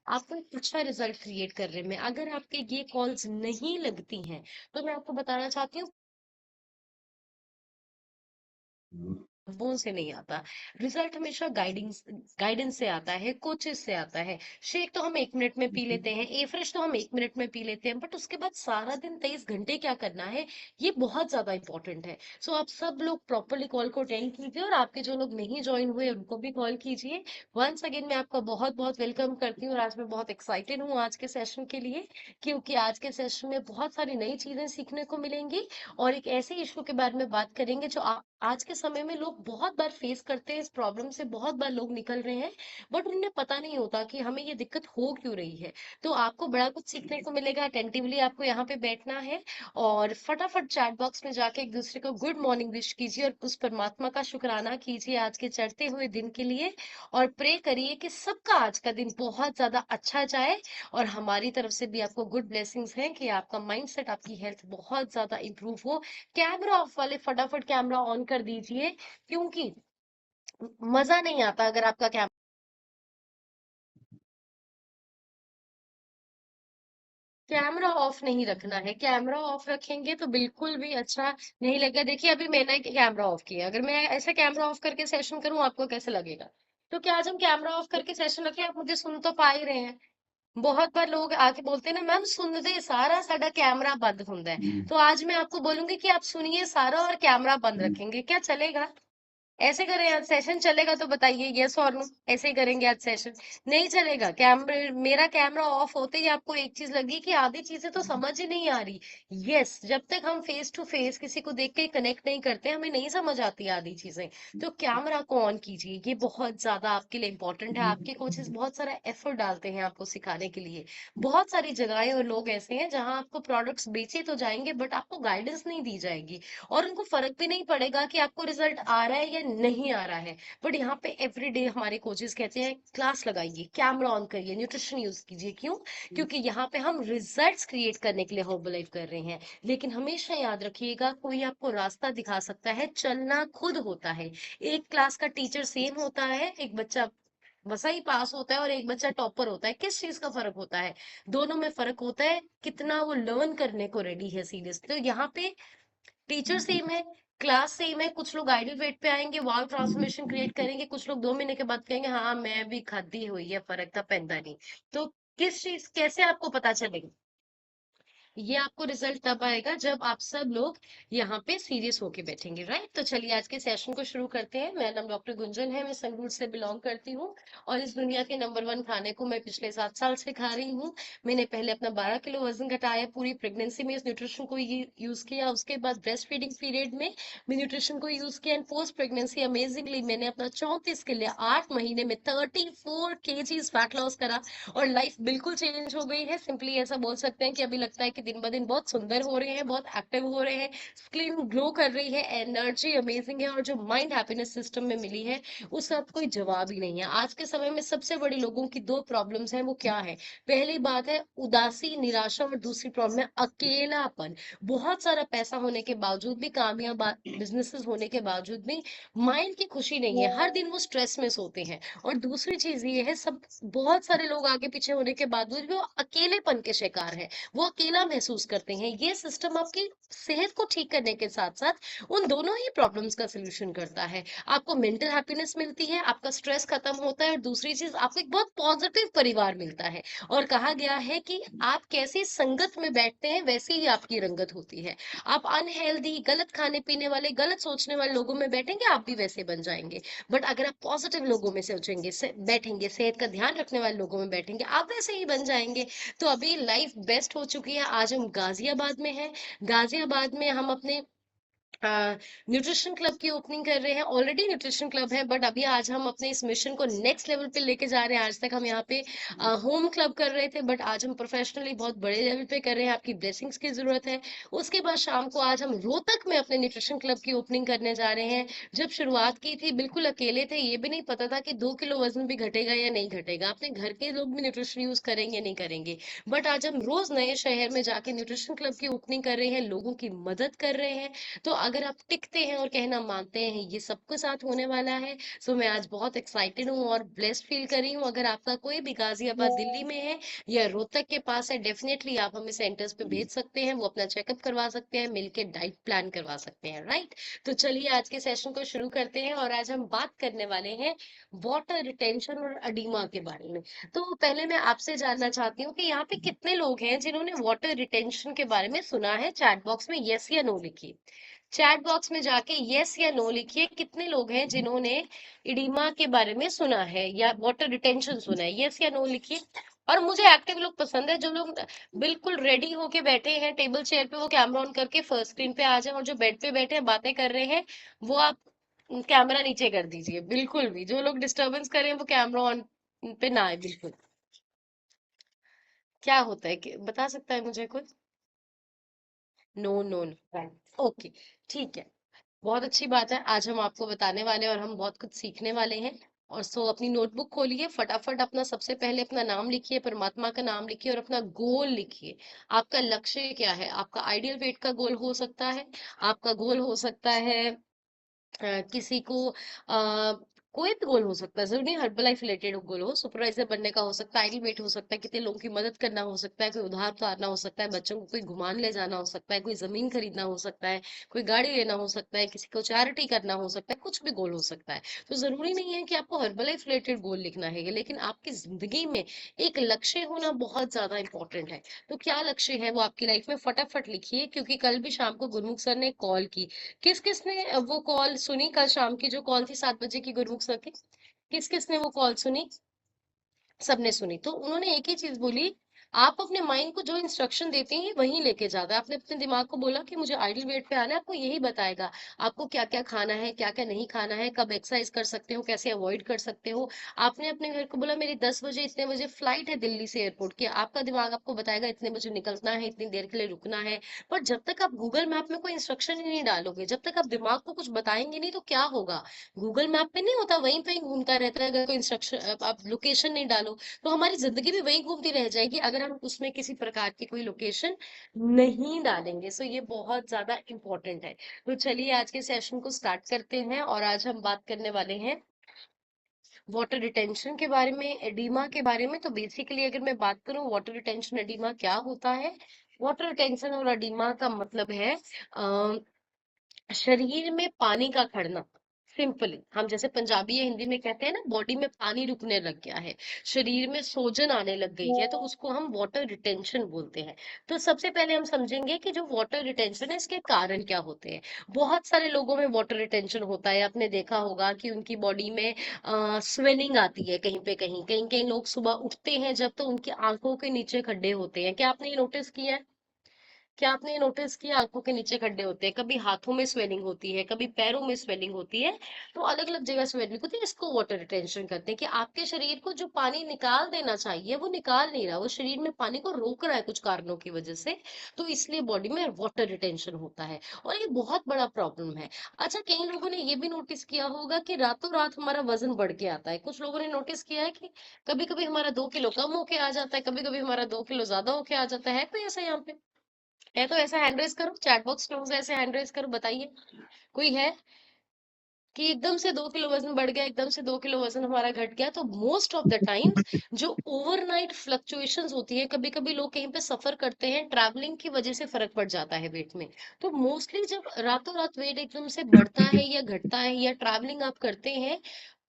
आपको एक अच्छा रिजल्ट क्रिएट करने में। अगर आपके ये कॉल्स नहीं लगती हैं तो मैं आपको बताना चाहती हूँ, वो से नहीं आता। रिजल्ट हमेशा गाइडिंग गाइडेंस से आता है, कोचेस से आता है। शेक तो हम 1 मिनट में पी लेते हैं, ए फ्रेश तो हम 1 मिनट में पी लेते हैं, बट उसके बाद सारा दिन 23 घंटे क्या करना है, ये बहुत ज्यादा इंपॉर्टेंट है। सो आप सब लोग प्रॉपरली कॉल को अटेंड कीजिए, और आपके जो लोग नहीं ज्वाइन हुए उनको भी कॉल कीजिए। वंस अगेन मैं आपका बहुत बहुत वेलकम करती हूँ, और आज मैं बहुत एक्साइटेड हूँ आज के सेशन के लिए, क्योंकि आज के सेशन में बहुत सारी नई चीजें सीखने को मिलेंगी। और एक ऐसे इशू के बारे में बात करेंगे जो आज के समय में लोग बहुत बार फेस करते हैं। इस प्रॉब्लम से बहुत बार लोग निकल रहे हैं, बट उन्हें पता नहीं होता कि हमें ये दिक्कत हो क्यों रही है। तो आपको बड़ा कुछ सीखने को मिलेगा। अटेंटिवली आपको यहाँ पे बैठना है, और फटाफट चैट बॉक्स में जाके एक दूसरे को गुड मॉर्निंग विश कीजिए, और उस परमात्मा का शुक्राना कीजिए आज के चढ़ते हुए दिन के लिए। और प्रे करिए कि सबका आज का दिन बहुत ज्यादा अच्छा जाए, और हमारी तरफ से भी आपको गुड ब्लेसिंग्स हैं कि आपका माइंडसेट, आपकी हेल्थ बहुत ज्यादा इंप्रूव हो। कैमरा ऑफ वाले फटाफट कैमरा ऑन कर दीजिए, क्योंकि मजा नहीं आता अगर आपका कैमरा ऑफ नहीं रखना है। कैमरा ऑफ रखेंगे तो बिल्कुल भी अच्छा नहीं लगेगा। देखिए अभी मैंने कैमरा ऑफ किया, अगर मैं ऐसा कैमरा ऑफ करके सेशन करूं आपको कैसे लगेगा? तो क्या आज हम कैमरा ऑफ करके सेशन रखें? आप मुझे सुन तो पा ही रहे हैं। बहुत बार लोग आके बोलते हैं ना, मैम सुन दे सारा, साडा कैमरा बंद ਹੁੰਦਾ है। तो आज मैं आपको बोलूंगी कि आप सुनिए सारा और कैमरा बंद रखेंगे, क्या चलेगा? ऐसे करें आज सेशन? चलेगा तो बताइए, यस और नो। ऐसे ही करेंगे आज सेशन? नहीं चलेगा। कैमरे मेरा कैमरा ऑफ होते ही आपको एक चीज लगी कि आधी चीजें तो समझ ही नहीं आ रही। यस, जब तक हम फेस टू फेस किसी को देख के कनेक्ट नहीं करते हमें नहीं समझ आती आधी चीजें। तो कैमरा को ऑन कीजिए, ये बहुत ज्यादा आपके लिए इंपॉर्टेंट है। आपके कोचेस बहुत सारा एफर्ट डालते हैं आपको सिखाने के लिए। बहुत सारी जगहें और लोग ऐसे हैं जहां आपको प्रोडक्ट्स बेचे तो जाएंगे, बट आपको गाइडेंस नहीं दी जाएगी, और उनको फर्क भी नहीं पड़ेगा कि आपको रिजल्ट आ रहा है या नहीं आ रहा है। बट यहाँ पे एवरीडे हमारे कोचेस कहते हैं क्लास लगाइए, कैमरा ऑन करिए, न्यूट्रिशन यूज कीजिए। क्यों? क्योंकि यहाँ पे हम रिजल्ट्स क्रिएट करने के लिए होप बिलीव कर रहे हैं। लेकिन हमेशा याद रखिएगा, कोई आपको रास्ता दिखा सकता है, चलना खुद होता है। एक क्लास का टीचर सेम होता है, एक बच्चा वैसा ही पास होता है और एक बच्चा टॉपर होता है। किस चीज का फर्क होता है? दोनों में फर्क होता है कितना वो लर्न करने को रेडी है सीरियस। तो यहाँ पे टीचर सेम है, क्लास सेम है। कुछ लोग आइडल वेट पे आएंगे, वाव ट्रांसफॉर्मेशन क्रिएट करेंगे, कुछ लोग 2 महीने के बाद कहेंगे हाँ मैं भी खादी हुई है, फर्क था पैदा नहीं। तो किस चीज कैसे आपको पता चलेगा? ये आपको रिजल्ट तब आएगा जब आप सब लोग यहाँ पे सीरियस होके बैठेंगे, राइट? तो चलिए आज के सेशन को शुरू करते हैं। मेरा नाम डॉक्टर गुंजन है, मैं संगरूर से बिलोंग करती हूँ, और इस दुनिया के नंबर 1 खाने को मैं पिछले 7 साल से खा रही हूँ। मैंने पहले अपना 12 किलो वजन घटाया, पूरी प्रेगनेंसी में इस न्यूट्रिशन को यूज किया। उसके बाद ब्रेस्ट फीडिंग पीरियड में मैं न्यूट्रिशन को यूज किया, एंड पोस्ट प्रेगनेंसी अमेजिंगली मैंने अपना 34 किलो 8 महीने में 34 kg फैट लॉस करा, और लाइफ बिल्कुल चेंज हो गई है। सिंपली ऐसा बोल सकते हैं कि अभी लगता है कि दिन ब दिन बहुत सुंदर हो रहे हैं, बहुत एक्टिव हो रहे हैं, स्किन ग्लो कर रही है, एनर्जी अमेजिंग है, और जो माइंड हैप्पीनेस सिस्टम में मिली है उसका कोई जवाब ही नहीं है। आज के समय में सबसे बड़ी लोगों की 2 प्रॉब्लम्स हैं, वो क्या है? पहली बात है उदासी निराशा, और दूसरी प्रॉब्लम है अकेलापन। बहुत सारा पैसा होने के बावजूद भी, कामयाब बिजनेसेस होने के बावजूद भी माइंड की खुशी नहीं है, हर दिन वो स्ट्रेस में सोते हैं। और दूसरी चीज ये है, सब बहुत सारे लोग आगे पीछे होने के बावजूद भी वो अकेलेपन के शिकार है, वो अकेला महसूस करते हैं। ये सिस्टम आपकी सेहत को ठीक करने के साथ साथ उन दोनों ही प्रॉब्लम्स का सोल्यूशन करता है। आपको मेंटल हैप्पीनेस मिलती है, आपका स्ट्रेस खत्म होता है, और दूसरी चीज आपको एक बहुत पॉजिटिव परिवार मिलता है। और कहा गया है कि आप कैसी संगत में बैठते हैं वैसी ही आपकी रंगत होती है। आप अनहेल्दी, गलत खाने पीने वाले, गलत सोचने वाले लोगों में बैठेंगे, आप भी वैसे बन जाएंगे। बट अगर आप पॉजिटिव लोगों में सोचेंगे, बैठेंगे, सेहत का ध्यान रखने वाले लोगों में बैठेंगे, आप वैसे ही बन जाएंगे। तो अभी लाइफ बेस्ट हो चुकी है। आज हम गाजियाबाद में हैं। गाजियाबाद में हम अपने न्यूट्रिशन क्लब की ओपनिंग कर रहे हैं। ऑलरेडी न्यूट्रिशन क्लब है, बट अभी आज हम अपने इस मिशन को नेक्स्ट लेवल पे लेके जा रहे हैं। आज तक हम यहाँ पे होम क्लब कर रहे थे, बट आज हम प्रोफेशनली बहुत बड़े लेवल पे कर रहे हैं। आपकी ब्लेसिंग्स की जरूरत है। उसके बाद शाम को आज हम रोहतक में अपने न्यूट्रिशन क्लब की ओपनिंग करने जा रहे हैं। जब शुरुआत की थी बिल्कुल अकेले थे, ये भी नहीं पता था कि 2 किलो वजन भी घटेगा या नहीं घटेगा, अपने घर के लोग भी न्यूट्रिशन यूज करेंगे नहीं करेंगे। बट आज हम रोज नए शहर में जाके न्यूट्रिशन क्लब की ओपनिंग कर रहे हैं, लोगों की मदद कर रहे हैं। तो अगर आप टिकते हैं और कहना मानते हैं ये सबके साथ होने वाला है, सो मैं आज बहुत एक्साइटेड हूँ और ब्लेस्ड फील कर रही हूँ। अगर आपका कोई भी गाजियाबाद दिल्ली में है या रोहतक के पास है, डेफिनेटली आप हमें सेंटर्स पे भेज सकते हैं, वो अपना चेकअप करवा सकते हैं, मिलके डाइट प्लान करवा सकते हैं, राइट। तो चलिए आज के सेशन को शुरू करते हैं और आज हम बात करने वाले हैं वाटर रिटेंशन और अडीमा के बारे में। तो पहले मैं आपसे जानना चाहती हूँ कि यहाँ पे कितने लोग हैं जिन्होंने वाटर रिटेंशन के बारे में सुना है। चैट बॉक्स में यस या नो लिखिए। चैट बॉक्स में जाके यस या नो लिखिए, कितने लोग हैं जिन्होंने इडिमा के बारे में सुना है या वाटर रिटेंशन सुना है, यस या नो लिखिए। और मुझे एक्टिव लोग पसंद है, जो लोग बिल्कुल रेडी होके बैठे हैं टेबल चेयर पे, वो कैमरा ऑन करके फर्स्ट स्क्रीन पे आ जाए, और जो बेड पे बैठे हैं बातें कर रहे हैं, वो आप कैमरा नीचे कर दीजिए। बिल्कुल भी जो लोग डिस्टरबेंस करें वो कैमरा ऑन पे ना आए बिल्कुल। क्या होता है कि बता सकता है मुझे कुछ? नो नो नो, ओके, ठीक है। बहुत अच्छी बात है, आज हम आपको बताने वाले हैं और हम बहुत कुछ सीखने वाले हैं। और सो अपनी नोटबुक खोलिए, फटाफट अपना सबसे पहले अपना नाम लिखिए, परमात्मा का नाम लिखिए और अपना गोल लिखिए। आपका लक्ष्य क्या है? आपका आइडियल वेट का गोल हो सकता है, आपका गोल हो सकता है किसी को कोई भी गोल हो सकता है, जरूरी नहीं हर्बल लाइफ रिलेटेड गोल हो। सुपरवाइजर बनने का हो सकता है, आइडियल वेट हो सकता है, कितने लोगों की मदद करना हो सकता है, कोई उधार उतारना हो सकता है, बच्चों को कोई घुमान ले जाना हो सकता है, कोई जमीन खरीदना हो सकता है, कोई गाड़ी लेना हो सकता है, किसी को चैरिटी करना हो सकता है, कुछ भी गोल हो सकता है। तो जरूरी नहीं है कि आपको हर्बल लाइफ रिलेटेड गोल लिखना है, लेकिन आपकी जिंदगी में एक लक्ष्य होना बहुत ज्यादा इंपॉर्टेंट है। तो क्या लक्ष्य है वो आपकी लाइफ में, फटाफट लिखिए, क्योंकि कल भी शाम को गुरमुख सर ने कॉल की। किस किस ने वो कॉल सुनी? कल शाम की जो कॉल थी 7 बजे की गुरमुख सर की, किस किस ने वो कॉल सुनी? सबने सुनी। तो उन्होंने एक ही चीज बोली, आप अपने माइंड को जो इंस्ट्रक्शन देते हैं वही लेके जाता है। आपने अपने दिमाग को बोला कि मुझे आइडियल वेट पे आना है, आपको यही बताएगा आपको क्या क्या खाना है, क्या क्या नहीं खाना है, कब एक्सरसाइज कर सकते हो, कैसे अवॉइड कर सकते हो। आपने अपने घर को बोला मेरी 10 बजे इतने बजे फ्लाइट है दिल्ली से एयरपोर्ट की, आपका दिमाग आपको बताएगा इतने बजे निकलना है, इतनी देर के लिए रुकना है। पर जब तक आप गूगल मैप में कोई इंस्ट्रक्शन ही नहीं डालोगे, जब तक आप दिमाग को कुछ बताएंगे नहीं, तो क्या होगा? गूगल मैप पे नहीं होता, वहीं पे ही घूमता रहता है। अगर कोई इंस्ट्रक्शन आप लोकेशन नहीं डालो, तो हमारी जिंदगी भी वही घूमती रह जाएगी, अगर हम उसमें किसी प्रकार की कोई लोकेशन नहीं डालेंगे। सो ये बहुत ज्यादा इंपॉर्टेंट है। तो चलिए आज के सेशन को स्टार्ट करते हैं और आज हम बात करने वाले हैं वाटर रिटेंशन के बारे में, एडिमा के बारे में। तो बेसिकली अगर मैं बात करूं वाटर रिटेंशन एडिमा क्या होता है, वाटर रिटेंशन और एडिमा का मतलब है शरीर में पानी का खड़ना। सिंपली हम जैसे पंजाबी या हिंदी में कहते हैं ना, बॉडी में पानी रुकने लग गया है, शरीर में सोजन आने लग गई है, तो उसको हम वाटर रिटेंशन बोलते हैं। तो सबसे पहले हम समझेंगे कि जो वाटर रिटेंशन है इसके कारण क्या होते हैं। बहुत सारे लोगों में वाटर रिटेंशन होता है, आपने देखा होगा कि उनकी बॉडी में स्वेलिंग आती है, कहीं पे कहीं कहीं कहीं लोग सुबह उठते हैं जब, तो उनकी आंखों के नीचे खड्डे होते हैं। क्या आपने ये नोटिस किया है? क्या आपने नोटिस किया आंखों के नीचे खड्डे होते हैं, कभी हाथों में स्वेलिंग होती है, कभी पैरों में स्वेलिंग होती है, तो अलग अलग जगह स्वेलिंग होती है। इसको वाटर रिटेंशन कहते हैं कि आपके शरीर को जो पानी निकाल देना चाहिए वो निकाल नहीं रहा, वो शरीर में पानी को रोक रहा है कुछ कारणों की वजह से। तो इसलिए बॉडी में वाटर रिटेंशन होता है और ये बहुत बड़ा प्रॉब्लम है। अच्छा, कई लोगों ने ये भी नोटिस किया होगा कि रातों रात हमारा वजन बढ़ के आता है। कुछ लोगों ने नोटिस किया है कि कभी कभी हमारा 2 किलो कम होके आ जाता है, कभी कभी हमारा 2 किलो ज्यादा होके आ जाता है। कोई ऐसा यहाँ पे है? तो ऐसा हैंड रेस करो, चैट बॉक्स क्लोज है, ऐसे हैंड रेस करो, बताइए कोई है कि एकदम से 2 किलो वजन बढ़ गया, एकदम से 2 किलो वजन हमारा घट गया। तो मोस्ट ऑफ द टाइम्स जो ओवरनाइट फ्लक्चुएशंस होती है, कभी कभी लोग कहीं पे सफर करते हैं, ट्रैवलिंग की वजह से फर्क पड़ जाता है वेट में। तो मोस्टली जब रातों रात वेट एकदम से बढ़ता है या घटता है या ट्रैवलिंग आप करते हैं,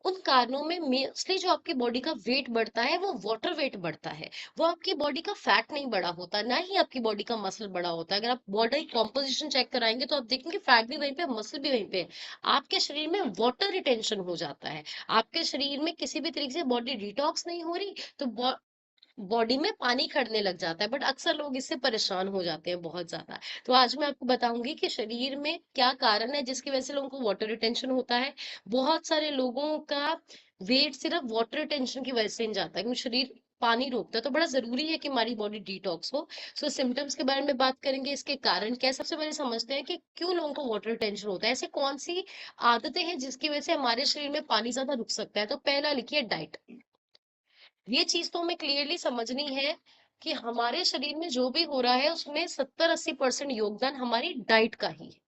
उन कारणों में मोस्टली जो आपकी बॉडी का वेट बढ़ता है वो वाटर वेट बढ़ता है। वो आपकी बॉडी का फैट नहीं बढ़ा होता, ना ही आपकी बॉडी का मसल बढ़ा होता है। अगर आप बॉडी कॉम्पोजिशन चेक कराएंगे तो आप देखेंगे फैट भी वहीं पे, मसल भी वहीं पे है। आपके शरीर में वाटर रिटेंशन हो जाता है, आपके शरीर में किसी भी तरीके से बॉडी डिटॉक्स नहीं हो रही, तो बॉडी में पानी खड़ने लग जाता है। बट अक्सर लोग इससे परेशान हो जाते हैं बहुत ज्यादा। तो आज मैं आपको बताऊंगी कि शरीर में क्या कारण है जिसकी वजह से लोगों को वाटर रिटेंशन होता है। बहुत सारे लोगों का वेट सिर्फ वाटर रिटेंशन की वजह से नहीं जाता है, क्योंकि शरीर पानी रोकता है। तो बड़ा जरूरी है कि हमारी बॉडी डिटॉक्स हो। सो सिम्टम्स के बारे में बात करेंगे, इसके कारण क्या है। सबसे पहले समझते हैं कि क्यों लोगों को वाटर रिटेंशन होता है, ऐसे कौन सी आदतें हैं जिसकी वजह से हमारे शरीर में पानी ज्यादा रुक सकता है। तो पहला लिखिए डाइट। ये चीज तो हमें क्लियरली समझनी है कि हमारे शरीर में जो भी हो रहा है उसमें 70-80% योगदान हमारी डाइट का ही है।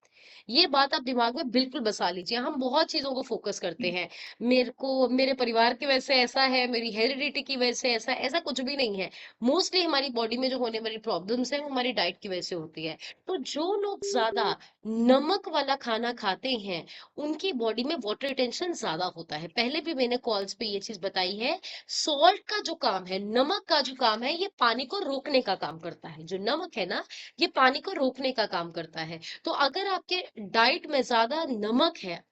ये बात आप दिमाग में बिल्कुल बसा लीजिए। हम बहुत चीजों को फोकस करते हैं, मेरे को मेरे परिवार की वजह से ऐसा है, मेरी हेरिडिटी की वजह से ऐसा, ऐसा कुछ भी नहीं है। मोस्टली हमारी बॉडी में जो होने वाली प्रॉब्लम्स है वो हमारी डाइट की वजह से होती है। तो जो लोग ज्यादा नमक वाला खाना खाते हैं उनकी बॉडी में वाटर रिटेंशन ज्यादा होता है। पहले भी मैंने कॉल्स पे ये चीज बताई है। सॉल्ट का जो काम है, नमक का जो काम है, ये पानी को रोकने का काम करता है। जो नमक है ना, ये पानी को रोकने का काम करता है। तो अगर आपके डाइट में ज्यादा नमक है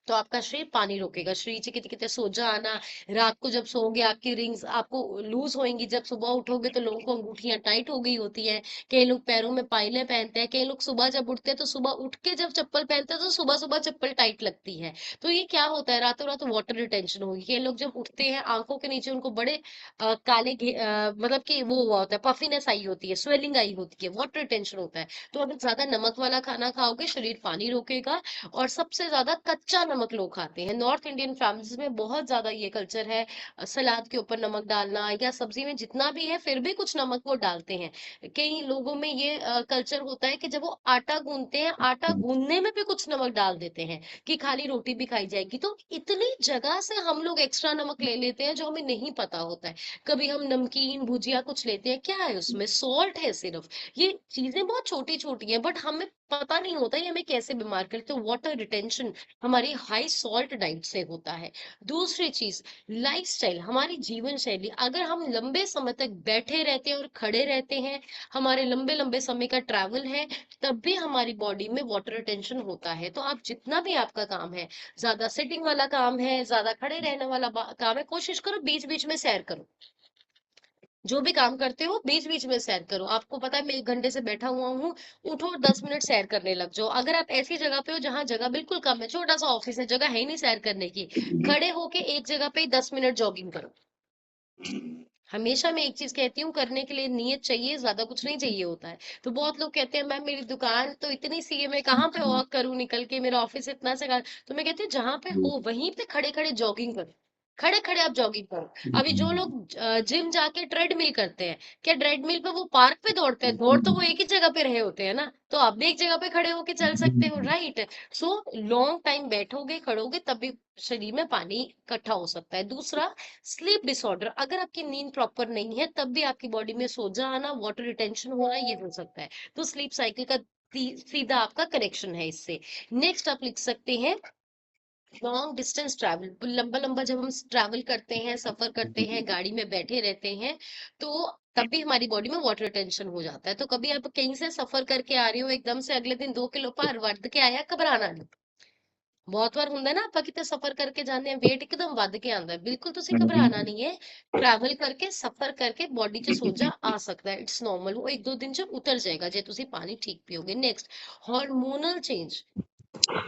तो आपका शरीर पानी रोकेगा, शरीर से कितने कितने सोजा आना, रात को जब सोओगे आपकी रिंग्स आपको लूज होंगी, जब सुबह उठोगे तो लोगों को अंगूठियां टाइट हो गई होती हैं। कई लोग पैरों में पायलें पहनते हैं, कई लोग सुबह जब उठते हैं तो सुबह उठ के जब चप्पल पहनते हैं तो सुबह सुबह चप्पल टाइट लगती है। तो ये क्या होता है, रातों रात वाटर रिटेंशन होगी। कई लोग जब उठते हैं आंखों के नीचे उनको बड़े मतलब कि वो हुआ होता है, पफिनेस आई होती है, स्वेलिंग आई होती है, वाटर रिटेंशन होता है। तो अगर ज्यादा नमक वाला खाना खाओगे शरीर पानी रोकेगा। और सबसे ज्यादा कच्चा नमक लोग खाते हैं, नॉर्थ इंडियन फैमिलीज में बहुत ज्यादा ये कल्चर है। सलाद के ऊपर नमक डालना या सब्जी में जितना भी है फिर भी कुछ नमक वो डालते हैं। कई लोगों में ये कल्चर होता है कि जब वो आटा गूंदते हैं, आटा गूंदने में भी कुछ नमक डाल देते हैं कि खाली रोटी भी खाई जाएगी। तो इतनी जगह से हम लोग एक्स्ट्रा नमक ले लेते हैं जो हमें नहीं पता होता है। कभी हम नमकीन भुजिया कुछ लेते हैं, क्या है उसमें, सॉल्ट है सिर्फ। ये चीजें बहुत छोटी छोटी हैं बट हमें पता नहीं होता ये हमें कैसे बीमार करते हैं। वाटर रिटेंशन हमारी हाई सॉल्ट डाइट से होता है। दूसरी चीज, लाइफस्टाइल, हमारी जीवन शैली। अगर हम लंबे समय तक बैठे रहते हैं और खड़े रहते हैं, हमारे लंबे लंबे समय का ट्रैवल है, तब भी हमारी बॉडी में वाटर रिटेंशन होता है। तो आप जितना भी आपका काम है, ज्यादा सिटिंग वाला काम है, ज्यादा खड़े रहने वाला काम है, कोशिश करो बीच बीच में सैर करो। जो भी काम करते हो बीच बीच में सैर करो। आपको पता है मैं 1 घंटे से बैठा हुआ हूँ, उठो और 10 मिनट सैर करने लग जाओ। अगर आप ऐसी जगह पे हो जहां जगह बिल्कुल कम है, छोटा सा ऑफिस है, जगह है ही नहीं सैर करने की, खड़े होके एक जगह पे 10 मिनट जॉगिंग करो। हमेशा मैं एक चीज कहती हूँ, करने के लिए नीयत चाहिए, ज्यादा कुछ नहीं चाहिए होता है। तो बहुत लोग कहते हैं मैम मेरी दुकान तो इतनी सी है, मैं कहाँ पे वॉक करूँ निकल के, मेरा ऑफिस इतना से। तो मैं कहती हूँ जहां पे हो वहीं पे खड़े खड़े जॉगिंग करो। खड़े खड़े आप जॉगिंग करो। अभी जो लोग जिम जाके ट्रेडमिल करते हैं, क्या ट्रेडमिल पे वो पार्क पे दौड़ते हैं? दौड़ तो वो एक ही जगह पे रहे होते हैं ना। तो आप भी एक जगह पे खड़े होके चल सकते हो, राइट। सो लॉन्ग टाइम बैठोगे खड़ोगे तब भी शरीर में पानी इकट्ठा हो सकता है। दूसरा, स्लीप डिसऑर्डर। अगर आपकी नींद प्रॉपर नहीं है तब भी आपकी बॉडी में सोजा आना, वाटर रिटेंशन होना, ये हो सकता है। तो स्लीप साइकिल का सीधा आपका कनेक्शन है इससे। नेक्स्ट आप लिख सकते हैं लॉन्ग डिस्टेंस ट्रैवल। लंबा लंबा जब हम ट्रैवल करते हैं, सफर करते हैं, गाड़ी में बैठे रहते हैं, तो तब भी हमारी बॉडी में वाटर रिटेंशन हो जाता है। तो कभी आप कहीं से सफर करके आ रहे हो, एकदम से अगले दिन 2 किलो पार वध के आया, घबराना नहीं। बहुत बार ਹੁੰਦਾ ना, ਆਪਾਂ ਕਿਤੇ ਸਫਰ ਕਰਕੇ ਜਾਂਦੇ ਆ weight ਇੱਕਦਮ ਵੱਧ ਕੇ ਆਉਂਦਾ ਹੈ, ਬਿਲਕੁਲ ਤੁਸੀਂ ਘਬਰਾਣਾ ਨਹੀਂ ਹੈ। ट्रैवल करके सफर करके बॉडी च सोजा आ सकता है, इट्स नॉर्मल। वो 1-2 दिन च उतर जाएगा जे तुसी पानी ठीक पियोगे। Next, hormonal change.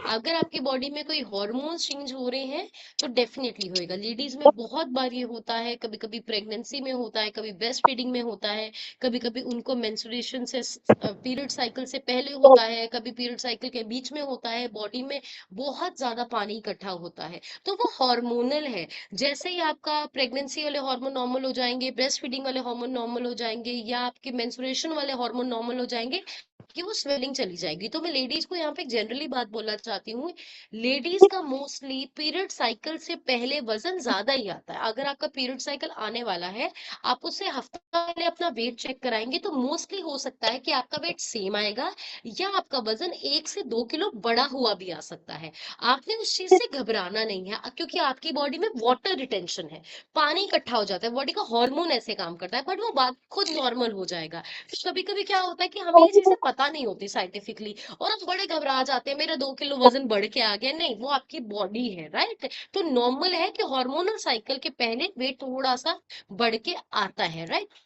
अगर आपकी बॉडी में कोई हार्मोन्स चेंज हो रहे हैं तो डेफिनेटली होएगा। लेडीज में बहुत बार ये होता है, कभी कभी प्रेगनेंसी में होता है, कभी ब्रेस्ट फीडिंग में होता है, कभी कभी उनको मेंस्ट्रुएशन से, पीरियड साइकिल से पहले होता है, कभी पीरियड साइकिल के बीच में होता है। बॉडी में बहुत ज्यादा पानी इकट्ठा होता है, तो वो हार्मोनल है। जैसे ही आपका प्रेगनेंसी वाले हार्मोन नॉर्मल हो जाएंगे, ब्रेस्ट फीडिंग वाले हार्मोन नॉर्मल हो जाएंगे, या आपके मेंस्ट्रुएशन वाले हार्मोन नॉर्मल हो जाएंगे, कि वो स्वेलिंग चली जाएगी। तो मैं लेडीज को यहाँ पे जनरली बात बोलना चाहती हूँ, लेडीज का मोस्टली पीरियड साइकिल से पहले वजन ज्यादा ही आता है। अगर आपका पीरियड साइकिल आने वाला है, आप उससे हफ्ता पहले अपना वेट चेक कराएंगे तो मोस्टली हो सकता है कि आपका वेट सेम आएगा, या आपका वजन 1 से 2 किलो बढ़ा हुआ भी आ सकता है। आपने उस चीज से घबराना नहीं है, क्योंकि आपकी बॉडी में वाटर रिटेंशन है, पानी इकट्ठा हो जाता है, बॉडी का हार्मोन ऐसे काम करता है, बट वो बात खुद नॉर्मल हो जाएगा। कभी कभी क्या होता है कि हमें ये चीजें पता नहीं होती साइंटिफिकली, और हम बड़े घबरा जाते हैं, मेरा 2 किलो वजन बढ़ के आ गया। नहीं, वो आपकी बॉडी है, राइट। तो नॉर्मल है कि हार्मोनल साइकिल के पहले वेट थोड़ा सा बढ़ के आता है, राइट।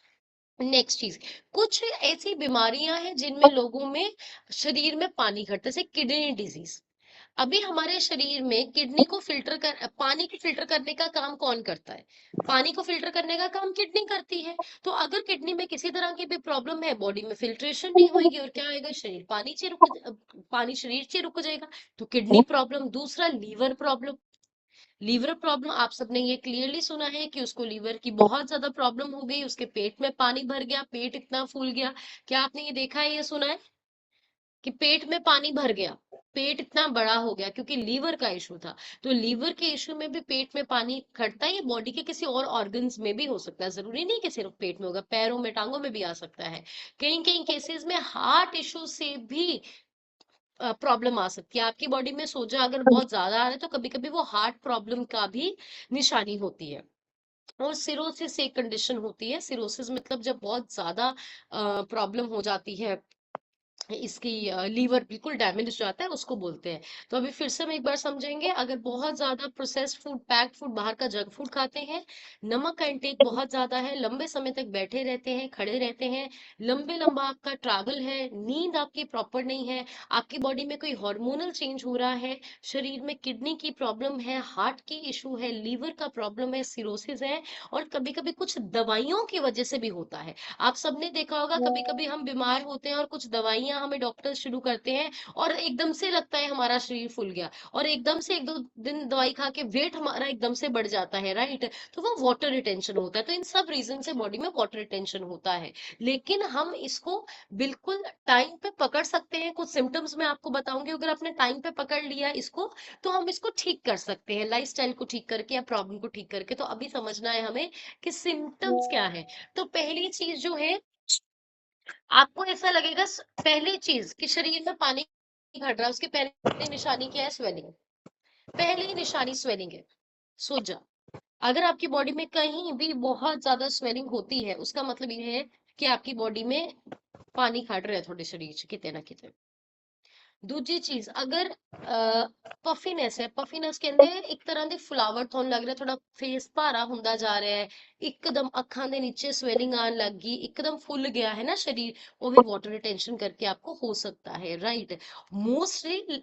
नेक्स्ट चीज, कुछ ऐसी बीमारियां हैं जिनमें लोगों में शरीर में पानी घटता है, जैसे किडनी डिजीज। अभी हमारे शरीर में किडनी को फिल्टर कर, पानी को फिल्टर करने का काम कौन करता है? पानी को फिल्टर करने का काम किडनी करती है। तो अगर किडनी में किसी तरह की भी प्रॉब्लम है, बॉडी में फिल्ट्रेशन नहीं होगी, और क्या आएगा, शरीर पानी शरीर से रुक जाएगा। तो किडनी प्रॉब्लम। दूसरा, लीवर प्रॉब्लम। लीवर प्रॉब्लम आप सबने ये क्लियरली सुना है कि उसको लीवर की बहुत ज्यादा प्रॉब्लम हो गई, उसके पेट में पानी भर गया, पेट इतना फूल गया। क्या आपने ये देखा है, ये सुना है? कि पेट में पानी भर गया, पेट इतना बड़ा हो गया क्योंकि लीवर का इशू था। तो लीवर के इशू में भी पेट में पानी खड़ता है, ये बॉडी के किसी और ऑर्गन्स में भी हो सकता है, जरूरी नहीं कि सिर्फ पेट में होगा, पैरों में टांगों में भी आ सकता है। कई कई केसेस में हार्ट इशू से भी प्रॉब्लम आ सकती है। आपकी बॉडी में सोजा अगर बहुत ज्यादा आ रहा है तो कभी कभी वो हार्ट प्रॉब्लम का भी निशानी होती है। और सिरोसिस एक कंडीशन होती है, सिरोसिस मतलब जब बहुत ज्यादा प्रॉब्लम हो जाती है, इसकी लीवर बिल्कुल डैमेज हो जाता है, उसको बोलते हैं। तो अभी फिर से हम एक बार समझेंगे, अगर बहुत ज्यादा प्रोसेस्ड फूड, पैक्ड फूड, बाहर का जंक फूड खाते हैं, नमक का इंटेक बहुत ज्यादा है, लंबे समय तक बैठे रहते हैं, खड़े रहते हैं, लंबे लंबा आपका ट्रैवल है, नींद आपकी प्रॉपर नहीं है, आपकी बॉडी में कोई हार्मोनल चेंज हो रहा है, शरीर में किडनी की प्रॉब्लम है, हार्ट की इशू है, लीवर का प्रॉब्लम है, सिरोसिस है, और कभी कभी कुछ दवाइयों की वजह से भी होता है। आप सबने देखा होगा कभी कभी हम बीमार होते हैं और कुछ दवाइयां हमें डॉक्टर शुरू करते हैं, और एकदम से लगता है हमारा शरीर फूल गया, और एकदम से एक दो दिन दवाई खा के वेट हमारा एकदम से बढ़ जाता है, राइट? तो वो वाटर रिटेंशन होता है। तो इन सब रीजन से बॉडी में वाटर रिटेंशन होता है, लेकिन हम इसको बिल्कुल टाइम पे पकड़ सकते हैं। कुछ सिम्टम्स मैं आपको बताऊंगी, अगर आपने टाइम पे पकड़ लिया इसको तो हम इसको ठीक कर सकते हैं, लाइफस्टाइल को ठीक करके या प्रॉब्लम को ठीक करके। तो अभी समझना है हमें कि सिम्टम्स क्या है। तो पहली चीज जो है, आपको ऐसा लगेगा पहली चीज कि शरीर में पानी घट रहा है, उसकी पहली निशानी क्या है? स्वेलिंग। पहली निशानी स्वेलिंग है, सोजा। अगर आपकी बॉडी में कहीं भी बहुत ज्यादा स्वेलिंग होती है, उसका मतलब ये है कि आपकी बॉडी में पानी घट रहा है थोड़े शरीर से कितने ना कितने। दूसरी चीज, अगर पफीनेस है, पफीनेस ਕਹਿੰਦੇ ਇੱਕ ਤਰ੍ਹਾਂ ਦੇ ਫੁਲਾਵਟ ਤੁਹਾਨੂੰ ਲੱਗ ਰਿਹਾ, ਥੋੜਾ ਫੇਸ ਭਾਰਾ ਹੁੰਦਾ ਜਾ ਰਿਹਾ ਹੈ, ਇੱਕਦਮ ਅੱਖਾਂ ਦੇ नीचे स्वेलिंग आने लग गई, एकदम फुल गया है ना शरीर, वो भी वाटर रिटेंशन करके आपको हो सकता है, राइट? मोस्टली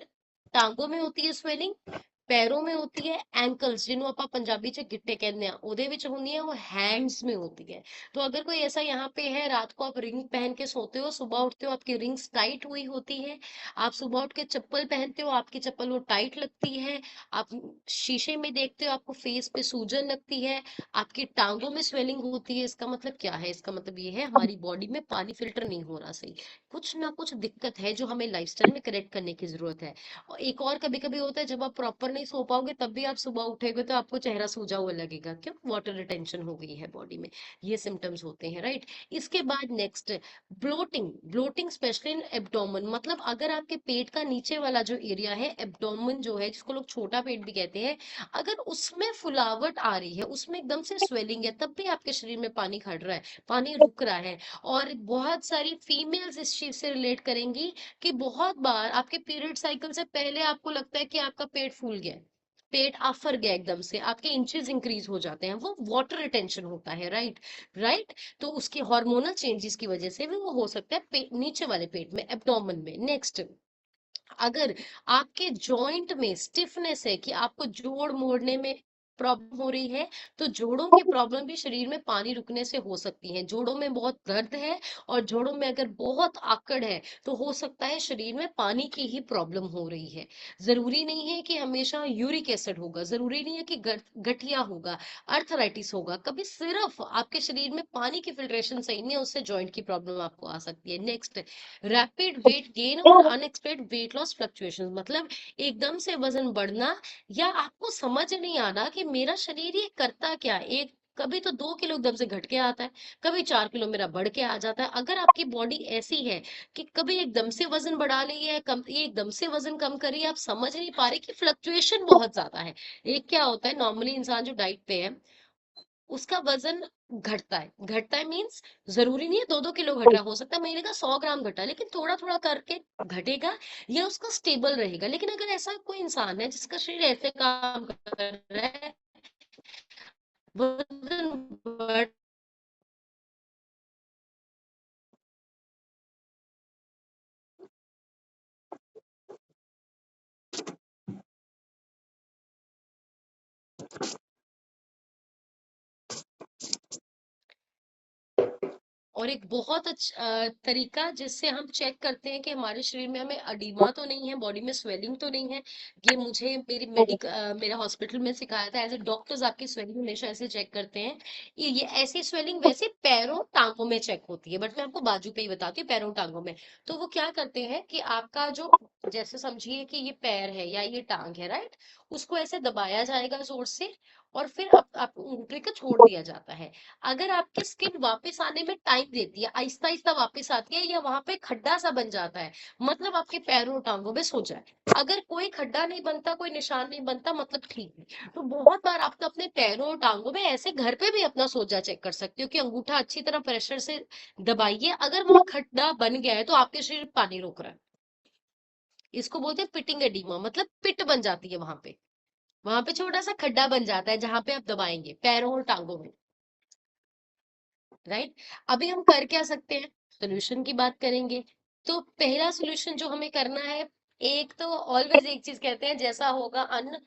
टांगों में होती है स्वेलिंग, पैरों में होती है, एंकल्स ਜਿਹਨੂੰ ਆਪਾਂ ਪੰਜਾਬੀ ਚ ਗਿੱਟੇ ਕਹਿੰਦੇ ਆ ਉਹਦੇ ਵਿੱਚ ਹੁੰਦੀ है, वो हैंड्स में होती है। तो अगर कोई ऐसा यहाँ पे है, रात को आप रिंग पहन के सोते हो, सुबह उठते हो आपकी रिंग्स टाइट हुई होती है, आप सुबह उठ के चप्पल पहनते हो, आपकी चप्पल वो टाइट लगती है, आप शीशे में देखते हो आपको फेस पे सूजन लगती है, आपकी टांगों में स्वेलिंग होती है, इसका मतलब क्या है? इसका मतलब ये है हमारी बॉडी में पानी फिल्टर नहीं हो रहा सही, कुछ ना कुछ दिक्कत है जो हमें लाइफस्टाइल में करेक्ट करने की जरूरत है। और एक और कभी कभी होता है, जब आप प्रॉपर नहीं सो पाओगे तब भी आप सुबह उठेगे तो आपको चेहरा सूजा हुआ लगेगा, क्यों? वाटर रिटेंशन हो गई है बॉडी में। ये सिम्टम्स होते हैं, राइट? इसके बाद next, bloating. Bloating specially in abdomen, मतलब अगर आपके पेट का नीचे वाला जो एरिया है, एब्डोमेन जो है, जिसको लोग छोटा पेट भी कहते हैं, अगर उसमें फुलावट आ रही है, उसमें एकदम से स्वेलिंग है, तब भी आपके शरीर में पानी खड़ रहा है, पानी रुक रहा है। और बहुत सारी फीमेल्स इस चीज से रिलेट करेंगी कि बहुत बार आपके पीरियड साइकिल से पहले आपको लगता है कि आपका पेट फूल गया है, पेट आफर गया, एकदम से आपके इंचेस इंक्रीज हो जाते हैं, वो वाटर रिटेंशन होता है, राइट? राइट। तो उसकी हार्मोनल चेंजेस की वजह से भी वो हो सकता है नीचे वाले पेट में, एब्डोमेन में। नेक्स्ट, अगर आपके जॉइंट में स्टिफनेस है, कि आपको जोड़ मोड़ने में प्रॉब्लम हो रही है, तो जोड़ों की प्रॉब्लम भी शरीर में पानी रुकने से हो सकती है। जोड़ों में बहुत दर्द है और जोड़ों में अगर बहुत आकड़ है, तो हो सकता है शरीर में पानी की ही प्रॉब्लम हो रही है। जरूरी नहीं है कि हमेशा यूरिक एसिड होगा, जरूरी नहीं है कि गठिया होगा, अर्थराइटिस होगा, कभी सिर्फ आपके शरीर में पानी की फिल्ट्रेशन सही नहीं है, उससे जॉइंट की प्रॉब्लम आपको आ सकती है। नेक्स्ट, रैपिड वेट गेन और अनएक्सपेक्टेड वेट लॉस फ्लक्चुएशन, मतलब एकदम से वजन बढ़ना, या आपको समझ नहीं आना कि मेरा शरीर ये करता क्या है। एक कभी तो 2 किलो एकदम से घट के आता है, कभी 4 किलो मेरा बढ़ के आ जाता है। अगर आपकी बॉडी ऐसी है कि कभी एकदम से वजन बढ़ा रही है, कम ये एकदम से वजन कम कर रही है, आप समझ नहीं पा रहे कि फ्लक्चुएशन बहुत ज्यादा है। एक क्या होता है, नॉर्मली इंसान जो डाइट पे है उसका वजन घटता है मीन्स जरूरी नहीं है 2-2 किलो घट रहा, हो सकता है महीने का 100 ग्राम घटा, लेकिन थोड़ा थोड़ा करके घटेगा, या उसका स्टेबल रहेगा। लेकिन अगर ऐसा कोई इंसान है जिसका शरीर ऐसे काम कर रहा है, वजन बढ़ और एक बहुत अच्छा तरीका जिससे हम चेक करते हैं कि हमारे शरीर में हमें अडीमा तो नहीं है, बॉडी में स्वेलिंग तो नहीं है। ये मुझे मेरा हॉस्पिटल में सिखाया था। एज ए डॉक्टर्स आपकी स्वेलिंग हमेशा ऐसे चेक करते हैं। ये ऐसी स्वेलिंग वैसे पैरों टांगों में चेक होती है, बट मैं आपको बाजू पे ही बताती हूँ, पैरों टांगों में। तो वो क्या करते हैं कि आपका जो, जैसे समझिए कि ये पैर है या ये टांग है, राइट, उसको ऐसे दबाया जाएगा जोर से, और फिर आप ऊपरी को छोड़ दिया जाता है। अगर आपकी स्किन वापस आने में टाइम देती है, आहिस्ता आहिस्ता वापस आती है, या वहां पे खड्डा सा बन जाता है, मतलब आपके पैरों और टांगों में सो जाए। अगर कोई खड्डा नहीं बनता, कोई निशान नहीं बनता, मतलब ठीक है। तो बहुत बार आप तो अपने पैरों और टांगों में ऐसे घर पे भी अपना सोजा चेक कर सकते हो कि अंगूठा अच्छी तरह प्रेशर से दबाइए, अगर वहां खड्डा बन गया है तो आपके शरीर पानी रोक रहा है। इसको बोलते हैं पिटिंग एडिमा, मतलब पिट बन जाती है वहां पे। वहां पे छोटा सा खड्डा बन जाता है जहां पे आप दबाएंगे पैरों और टांगों में, राइट। अभी हम कर क्या सकते हैं, सोल्यूशन की बात करेंगे। तो पहला सोल्यूशन जो हमें करना है, एक तो ऑलवेज एक चीज कहते हैं, जैसा होगा अन्न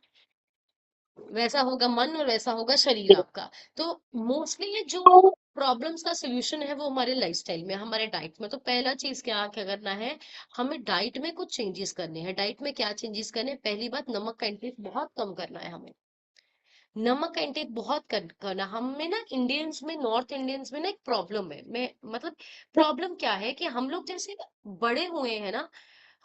वैसा होगा मन, और वैसा होगा शरीर आपका। तो मोस्टली ये जो प्रॉब्लम्स का सोल्यूशन है वो हमारे लाइफस्टाइल में, हमारे डाइट में। तो पहला चीज क्या क्या करना है, हमें डाइट में कुछ चेंजेस करने हैं। डाइट में क्या चेंजेस करने हैं, पहली बात, नमक का इंटेक बहुत कम करना है हमें। नमक का इंटेक बहुत करना हमें ना, इंडियंस में, नॉर्थ इंडियंस में ना एक प्रॉब्लम है। मैं मतलब प्रॉब्लम क्या है कि हम लोग जैसे बड़े हुए हैं ना,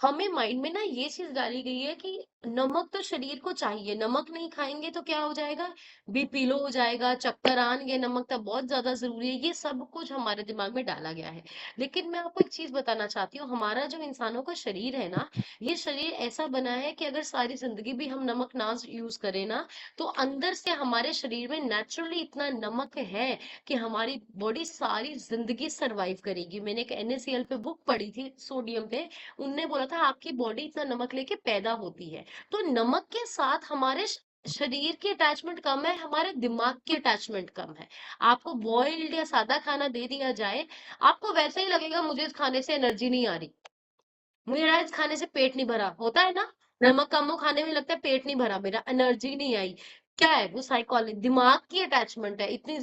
हमें माइंड में ना ये चीज डाली गई है कि नमक तो शरीर को चाहिए, नमक नहीं खाएंगे तो क्या हो जाएगा, बीपी लो हो जाएगा, चक्कर आएंगे, नमक तो बहुत ज्यादा जरूरी है। ये सब कुछ हमारे दिमाग में डाला गया है। लेकिन मैं आपको एक चीज बताना चाहती हूँ, हमारा जो इंसानों का शरीर है ना, ये शरीर ऐसा बना है कि अगर सारी जिंदगी भी हम नमक ना यूज करें ना, तो अंदर से हमारे शरीर में नेचुरली इतना नमक है कि हमारी बॉडी सारी जिंदगी सरवाइव करेगी। मैंने एक NaCl पे बुक पढ़ी थी, सोडियम पे। उनने बोला था आपकी बॉडी इतना नमक लेके पैदा होती है। तो नमक के साथ हमारे शरीर की अटैचमेंट कम है, हमारे दिमाग की अटैचमेंट कम है। आपको बॉइल्ड या सादा खाना दे दिया जाए, आपको वैसे ही लगेगा मुझे इस खाने से एनर्जी नहीं आ रही, मुझे आज खाने से पेट नहीं भरा, होता है ना। नमक कम हो खाने में लगता है पेट नहीं भरा, मेरा एनर्जी नहीं आई। क्या है वो, साइकोलॉजी, दिमाग की अटैचमेंट है, इतनी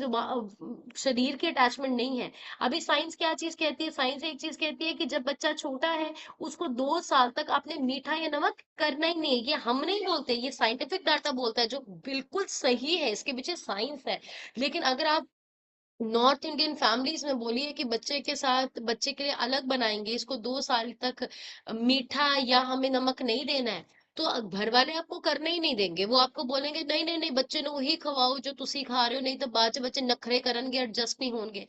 शरीर की अटैचमेंट नहीं है। अभी साइंस क्या चीज कहती है, साइंस एक चीज कहती है कि जब बच्चा छोटा है, उसको 2 साल तक आपने मीठा या नमक करना ही नहीं है। ये हम नहीं बोलते, ये साइंटिफिक डाटा बोलता है, जो बिल्कुल सही है, इसके पीछे साइंस है। लेकिन अगर आप नॉर्थ इंडियन फैमिलीज में बोलिए कि बच्चे के साथ, बच्चे के लिए अलग बनाएंगे, इसको 2 साल तक मीठा या हमें नमक नहीं देना है, तो घर वाले आपको करने ही नहीं देंगे। वो आपको बोलेंगे नहीं नहीं नहीं, बच्चे ने वही खवाओ जो तुसी खा रहे हो, नहीं तो बाद च बच्चे नखरे करनगे, एडजस्ट नहीं होंगे।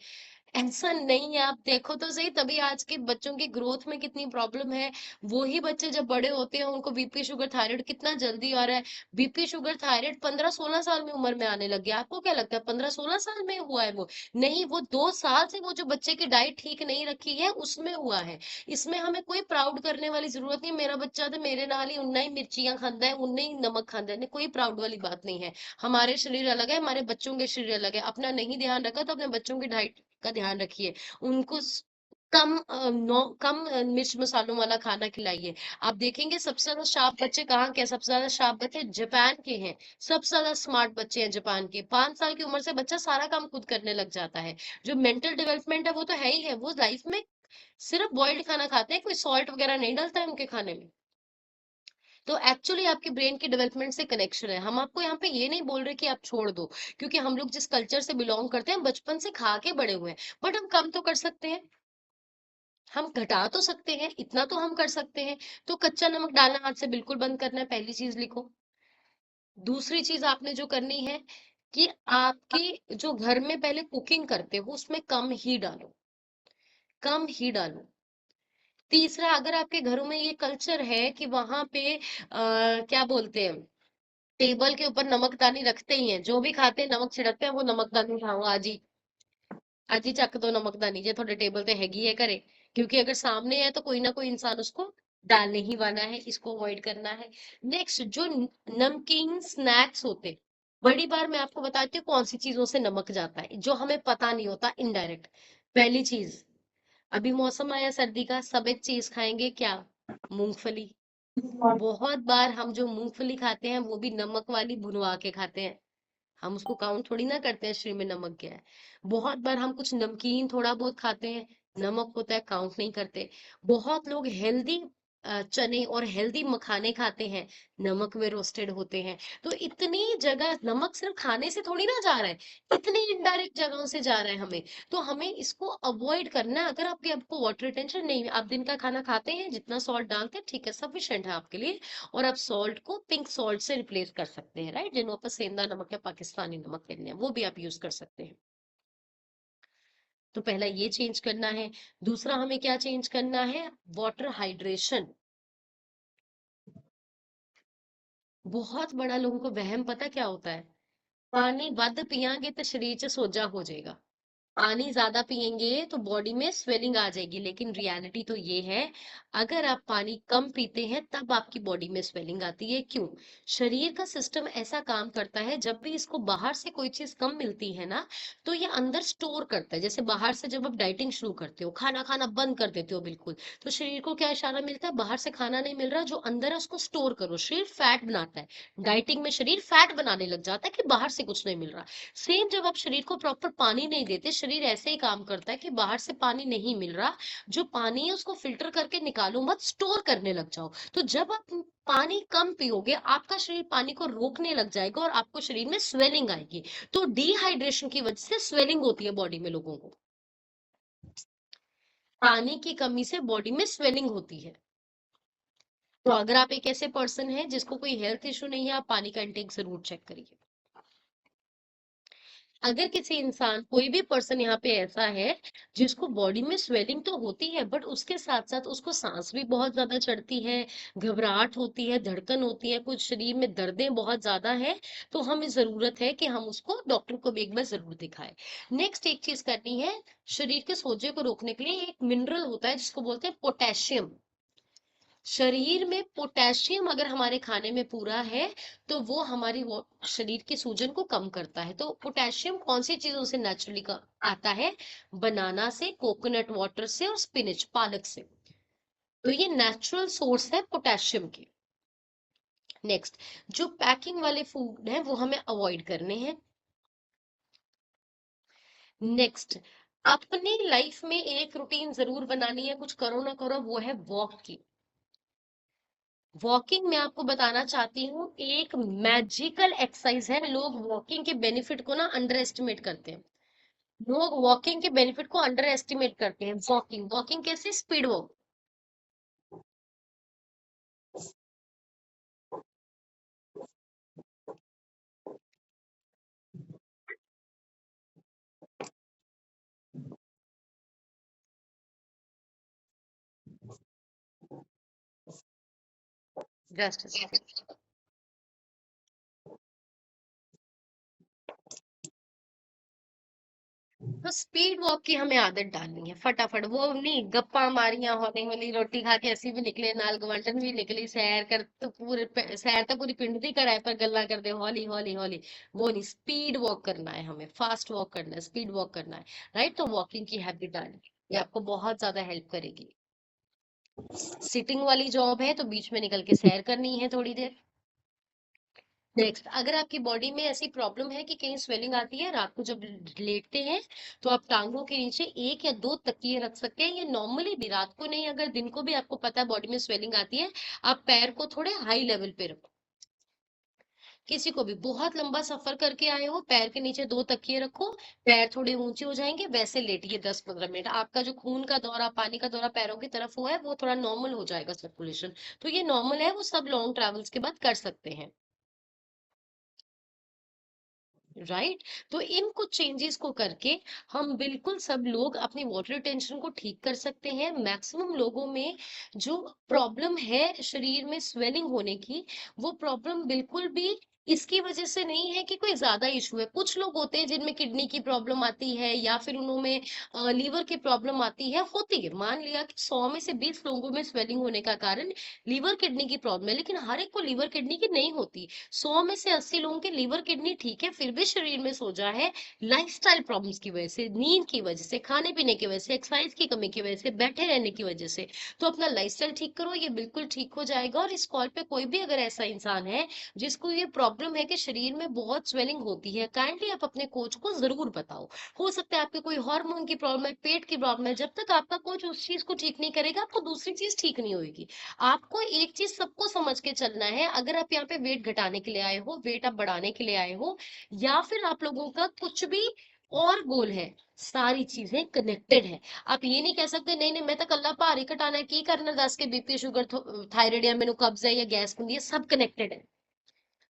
ऐसा नहीं है, आप देखो तो सही, तभी आज के बच्चों की ग्रोथ में कितनी प्रॉब्लम है। वो ही बच्चे जब बड़े होते हैं उनको बीपी शुगर थायराइड कितना जल्दी आ रहा है। बीपी शुगर थायराइड 15-16 साल में उम्र में आने लग गया। आपको क्या लगता है 15-16 साल में हुआ है वो? नहीं, वो 2 साल से वो जो बच्चे की डाइट ठीक नहीं रखी है उसमें हुआ है। इसमें हमें कोई प्राउड करने वाली जरूरत नहीं। मेरा बच्चा तो मेरे नाल ही उन्ना ही मिर्चियां खाता है, उन्ना ही नमक खाता है, कोई प्राउड वाली बात नहीं है। हमारे शरीर अलग है, हमारे बच्चों के शरीर अलग है। अपना नहीं ध्यान रखा तो अपने बच्चों की डाइट का ध्यान रखिए। उनको कम मिर्च मसालों वाला खाना खिलाइए। आप देखेंगे सबसे ज्यादा शार्प बच्चे कहाँ के हैं? सबसे ज्यादा शार्प बच्चे जापान के हैं। सबसे ज्यादा स्मार्ट बच्चे हैं जापान के। 5 साल की उम्र से बच्चा सारा काम खुद करने लग जाता है। जो मेंटल डेवलपमेंट है वो तो है ही है। वो लाइफ में सिर्फ बॉइल्ड खाना खाते हैं, कोई सॉल्ट वगैरह नहीं डलता है उनके खाने में। तो एक्चुअली आपके ब्रेन की डेवलपमेंट से कनेक्शन है। हम आपको यहाँ पे ये नहीं बोल रहे कि आप छोड़ दो, क्योंकि हम लोग जिस कल्चर से बिलोंग करते हैं, बचपन से खा के बड़े हुए हैं। बट हम कम तो कर सकते हैं, हम घटा तो सकते हैं, इतना तो हम कर सकते हैं। तो कच्चा नमक डालना हाथ से बिल्कुल बंद करना है, पहली चीज लिखो। दूसरी चीज आपने जो करनी है कि आपकी जो घर में पहले कुकिंग करते हो उसमें कम ही डालो, कम ही डालो। तीसरा, अगर आपके घरों में ये कल्चर है कि वहां पे क्या बोलते हैं, टेबल के ऊपर नमकदानी रखते ही हैं, जो भी खाते हैं नमक छिड़कते हैं, वो नमकदानी खाओ आज ही, आज ही चक दो नमकदानी जे थोड़े टेबल पे हैगी है करे। क्योंकि अगर सामने है तो कोई ना कोई इंसान उसको डालने ही वाला है, इसको अवॉइड करना है। नेक्स्ट, जो नमकीन स्नैक्स होते हैं, बड़ी बार मैं आपको बताती हूँ कौन सी चीजों से नमक जाता है, जो हमें पता नहीं होता, इनडायरेक्ट। पहली चीज, अभी मौसम आया सर्दी का, सब एक चीज खाएंगे क्या, मूंगफली। बहुत बार हम जो मूंगफली खाते हैं वो भी नमक वाली भुनवा के खाते हैं। हम उसको काउंट थोड़ी ना करते हैं शरीर में नमक गया है। बहुत बार हम कुछ नमकीन थोड़ा बहुत खाते हैं, नमक होता है, काउंट नहीं करते। बहुत लोग हेल्दी चने और हेल्दी मखाने खाते हैं, नमक में रोस्टेड होते हैं। तो इतनी जगह नमक सिर्फ खाने से थोड़ी ना जा रहा है, इतनी इनडायरेक्ट जगहों से जा रहा है हमें। तो हमें इसको अवॉइड करना है। अगर आपको वाटर रिटेंशन नहीं है, आप दिन का खाना खाते हैं, जितना सॉल्ट डालते हैं ठीक है, सफिशिएंट है आपके लिए। और आप सॉल्ट को पिंक सॉल्ट से रिप्लेस कर सकते हैं, राइट, जिनको आप सेंधा नमक या पाकिस्तानी नमक कहते हैं, वो भी आप यूज कर सकते हैं। तो पहला ये चेंज करना है। दूसरा हमें क्या चेंज करना है, वाटर हाइड्रेशन। बहुत बड़ा लोगों को वहम पता क्या होता है, पानी ਵੱਧ पियांगे तो शरीर च सोजा हो जाएगा, पानी ज्यादा पिएंगे तो बॉडी में स्वेलिंग आ जाएगी। लेकिन रियलिटी तो ये है, अगर आप पानी कम पीते हैं तब आपकी बॉडी में स्वेलिंग आती है। क्यों? शरीर का सिस्टम ऐसा काम करता है, जब भी इसको बाहर से कोई चीज कम मिलती है ना, तो ये अंदर स्टोर करता है। जैसे बाहर से जब आप डाइटिंग शुरू करते हो, खाना खाना बंद कर देते हो बिल्कुल, तो शरीर को क्या इशारा मिलता है, बाहर से खाना नहीं मिल रहा, जो अंदर है उसको स्टोर करो। शरीर फैट बनाता है, डाइटिंग में शरीर फैट बनाने लग जाता है कि बाहर से कुछ नहीं मिल रहा। सेम जब आप शरीर को प्रॉपर पानी नहीं देते, शरीर ऐसे ही काम करता है कि बाहर से पानी नहीं मिल रहा, जो पानी है उसको फिल्टर करके निकालो मत, स्टोर करने लग जाओ। तो जब आप पानी कम पियोगे, आपका शरीर पानी को रोकने लग जाएगा और आपको शरीर में स्वेलिंग आएगी। तो डिहाइड्रेशन की वजह से स्वेलिंग होती है बॉडी में लोगों को, पानी की कमी से बॉडी में स्वेलिंग होती है। तो अगर आप एक ऐसे पर्सन है जिसको कोई हेल्थ इशू नहीं है, आप पानी का इंटेक जरूर चेक करिए। अगर किसी इंसान, कोई भी पर्सन यहाँ पे ऐसा है जिसको बॉडी में स्वेलिंग तो होती है, बट उसके साथ साथ उसको सांस भी बहुत ज्यादा चढ़ती है, घबराहट होती है, धड़कन होती है, कुछ शरीर में दर्दें बहुत ज्यादा है, तो हमें जरूरत है कि हम उसको डॉक्टर को भी एक बार जरूर दिखाएं। नेक्स्ट एक चीज करनी है, शरीर के सोजे को रोकने के लिए एक मिनरल होता है जिसको बोलते हैं पोटेशियम। शरीर में पोटेशियम अगर हमारे खाने में पूरा है, तो वो हमारी शरीर की सूजन को कम करता है। तो पोटेशियम कौन सी चीजों से नेचुरली आता है, बनाना से, कोकोनट वाटर से और स्पिनच, पालक से। तो ये नेचुरल सोर्स है पोटेशियम के। नेक्स्ट, जो पैकिंग वाले फूड है वो हमें अवॉइड करने हैं। नेक्स्ट, अपनी लाइफ में एक रूटीन जरूर बनानी है, कुछ करो ना करो, वो है वॉक की। वॉकिंग मैं आपको बताना चाहती हूँ, एक मैजिकल एक्सरसाइज है। लोग वॉकिंग के बेनिफिट को ना अंडर एस्टिमेट करते हैं। लोग वॉकिंग के बेनिफिट को अंडर एस्टिमेट करते हैं। वॉकिंग वॉकिंग कैसे, स्पीड वॉक। जस्ट तो स्पीड वॉक की हमें आदत डालनी है, फटाफट वो नहीं, गप्पा मारियां होने वाली, रोटी खा के ऐसी भी निकले, नाल गवांढन भी निकली, सैर कर तो पूरे सैर तो पूरी पिंड दी कराए पर गल्ला कर दे हौली हौली हौली। वो नहीं, स्पीड वॉक करना है हमें, फास्ट वॉक करना है, स्पीड वॉक करना है। राइट, तो वॉकिंग की हैबिट डालनी, ये आपको बहुत ज्यादा हेल्प करेगी। सिटिंग वाली जॉब है तो बीच में निकल के सैर करनी है थोड़ी देर। नेक्स्ट, अगर आपकी बॉडी में ऐसी प्रॉब्लम है कि कहीं स्वेलिंग आती है, रात को जब लेटते हैं तो आप टांगों के नीचे एक या दो तकिए रख सकते हैं। ये नॉर्मली भी, रात को नहीं, अगर दिन को भी आपको पता है बॉडी में स्वेलिंग आती है, आप पैर को थोड़े हाई लेवल पे रखो। किसी को भी बहुत लंबा सफर करके आए हो, पैर के नीचे दो तकिए रखो, पैर थोड़े ऊंचे हो जाएंगे, वैसे लेटिए 10-15 मिनट। आपका जो खून का दौरा, पानी का दौरा पैरों की तरफ हुआ है, वो थोड़ा नॉर्मल हो जाएगा सर्कुलेशन। तो ये नॉर्मल है, वो सब लॉन्ग ट्रेवल्स के बाद कर सकते हैं। राइट, तो इन कुछ चेंजेस को करके हम बिल्कुल सब लोग अपनी वाटर टेंशन को ठीक कर सकते हैं। मैक्सिमम लोगों में जो प्रॉब्लम है शरीर में स्वेलिंग होने की, वो प्रॉब्लम बिल्कुल भी इसकी वजह से नहीं है कि कोई ज्यादा इशू है। कुछ लोग होते हैं जिनमें किडनी की प्रॉब्लम आती है या फिर उनमें लीवर की प्रॉब्लम आती है, होती है। मान लिया कि 100 में से 20 लोगों में स्वेलिंग होने का कारण लीवर किडनी की प्रॉब्लम है, लेकिन हर एक को लीवर किडनी की नहीं होती। 100 में से 80 लोगों की लीवर किडनी ठीक है, फिर भी शरीर में सोजा है, लाइफस्टाइल प्रॉब्लम्स की वजह से, नींद की वजह से, खाने पीने की वजह से, एक्सरसाइज की कमी की वजह से, बैठे रहने की वजह से। तो अपना लाइफस्टाइल ठीक करो, ये बिल्कुल ठीक हो जाएगा। और इस कॉल पे कोई भी अगर ऐसा इंसान है जिसको ये प्रॉब्लम प्रॉब्लम है कि शरीर में बहुत स्वेलिंग होती है, काइंडली आप अपने कोच को जरूर बताओ। हो सकता है आपके कोई हार्मोन की प्रॉब्लम है, पेट की प्रॉब्लम है, जब तक आपका कोच उस चीज को ठीक नहीं करेगा आपको दूसरी चीज ठीक नहीं होगी। आपको एक चीज सबको समझ के चलना है, अगर आप यहाँ पे वेट घटाने के लिए आए हो, वेट आप बढ़ाने के लिए आए हो, या फिर आप लोगों का कुछ भी और गोल है, सारी चीजें कनेक्टेड है। आप ये नहीं कह सकते नहीं नहीं मैं तो कल्ला भारी घटाना है की करना, दस के बीपी शुगर थायराइड या मेनू कब्ज है या गैस बंदी है, सब कनेक्टेड है।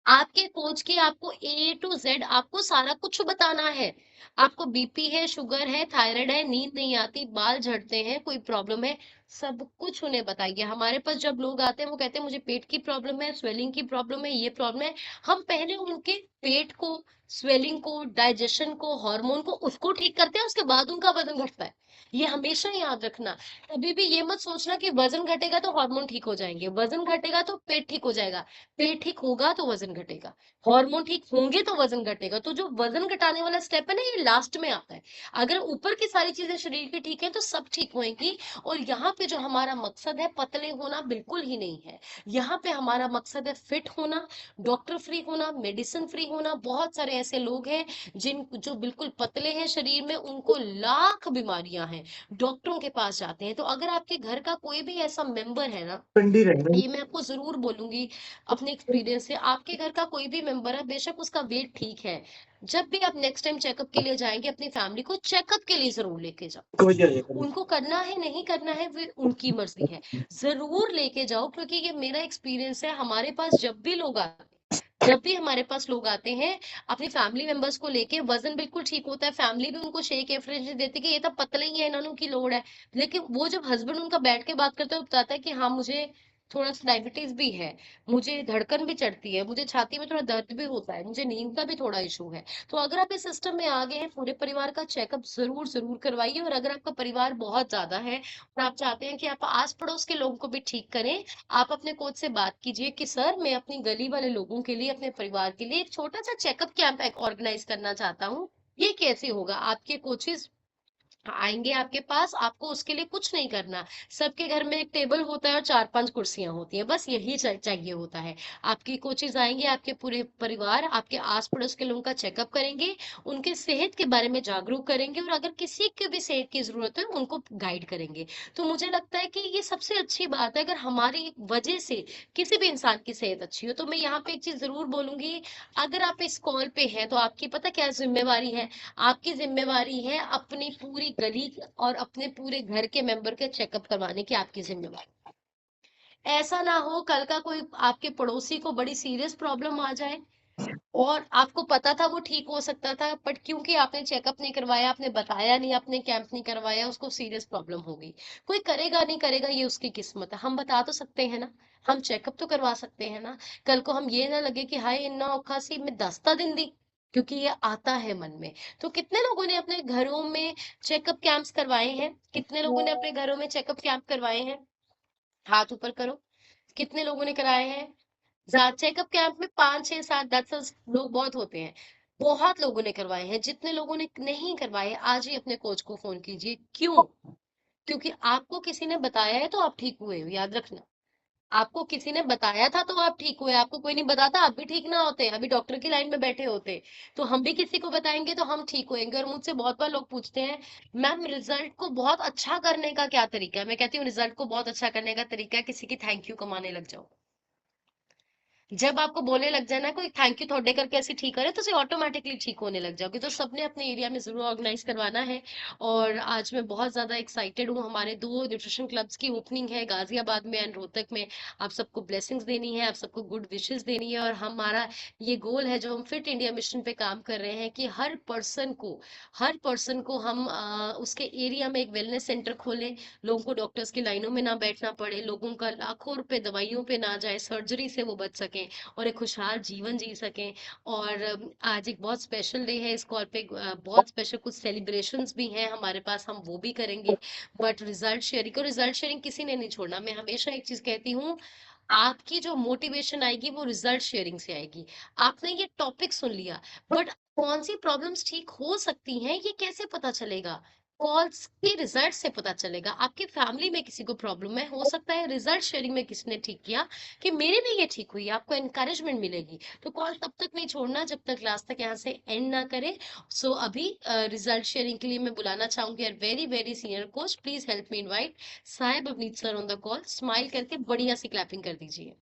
आपके कोच की आपको A to Z आपको सारा कुछ बताना है। आपको बीपी है, शुगर है, थायराइड है, नींद नहीं आती, बाल झड़ते हैं, कोई प्रॉब्लम है, सब कुछ उन्हें बताइए। हमारे पास जब लोग आते हैं वो कहते हैं मुझे पेट की प्रॉब्लम है, स्वेलिंग की प्रॉब्लम है, ये प्रॉब्लम है। हम पहले उनके पेट को, स्वेलिंग को, डाइजेशन को, हार्मोन को, उसको ठीक करते हैं, उसके बाद उनका वजन घटता है। ये हमेशा याद रखना। कभी भी ये मत सोचना कि वजन घटेगा तो हार्मोन ठीक हो जाएंगे, वजन घटेगा तो पेट ठीक हो जाएगा, पेट ठीक होगा तो वजन घटेगा, हार्मोन ठीक होंगे तो वजन घटेगा। तो जो वजन घटाने वाला स्टेप है ना, ये लास्ट में आता है। अगर ऊपर की सारी चीजें शरीर की ठीक है तो सब ठीक होएंगी। और यहाँ पे जो हमारा मकसद है, पतले होना बिल्कुल ही नहीं है। यहाँ पे हमारा मकसद है फिट होना, डॉक्टर फ्री होना, मेडिसिन फ्री होना। बहुत सारे ऐसे लोग हैं जिन जो बिल्कुल पतले हैं शरीर में, उनको लाख बीमारियां हैं, डॉक्टरों के पास जाते हैं। तो अगर आपके घर का कोई भी ऐसा मेंबर है ना, ठंडी रहना। ये मैं आपको जरूर बोलूंगी अपने एक्सपीरियंस से, आपके घर का कोई भी मेंबर है, बेशक उसका वेट ठीक है, जब भी आप नेक्स्ट टाइम चेकअप के लिए जाएंगे अपनी फैमिली को चेकअप के लिए जरूर लेके जाओ। कोई जाएगा नहीं। उनको करना है नहीं करना है वो उनकी मर्जी है, जरूर लेके जाओ। क्योंकि ये मेरा एक्सपीरियंस है, हमारे पास जब भी लोग आते जब भी हमारे पास लोग आते हैं अपनी फैमिली मेंबर्स को लेके, वजन बिल्कुल ठीक होता है, फैमिली भी उनको शेक एफरेज देती है कि ये तो पतले ही है, इन्होंने की लोड है। लेकिन वो जब हस्बैंड उनका बैठ के बात करते हैं, वो बताता है कि हाँ मुझे थोड़ा सा डायबिटीज भी है, मुझे धड़कन भी चढ़ती है, मुझे छाती में थोड़ा दर्द भी होता है, मुझे नींद का भी थोड़ा इशू है। तो अगर आप इस सिस्टम में आ गए हैं, पूरे परिवार का चेकअप जरूर जरूर करवाइए। और अगर आपका परिवार बहुत ज्यादा है और आप चाहते हैं कि आप आस पड़ोस के लोगों को भी ठीक करें, आप अपने कोच से बात कीजिए कि सर मैं अपनी गली वाले लोगों के लिए, अपने परिवार के लिए एक छोटा सा चेकअप कैंप ऑर्गेनाइज करना चाहता हूँ। ये कैसे होगा? आपके कोचेस आएंगे आपके पास, आपको उसके लिए कुछ नहीं करना। सबके घर में एक टेबल होता है और चार पांच कुर्सियां होती है, बस यही चाहिए होता है। आपकी कोचेज आएंगे, आपके पूरे परिवार, आपके आस पड़ोस के लोगों का चेकअप करेंगे, उनके सेहत के बारे में जागरूक करेंगे, और अगर किसी की भी सेहत की जरूरत है उनको गाइड करेंगे। तो मुझे लगता है कि ये सबसे अच्छी बात है, अगर हमारी वजह से किसी भी इंसान की सेहत अच्छी हो। तो मैं यहाँ पे एक चीज जरूर बोलूंगी, अगर आप इस कॉल पे हैं तो आपकी पता क्या जिम्मेवारी है? आपकी जिम्मेवारी है अपनी पूरी गली और अपने पूरे घर के मेंबर के चेकअप करवाने की, आपकी जिम्मेवारी। ऐसा ना हो कल का कोई आपके पड़ोसी को बड़ी सीरियस प्रॉब्लम आ जाए और आपको पता था वो ठीक हो सकता था, बट क्योंकि आपने चेकअप नहीं करवाया, आपने बताया नहीं, आपने कैंप नहीं करवाया, उसको सीरियस प्रॉब्लम हो गई। कोई करेगा नहीं करेगा ये उसकी किस्मत है, हम बता तो सकते हैं ना, हम चेकअप तो करवा सकते हैं ना। कल को हम ये ना लगे कि हाय इन्ना औखा सी मैं 10 दिन दी, क्योंकि ये आता है मन में। तो कितने लोगों ने अपने घरों में चेकअप कैंप्स करवाए हैं? कितने लोगों ने अपने घरों में चेकअप कैंप करवाए हैं? हाथ ऊपर करो। कितने लोगों ने कराए हैं? चेकअप कैंप में 5 6 7 10 लोग बहुत होते हैं। बहुत लोगों ने करवाए हैं। जितने लोगों ने नहीं करवाए आज ही अपने कोच को फोन कीजिए। क्यों? क्योंकि आपको किसी ने बताया है तो आप ठीक हुए हो, याद रखना। आपको किसी ने बताया था तो आप ठीक हुए, आपको कोई नहीं बताता आप भी ठीक ना होते, अभी डॉक्टर की लाइन में बैठे होते। तो हम भी किसी को बताएंगे तो हम ठीक होएंगे। और मुझसे बहुत बार लोग पूछते हैं मैम रिजल्ट को बहुत अच्छा करने का क्या तरीका है? मैं कहती हूँ रिजल्ट को बहुत अच्छा करने का तरीका है किसी की थैंक यू कमाने लग जाओ। जब आपको बोलने लग जाए ना कोई थैंक यू थोड़े करके ऐसे ठीक करे, तो उसे ऑटोमेटिकली ठीक होने लग जाओगे। तो सबने अपने एरिया में जरूर ऑर्गेनाइज करवाना है। और आज मैं बहुत ज्यादा एक्साइटेड हूँ, हमारे 2 न्यूट्रिशन क्लब्स की ओपनिंग है गाजियाबाद में एंड रोहतक में। आप सबको ब्लेसिंग्स देनी है, आप सबको गुड विशेस देनी है। और हमारा ये गोल है जो हम फिट इंडिया मिशन पे काम कर रहे हैं कि हर पर्सन को हम उसके एरिया में एक वेलनेस सेंटर खोलें। लोगों को डॉक्टर्स की लाइनों में ना बैठना पड़े, लोगों का लाखों रुपए दवाइयों पे ना जाए, सर्जरी से वो बच सकें और एक खुशहाल जीवन जी सकें। और आज एक बहुत स्पेशल डे है, इस कॉल पे बहुत स्पेशल कुछ सेलिब्रेशंस भी हैं हमारे पास, हम वो भी करेंगे। बट रिजल्ट शेयरिंग किसी ने नहीं छोड़ना। मैं हमेशा एक चीज कहती हूँ, आपकी जो मोटिवेशन आएगी वो रिजल्ट शेयरिंग से आएगी। आपने ये टॉपिक सुन लिया, बट कौन सी प्रॉब्लम्स ठीक हो सकती हैं ये कैसे पता चलेगा? कॉल्स के रिजल्ट से पता चलेगा। आपकी फैमिली में किसी को प्रॉब्लम है, हो सकता है रिजल्ट शेयरिंग में किसी ने ठीक किया कि मेरे में ये ठीक हुई, आपको एनकरेजमेंट मिलेगी। तो कॉल तब तक नहीं छोड़ना जब तक क्लास तक यहाँ से एंड ना करे। सो अभी रिजल्ट शेयरिंग के लिए मैं बुलाना चाहूंगी very very senior coach, please help me invite साहेब Avneet sir on the call. Smile करके बढ़िया सी क्लैपिंग कर दीजिए।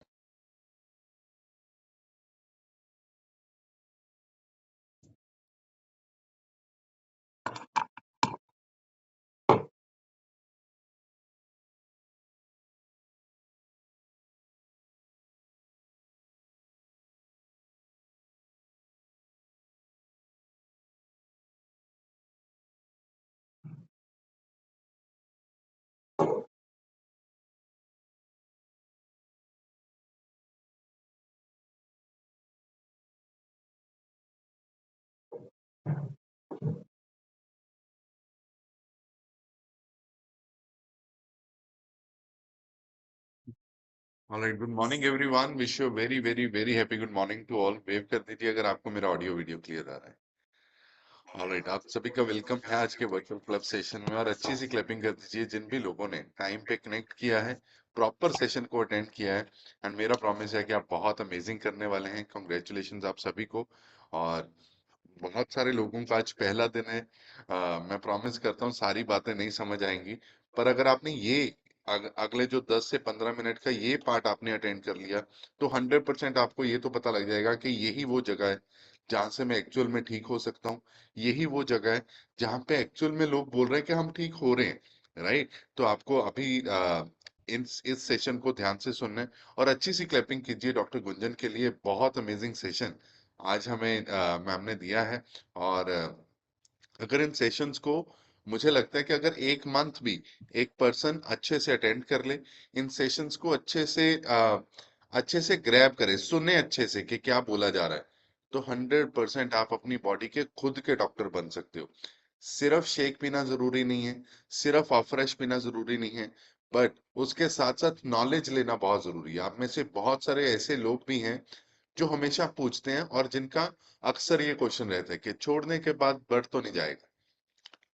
Alright, good morning everyone, wish you very very very happy good morning to all. Wave कर दीजिए अगर आपको मेरा ऑडियो वीडियो क्लियर आ रहा है। ऑलराइट, आप सभी का वेलकम है आज के वर्चुअल क्लब सेशन में, और अच्छी सी क्लैपिंग कर दीजिए जिन भी लोगों ने टाइम पे कनेक्ट किया है, प्रॉपर सेशन को अटेंड किया है। एंड मेरा प्रॉमिस है कि आप बहुत अमेजिंग करने वाले हैं। कॉन्ग्रेचुलेशन आप सभी को। और बहुत सारे लोगों का आज पहला दिन है। मैं प्रॉमिस करता हूँ सारी बातें नहीं समझ आएंगी, पर अगर आपने ये अगले जो 10 से 15 मिनट का ये पार्ट आपने अटेंड कर लिया, तो 100% आपको ये तो पता लग जाएगा कि यही वो जगह है जहां से मैं एक्चुअल में ठीक हो सकता हूँ। यही वो जगह है जहां पे एक्चुअल में लोग बोल रहे हैं कि हम ठीक हो रहे हैं, राइट। तो आपको अभी इस सेशन को ध्यान से सुनना है, और अच्छी सी क्लैपिंग कीजिए डॉक्टर गुंजन के लिए। बहुत अमेजिंग सेशन आज हमें मैम ने दिया है। और अगर इन सेशंस को, मुझे लगता है कि अगर एक मंथ भी एक पर्सन अच्छे से अटेंड कर ले, इन सेशंस को अच्छे से ग्रैब करे, सुने अच्छे से कि क्या बोला जा रहा है, तो 100% आप अपनी बॉडी के खुद के डॉक्टर बन सकते हो। सिर्फ शेक पीना जरूरी नहीं है, सिर्फ अफ्रेश पीना जरूरी नहीं है, बट उसके साथ साथ नॉलेज लेना बहुत जरूरी है। आप में से बहुत सारे ऐसे लोग भी हैं जो हमेशा पूछते हैं, और जिनका अक्सर ये क्वेश्चन रहता है कि छोड़ने के बाद बढ़ तो नहीं जाएगा,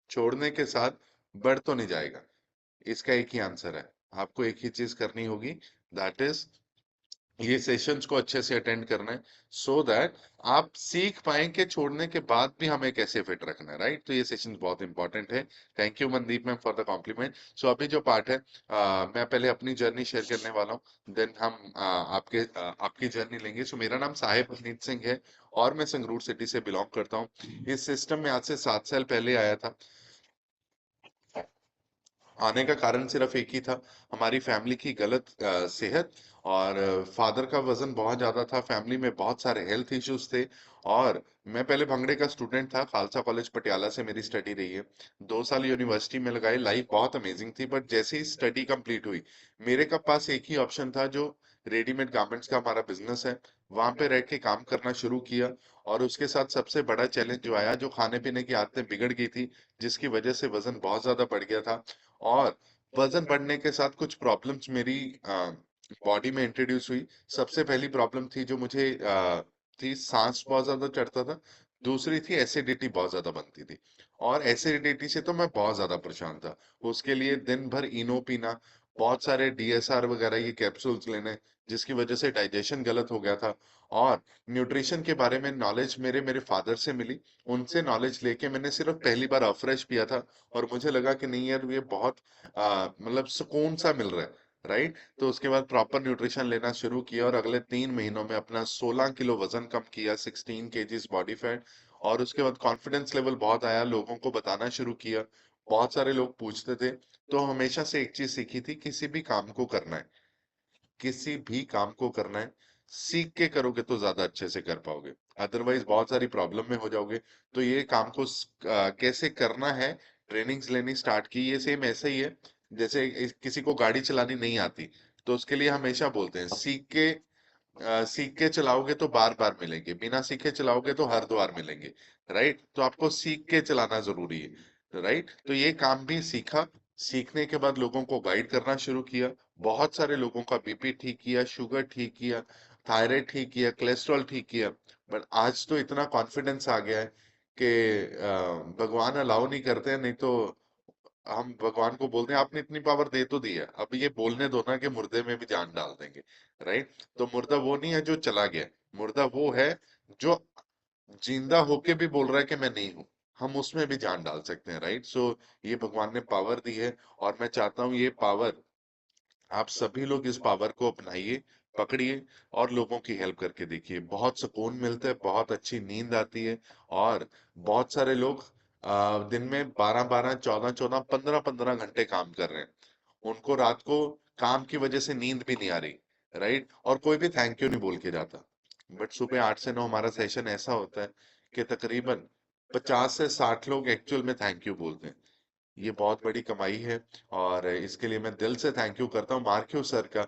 छोड़ने के साथ बढ़ तो नहीं जाएगा। इसका एक ही आंसर है, आपको एक ही चीज करनी होगी, दैट इज ये सेशंस को अच्छे से अटेंड करना है, सो दैट आप सीख पाएं कि छोड़ने के बाद भी हमें कैसे फिट रखना है, राइट। तो ये सेशन बहुत इंपॉर्टेंट है। Thank you Mandeep ma'am for the compliment. So अभी जो पार्ट है, मैं पहले अपनी जर्नी शेयर करने वाला हूँ, देन हम आपकी जर्नी लेंगे। सो मेरा नाम साहिब अवनीत सिंह है, और मैं संगरूर सिटी से बिलोंग करता हूँ। इस सिस्टम में आज से 7 साल पहले आया था। आने का कारण सिर्फ एक ही था, हमारी फैमिली की गलत सेहत। और फादर का वजन बहुत ज्यादा था, फैमिली में बहुत सारे हेल्थ इश्यूज थे। और मैं पहले भंगड़े का स्टूडेंट था, खालसा कॉलेज पटियाला से मेरी स्टडी रही है। 2 साल यूनिवर्सिटी में लगाई, लाइफ बहुत अमेजिंग थी। बट जैसे ही स्टडी कंप्लीट हुई, मेरे का पास एक ही ऑप्शन था, जो रेडीमेड गारमेंट्स का हमारा बिजनेस है, वहां पे रह के काम करना शुरू किया। और उसके साथ सबसे बड़ा चैलेंज जो आया, जो खाने पीने की आदतें बिगड़ गई थी, जिसकी वजह से वजन बहुत ज्यादा बढ़ गया था। और वजन बढ़ने के साथ कुछ प्रॉब्लम्स मेरी बॉडी में इंट्रोड्यूस हुई। सबसे पहली प्रॉब्लम थी जो मुझे थी, सांस बहुत ज्यादा चढ़ता था। दूसरी थी एसिडिटी बहुत ज्यादा बनती थी, और एसिडिटी से तो मैं बहुत ज्यादा परेशान था। उसके लिए दिन भर इनो पीना, बहुत सारे डीएसआर वगैरह ये कैप्सूल्स लेने, जिसकी वजह से डाइजेशन गलत हो गया था। और न्यूट्रिशन के बारे में नॉलेज मेरे मेरे फादर से मिली। उनसे नॉलेज लेके मैंने सिर्फ पहली बार अफ्रेश पिया था, और मुझे लगा कि नहीं यार, ये बहुत मतलब सुकून सा मिल रहा है, राइट। तो उसके बाद प्रॉपर न्यूट्रिशन लेना शुरू किया, और अगले 3 महीनों में अपना 16 किलो वजन कम किया, 16 kgs बॉडी फैट। और उसके बाद कॉन्फिडेंस लेवल बहुत आया, लोगों को बताना शुरू किया। बहुत सारे लोग पूछते थे। तो हमेशा से एक चीज सीखी थी, किसी भी काम को करना है, किसी भी काम को करना है, सीख के करोगे तो ज्यादा अच्छे से कर पाओगे, अदरवाइज बहुत सारी प्रॉब्लम में हो जाओगे। तो ये काम को कैसे करना है, ट्रेनिंग्स लेनी स्टार्ट की। ये सेम ऐसे ही है, जैसे किसी को गाड़ी चलानी नहीं आती, तो उसके लिए हमेशा बोलते हैं, सीख के चलाओगे तो बार बार मिलेंगे, बिना सीखे चलाओगे तो हर द्वार मिलेंगे, राइट। तो आपको सीख के चलाना जरूरी है, राइट। तो ये काम भी सीखा। सीखने के बाद लोगों को गाइड करना शुरू किया। बहुत सारे लोगों का बीपी ठीक किया, शुगर ठीक किया, थायराइड ठीक किया, कोलेस्ट्रॉल ठीक किया। बट आज तो इतना कॉन्फिडेंस आ गया है कि भगवान अलाउ नहीं करते हैं, नहीं तो हम भगवान को बोलते हैं आपने इतनी पावर दे तो दी है, अब ये बोलने दो ना कि मुर्दे में भी जान डाल देंगे। राइट? तो मुर्दा वो नहीं है जो चला गया, मुर्दा वो है जो जिंदा होके भी बोल रहा है कि मैं नहीं हूं। हम उसमें भी जान डाल सकते हैं। राइट? सो ये भगवान ने पावर दी है, और मैं चाहता हूँ ये पावर आप सभी लोग इस पावर को अपनाइए, पकड़िए, और लोगों की हेल्प करके देखिए। बहुत सुकून मिलता है, बहुत अच्छी नींद आती है। और बहुत सारे लोग दिन में 12-12, 14-14, 15-15 घंटे काम कर रहे हैं, उनको रात को काम की वजह से नींद भी नहीं आ रही। राइट? और कोई भी थैंक यू नहीं बोल के जाता। बट सुबह 8 से 9 हमारा सेशन ऐसा होता है कि तकरीबन 50 से 60 लोग एक्चुअल में थैंक यू बोलते हैं। ये बहुत बड़ी कमाई है, और इसके लिए मैं दिल से थैंक यू करता हूँ मार्क्यू सर का,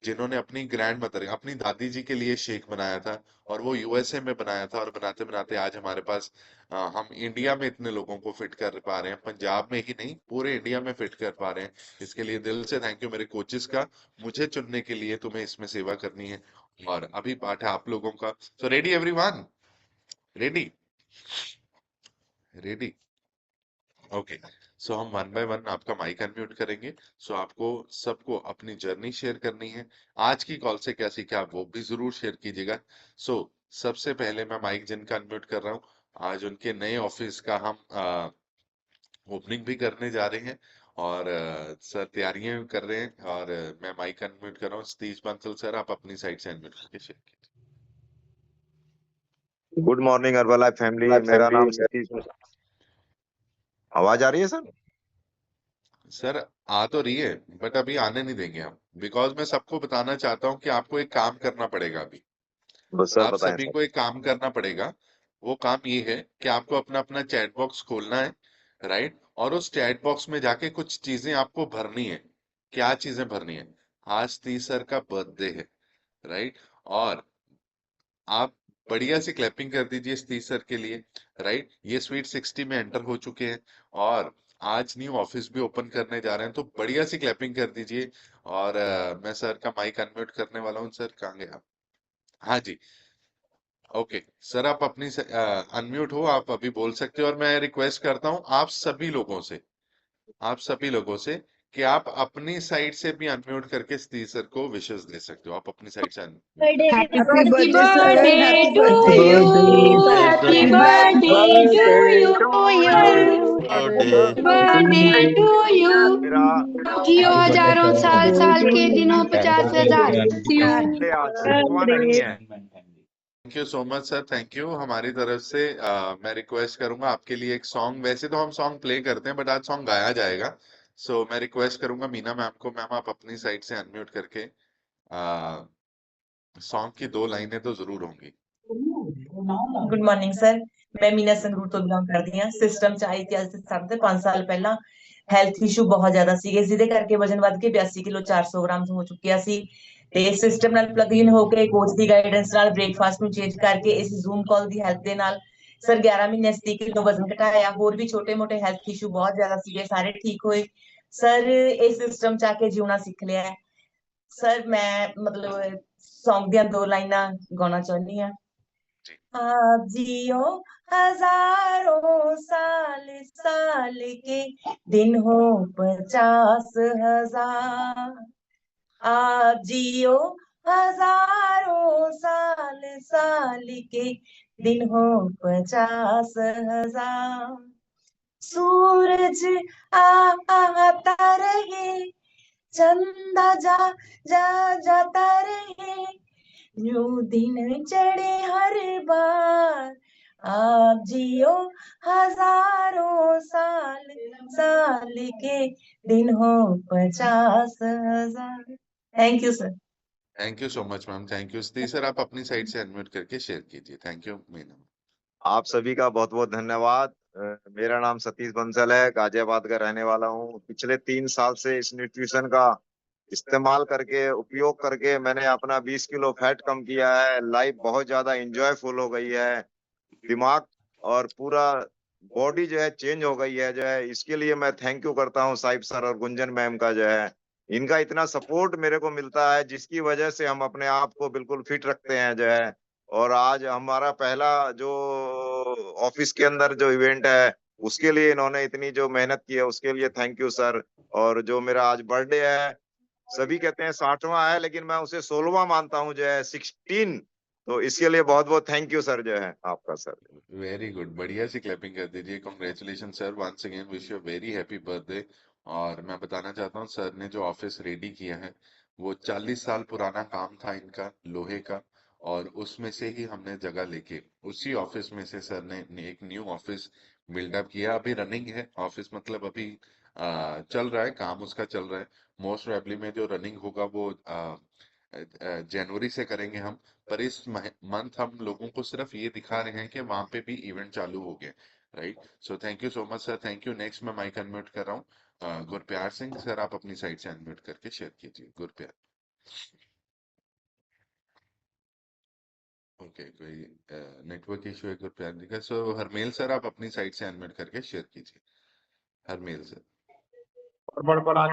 जिन्होंने अपनी ग्रैंड मदर, अपनी दादी जी के लिए शेक बनाया था, और वो यूएसए में बनाया था, और बनाते बनाते आज हमारे पास हम इंडिया में इतने लोगों को फिट कर पा रहे हैं, पंजाब में ही नहीं पूरे इंडिया में फिट कर पा रहे हैं। इसके लिए दिल से थैंक यू मेरे कोचेस का, मुझे चुनने के लिए। तुम्हें इसमें सेवा करनी है, और अभी पार्ट है आप लोगों का। So ready everyone? Ready? Ready? Okay. So हम वन बाय वन आपका माइक अनम्यूट करेंगे। सो आपको सबको अपनी जर्नी शेयर करनी है, आज की कॉल से क्या सीखा आप वो भी जरूर शेयर कीजिएगा। सो सबसे पहले मैं माइक जिनका अनम्यूट कर रहा हूँ, आज उनके नए ऑफिस का हम ओपनिंग भी करने जा रहे हैं, और सर तैयारियां भी कर रहे हैं, और मैं माइक अनम्यूट कर रहा हूँ। सतीश बंसल सर, आप अपनी साइड से अनम्यूट करके शेयर कीजिए। Good morning Herbalife family. मेरा नाम सतीश। आवाज आ रही है सर? सर आ तो रही है, बट अभी आने नहीं देंगे हम, बिकॉज मैं सबको बताना चाहता हूँ कि आपको एक काम करना पड़ेगा अभी। बस सर आप बताएं सभी सर। को एक काम करना पड़ेगा। वो काम ये है कि आपको अपना अपना चैट बॉक्स खोलना है। राइट? और उस चैट बॉक्स में जाके कुछ चीजें आपको भरनी है। क्या चीजें भरनी है? आज 30 सर का बर्थडे है। राइट? और आप बढ़िया से क्लैपिंग कर दीजिए 30 सर के लिए। राइट? ये स्वीट 60 में एंटर हो चुके हैं, और आज न्यू ऑफिस भी ओपन करने जा रहे हैं, तो बढ़िया सी क्लैपिंग कर दीजिए। और मैं सर का माइक अनम्यूट करने वाला हूँ। सर कहाँ गए आप? हाँ जी। ओके सर, आप अपनी अनम्यूट हो, आप अभी बोल सकते हो। और मैं रिक्वेस्ट करता हूँ आप सभी लोगों से कि आप अपनी साइड से भी अनम्यूट करके सतीश सर को विशेस दे सकते हो। आप अपनी साइड से अनम्यूट कर सकते Happy Happy birthday, sir. birthday Happy to birthday. you. Happy Happy birthday to birthday you. to हो। you। Birthday. Happy birthday to you. मेरा जियो Happy birthday, हजारों sir. साल साल के दिनों Thank you, 50,000। thank you. Birthday आज शिकवा नहीं है। Thank you so much sir, thank you हमारी तरफ से। मैं रिक्वेस्ट करूंगा आपके लिए एक सॉन्ग, वैसे तो हम सॉन्ग प्ले करते हैं बट आज सॉन्ग गाया जाएगा। सो मैं रिक्वेस्ट करूंगा मीना मैम को, मैम आप अपनी साइड से अनम्यूट करके सॉन्ग की 2 लाइनें तो जरूर होंगी। Good morning sir. ਮੈਂ ਮੀਨਾ ਸੰਗਰੂਰ ਤੋਂ ਬਿਲੋਂਗ ਕਰਦੀ ਹਾਂ। ਸਿਸਟਮ ਚ ਆਈ ਤੇ ਅੱਜ ਤੋਂ 5 ਸਾਲ ਪਹਿਲਾਂ ਹੈਲਥ ਇਸ਼ੂ ਬਹੁਤ ਜ਼ਿਆਦਾ ਸੀਗੇ, ਜਿਹਦੇ ਕਰਕੇ ਵਜਨ ਵੱਧ ਕੇ 82 ਕਿਲੋ 400 ਗ੍ਰਾਮ ਹੋ ਚੁੱਕਿਆ ਸੀ। ਤੇ ਸਿਸਟਮ ਨਾਲ ਪਲੱਗ ਇਨ ਹੋ ਕੇ ਕੋਚ ਦੀ ਗਾਈਡੈਂਸ ਨਾਲ ਬ੍ਰੇਕਫਾਸਟ ਨੂੰ ਚੇਂਜ ਕਰਕੇ ਇਸ ਜ਼ੂਮ ਕਾਲ ਦੀ ਹੈਲਪ ਦੇ ਨਾਲ ਸਰ 11 ਮਹੀਨੇ 30 ਕਿਲੋ ਵਜ਼ਨ ਘਟਾਇਆ। ਹੋਰ ਵੀ ਛੋਟੇ ਮੋਟੇ ਹੈਲਥ ਇਸ਼ੂ ਬਹੁਤ ਜ਼ਿਆਦਾ ਸੀਗੇ, ਸਾਰੇ ਠੀਕ ਹੋਏ। ਸਰ ਇਸ ਸਿਸਟਮ ਚ ਆ ਕੇ ਜਿਉਣਾ ਸਿੱਖ ਲਿਆ ਹੈ। ਸਰ ਮੈਂ ਮਤਲਬ ਸੌਂਗ ਦੀਆਂ 2 ਲਾਈਨਾਂ ਗਾਉਣਾ ਚਾਹੁੰਦੀ ਹਾਂ। जी। आप जियो हजारों साल साल के दिन हो 50,000। आप जियो हजारों साल साल के दिन हो 50,000। सूरज आता रहे, चंदा जा जा जाता रहे, न्यू दिन चढ़े हर बार। आप जियो हजारों साल साल के दिन हो 50,000। Thank you sir. Thank you so much ma'am, thank you. Satish sir, आप अपनी साइड से अनम्यूट करके शेयर कीजिए। Thank you Meena. आप सभी का बहुत बहुत धन्यवाद। मेरा नाम सतीश बंसल है, गाजियाबाद का रहने वाला हूँ। पिछले 3 साल से इस न्यूट्रिशन का इस्तेमाल करके, उपयोग करके मैंने अपना 20 किलो फैट कम किया है। लाइफ बहुत ज्यादा इंजॉयफुल हो गई है। दिमाग और पूरा बॉडी जो है चेंज हो गई है जो है। इसके लिए मैं थैंक यू करता हूँ साहिब सर और गुंजन मैम का जो है। इनका इतना सपोर्ट मेरे को मिलता है, जिसकी वजह से हम अपने आप को बिल्कुल फिट रखते हैं जो है। और आज हमारा पहला जो ऑफिस के अंदर जो इवेंट है उसके लिए इन्होंने इतनी जो मेहनत की है उसके लिए थैंक यू सर। और जो मेरा आज बर्थडे है, सभी कहते हैं 60वां है, लेकिन मैं उसे 16वां मानता हूँ, जो है 16। तो इसके लिए बहुत बहुत थैंक यू सर, जो है आपका सर। वेरी गुड, बढ़िया सी क्लैपिंग कर दीजिए। Congratulation sir, once again wish you very happy birthday. और मैं बताना चाहता हूँ सर ने जो ऑफिस रेडी किया है वो 40 साल पुराना काम था इनका, लोहे का। और उसमें से ही हमने जगह लेके उसी ऑफिस में से सर ने एक न्यू ऑफिस बिल्डअप किया। अभी रनिंग है ऑफिस, मतलब अभी चल रहा है, काम उसका चल रहा है। मोस्ट प्रोबेबली में जो रनिंग होगा वो जनवरी से करेंगे हम। पर इस मंथ हम लोगों को सिर्फ ये दिखा रहे हैं कि वहां पे भी इवेंट चालू हो गए। Right, so thank you so much sir, thank you. Next मैं माइक अनम्यूट कर रहा हूँ गुरप्यार सिंह सर, आप अपनी साइड से अनम्यूट करके शेयर कीजिए। गुरप्यार, ओके, कोई नेटवर्क इशू है गुरप्यार जी का। सो हरमेल सर, आप अपनी साइड से अनम्यूट करके शेयर कीजिए। हरमेल सर। बड़ा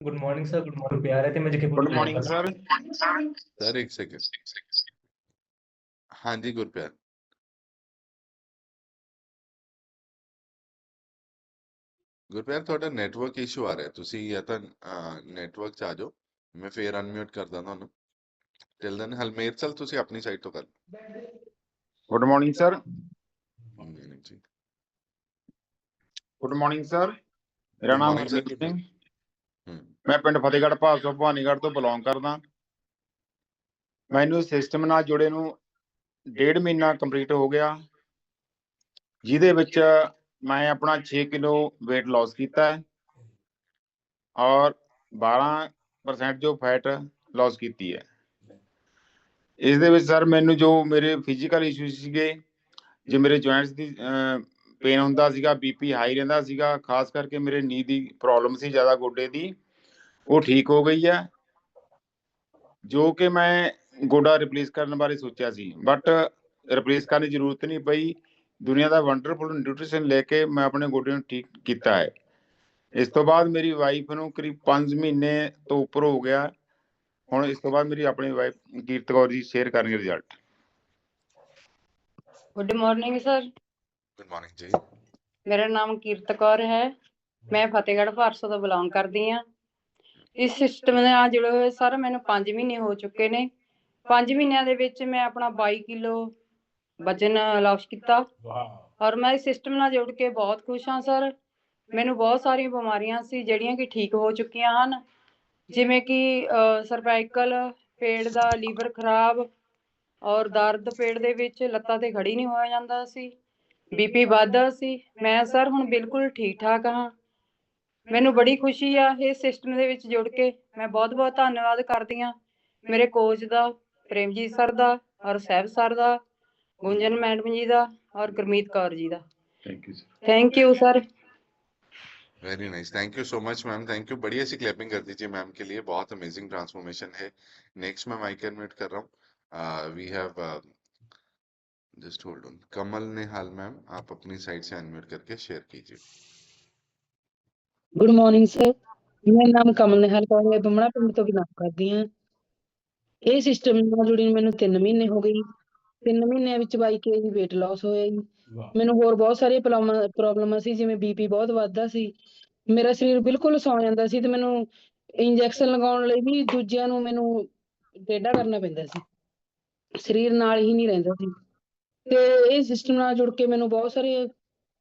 good morning sir, good morning प्यार है ते मुझे गुड मॉर्निंग सर। सर एक सेकेंड, हाँ जी गुरप्यार। ਗੁਰਪ੍ਰੀਤ ਤੁਹਾਡਾ ਨੈਟਵਰਕ ਇਸ਼ੂ ਆ ਰਿਹਾ, ਤੁਸੀਂ ਜਾਂ ਤਾਂ ਨੈਟਵਰਕ ਚ ਆ ਜਾਓ, ਮੈਂ ਫੇਰ ਅਨਮਿਊਟ ਕਰਦਾ ਤੁਹਾਨੂੰ। ਟਿਲ ਦੈਨ ਹਲਮੇਰ ਚਲ ਤੁਸੀਂ ਆਪਣੀ ਸਾਈਡ ਤੋਂ ਕਰ गुड मॉर्निंग सर। ਲਓ ਜੀ। Good morning sir. मेरा गुड नाम मॉर्निंग सर। हरमीत सिंह, मैं ਪਿੰਡ ਫਤਿਹਗੜ੍ਹ ਭਾਸੋ ਭਵਾਨੀਗੜ੍ਹ ਤੋਂ ਬਿਲੋਂਗ ਕਰਦਾ। ਮੈਨੂੰ ਸਿਸਟਮ ਨਾਲ ਜੁੜੇ ਨੂੰ 1.5 ਮਹੀਨਾ ਕੰਪਲੀਟ ਹੋ ਗਿਆ, ਜਿਹਦੇ ਵਿੱਚ ਮੈਂ ਆਪਣਾ 6 ਕਿਲੋ weight loss ਕੀਤਾ ਹੈ ਔਰ 12% ਜੋ ਫੈਟ loss ਕੀਤੀ ਹੈ। ਇਸ ਦੇ ਵਿੱਚ ਸਰ ਮੈਨੂੰ ਜੋ ਮੇਰੇ ਫਿਜ਼ੀਕਲ ਇਸ਼ੂ ਸੀਗੇ, ਜੇ ਮੇਰੇ ਜੁਆਇੰਟਸ ਦੀ ਪੇਨ ਹੁੰਦਾ ਸੀਗਾ, ਬੀਪੀ ਹਾਈ ਰਹਿੰਦਾ ਸੀਗਾ, ਖਾਸ ਕਰਕੇ ਮੇਰੇ ਨੀ ਦੀ ਪ੍ਰੋਬਲਮ ਸੀ ਜ਼ਿਆਦਾ, ਗੋਡੇ ਦੀ, ਉਹ ਠੀਕ ਹੋ ਗਈ ਹੈ। ਜੋ ਕਿ ਮੈਂ ਗੋਡਾ ਰਿਪਲੇਸ ਕਰਨ ਬਾਰੇ ਸੋਚਿਆ ਸੀ, ਬਟ ਰਿਪਲੇਸ ਕਰਨ ਦੀ ਜ਼ਰੂਰਤ ਨਹੀਂ ਪਈ। ਦੁਨੀਆ ਦਾ ਵੰਡਰਫੁਲ ਨਿਊਟ੍ਰੀਸ਼ਨ ਲੈ ਕੇ ਮੈਂ ਆਪਣੇ ਗੋਡੇ ਨੂੰ ਠੀਕ ਕੀਤਾ ਹੈ। ਇਸ ਤੋਂ ਬਾਅਦ ਮੇਰੀ ਵਾਈਫ ਨੂੰ ਕਰੀਬ 5 ਮਹੀਨੇ ਤੋਂ ਉੱਪਰ ਹੋ ਗਿਆ। ਹੁਣ ਇਸ ਤੋਂ ਬਾਅਦ ਮੇਰੀ ਆਪਣੀ ਵਾਈਫ ਕੀਰਤ ਕੌਰ ਜੀ ਸ਼ੇਅਰ ਕਰਨਗੇ result. Good morning sir, good morning ਜੀ। ਮੇਰਾ ਨਾਮ ਕੀਰਤ ਕੌਰ ਹੈ, ਮੈਂ ਫਤਿਹਗੜ੍ਹ ਭਾਰਸੋ ਤੋਂ ਬਿਲੋਂਗ ਕਰਦੀ ਹਾਂ। ਇਸ ਸਿਸਟਮ ਦੇ ਨਾਲ ਜੁੜੇ ਹੋਏ ਸਰ ਮੈਨੂੰ 5 ਮਹੀਨੇ ਹੋ ਚੁੱਕੇ ਨੇ। 5 ਮਹੀਨਿਆਂ ਦੇ ਵਿੱਚ ਮੈਂ ਆਪਣਾ 22 ਕਿਲੋ ਵਜਨ ਲਾਸ ਕੀਤਾ ਔਰ ਮੈਂ ਇਸ ਸਿਸਟਮ ਨਾਲ ਜੁੜ ਕੇ ਬਹੁਤ ਖੁਸ਼ ਹਾਂ ਸਰ। ਮੈਨੂੰ ਬਹੁਤ ਸਾਰੀਆਂ ਬਿਮਾਰੀਆਂ ਸੀ ਜਿਹੜੀਆਂ ਕਿ ਠੀਕ ਹੋ ਚੁੱਕੀਆਂ ਹਨ, ਜਿਵੇਂ ਕਿ ਸਰਵਾਈਕਲ, ਪੇਟ ਦਾ, ਲੀਵਰ ਖਰਾਬ ਔਰ ਦਰਦ ਪੇਟ ਦੇ ਵਿੱਚ, ਲੱਤਾਂ ਤੇ ਖੜੀ ਨਹੀਂ ਹੋਇਆ ਜਾਂਦਾ ਸੀ, ਬੀਪੀ ਵੱਧਦਾ ਸੀ। ਮੈਂ ਸਰ ਹੁਣ ਬਿਲਕੁਲ ਠੀਕ ਠਾਕ ਹਾਂ। ਮੈਨੂੰ ਬੜੀ ਖੁਸ਼ੀ ਆ ਇਸ ਸਿਸਟਮ ਦੇ ਵਿੱਚ ਜੁੜ ਕੇ। ਮੈਂ ਬਹੁਤ ਬਹੁਤ ਧੰਨਵਾਦ ਕਰਦੀ ਹਾਂ ਮੇਰੇ ਕੋਚ ਦਾ, ਪ੍ਰੇਮਜੀਤ ਸਰ ਦਾ ਔਰ ਸਾਹਿਬ ਸਰ ਦਾ, ਗੁੰਜਨ ਮੈਡਮ ਜੀ ਦਾ ਔਰ ਗੁਰਮੀਤ ਕੌਰ ਜੀ ਦਾ। Thank you sir. Very nice, thank you so much ma'am, thank you. बढ़िया सी क्लैपिंग कर दीजिए मैम के लिए, बहुत अमेजिंग ट्रांसफॉर्मेशन है। नेक्स्ट मैं माइक अनम्यूट कर रहा हूँ। We have just hold on, Kamal Nehal ma'am, आप अपनी साइड से अनम्यूट करके शेयर कीजिए। गुड मॉर्निंग सर, मेरा नाम कमल निहाल कौर है, बमना पिंड तो बिलोंग करदी हां। ਇਹ ਸਿਸਟਮ ਨਾਲ ਜੁੜੀ ਨੂੰ ਮੈਨੂੰ 3 ਮਹੀਨੇ ਹੋ ਗਏ। 3 ਮਹੀਨਿਆਂ ਵਿੱਚ 22 kg weight loss ਹੋਇਆ ਜੀ। ਮੈਨੂੰ ਹੋਰ ਬਹੁਤ ਸਾਰੀਆਂ ਪ੍ਰੋਬਲਮਾਂ ਸੀ, ਜਿਵੇਂ ਬੀਪੀ ਬਹੁਤ ਵੱਧਦਾ ਸੀ, ਮੇਰਾ ਸਰੀਰ ਬਿਲਕੁਲ ਸੌਂ ਜਾਂਦਾ ਸੀ ਤੇ ਮੈਨੂੰ ਇੰਜੈਕਸ਼ਨ ਲਗਾਉਣ ਲਈ ਵੀ ਦੂਜਿਆਂ ਨੂੰ ਮੈਨੂੰ ਟੇਢਾ ਕਰਨਾ ਪੈਂਦਾ ਸੀ, ਸਰੀਰ ਨਾਲ ਹੀ ਨਹੀਂ ਰਹਿੰਦਾ ਸੀ। ਤੇ ਇਹ ਸਿਸਟਮ ਨਾਲ ਜੁੜ ਕੇ ਮੈਨੂੰ ਬਹੁਤ ਸਾਰੇ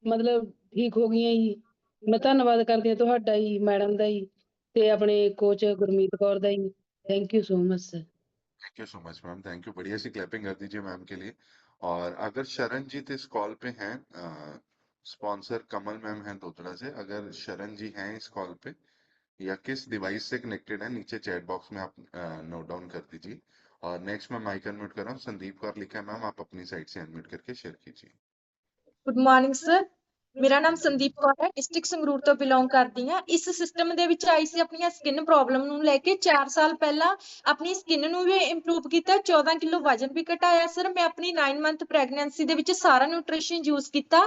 ਮਤਲਬ ਠੀਕ ਹੋ ਗਈਆਂ ਜੀ। ਮੈਂ ਧੰਨਵਾਦ ਕਰਦੀ ਹਾਂ ਤੁਹਾਡਾ ਜੀ, ਮੈਡਮ ਦਾ ਜੀ, ਤੇ ਆਪਣੇ ਕੋਚ ਗੁਰਮੀਤ ਕੌਰ ਦਾ ਜੀ। Thank you so much sir. Thank you so much ma'am, thank you. बढ़िया सी क्लैपिंग कर दीजिए मैम के लिए। और अगर शरणजीत इस कॉल पे हैं, स्पॉन्सर कमल मैम हैं दोदड़ा से, अगर शरण जी हैं इस कॉल पे या किस डिवाइस से कनेक्टेड है, नीचे चैट बॉक्स में आप नोट डाउन कर दीजिए। और नेक्स्ट मैं माइक अनम्यूट कर रहा हूँ, संदीप कौर लिखा है मैम, आप अपनी साइड से अनम्यूट करके शेयर कीजिए। गुड मॉर्निंग सर, मेरा नाम संदीप कौर है, डिस्ट्रिक्ट संगरूर तो बिलोंग करती हाँ। इस सिस्टम ਦੇ ਵਿੱਚ ਆਈ ਸੀ ਆਪਣੀਆਂ ਸਕਿਨ ਪ੍ਰੋਬਲਮ ਨੂੰ ਲੈ ਕੇ। 4 ਸਾਲ ਪਹਿਲਾਂ ਆਪਣੀ ਸਕਿਨ ਨੂੰ ਵੀ ਇੰਪਰੂਵ ਕੀਤਾ, 14 ਕਿਲੋ ਵਜਨ ਵੀ ਘਟਾਇਆ ਸਰ। ਮੈਂ ਆਪਣੀ 9 ਮੰਥ ਪ੍ਰੈਗਨੈਂਸੀ ਦੇ ਵਿੱਚ ਸਾਰਾ ਨਿਊਟ੍ਰੀਸ਼ਨ ਯੂਜ਼ ਕੀਤਾ।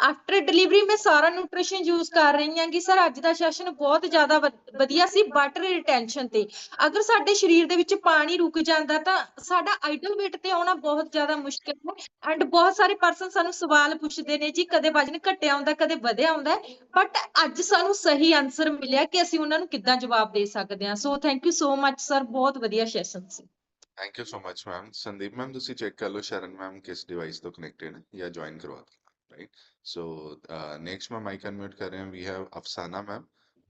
ਆਫਟਰ ਡਿਲੀਵਰੀ ਮੈਂ ਸਾਰਾ ਨਿਊਟ੍ਰੀਸ਼ਨ ਯੂਜ਼ ਕਰ ਰਹੀ ਹਾਂ ਕਿ ਸਰ ਅੱਜ ਦਾ ਸੈਸ਼ਨ ਬਹੁਤ ਜ਼ਿਆਦਾ ਵਧੀਆ ਸੀ। ਵਾਟਰ ਰਿਟੈਂਸ਼ਨ ਤੇ ਅਗਰ ਸਾਡੇ ਸਰੀਰ ਦੇ ਵਿੱਚ ਪਾਣੀ ਰੁਕ ਜਾਂਦਾ ਤਾਂ ਸਾਡਾ ਆਈਡਲ weight ਤੇ ਆਉਣਾ ਬਹੁਤ ਜ਼ਿਆਦਾ ਮੁਸ਼ਕਿਲ ਹੈ। ਐਂਡ ਬਹੁਤ ਸਾਰੇ ਪਰਸਨ ਸਾਨੂੰ ਸਵਾਲ ਪੁੱਛਦੇ ਨੇ ਜੀ ਕਦੇ ਵਜਨ ਘਟੇ ਘਟਿਆ ਆਉਂਦਾ ਕਦੇ ਵਧਿਆ ਆਉਂਦਾ ਬਟ ਅੱਜ ਸਾਨੂੰ ਸਹੀ ਆਨਸਰ ਮਿਲਿਆ ਕਿ ਅਸੀਂ ਉਹਨਾਂ ਨੂੰ ਕਿੱਦਾਂ ਜਵਾਬ ਦੇ ਸਕਦੇ ਹਾਂ so thank you so much sir ਬਹੁਤ ਵਧੀਆ session C thank you so much ma'am. Sandeep ma'am ਤੁਸੀਂ ਚੈੱਕ ਕਰ ਲਓ ਸ਼ਰਨ ਮੈਮ ਕਿਸ ਡਿਵਾइस ਤੋਂ ਕਨੈਕਟਡ ਹੈ ਜਾਂ ज्वाइन करवा दो राइट। सो नेक्स्ट में माइक अनम्यूट कर रहे हैं, वी हैव अफसाना मैम।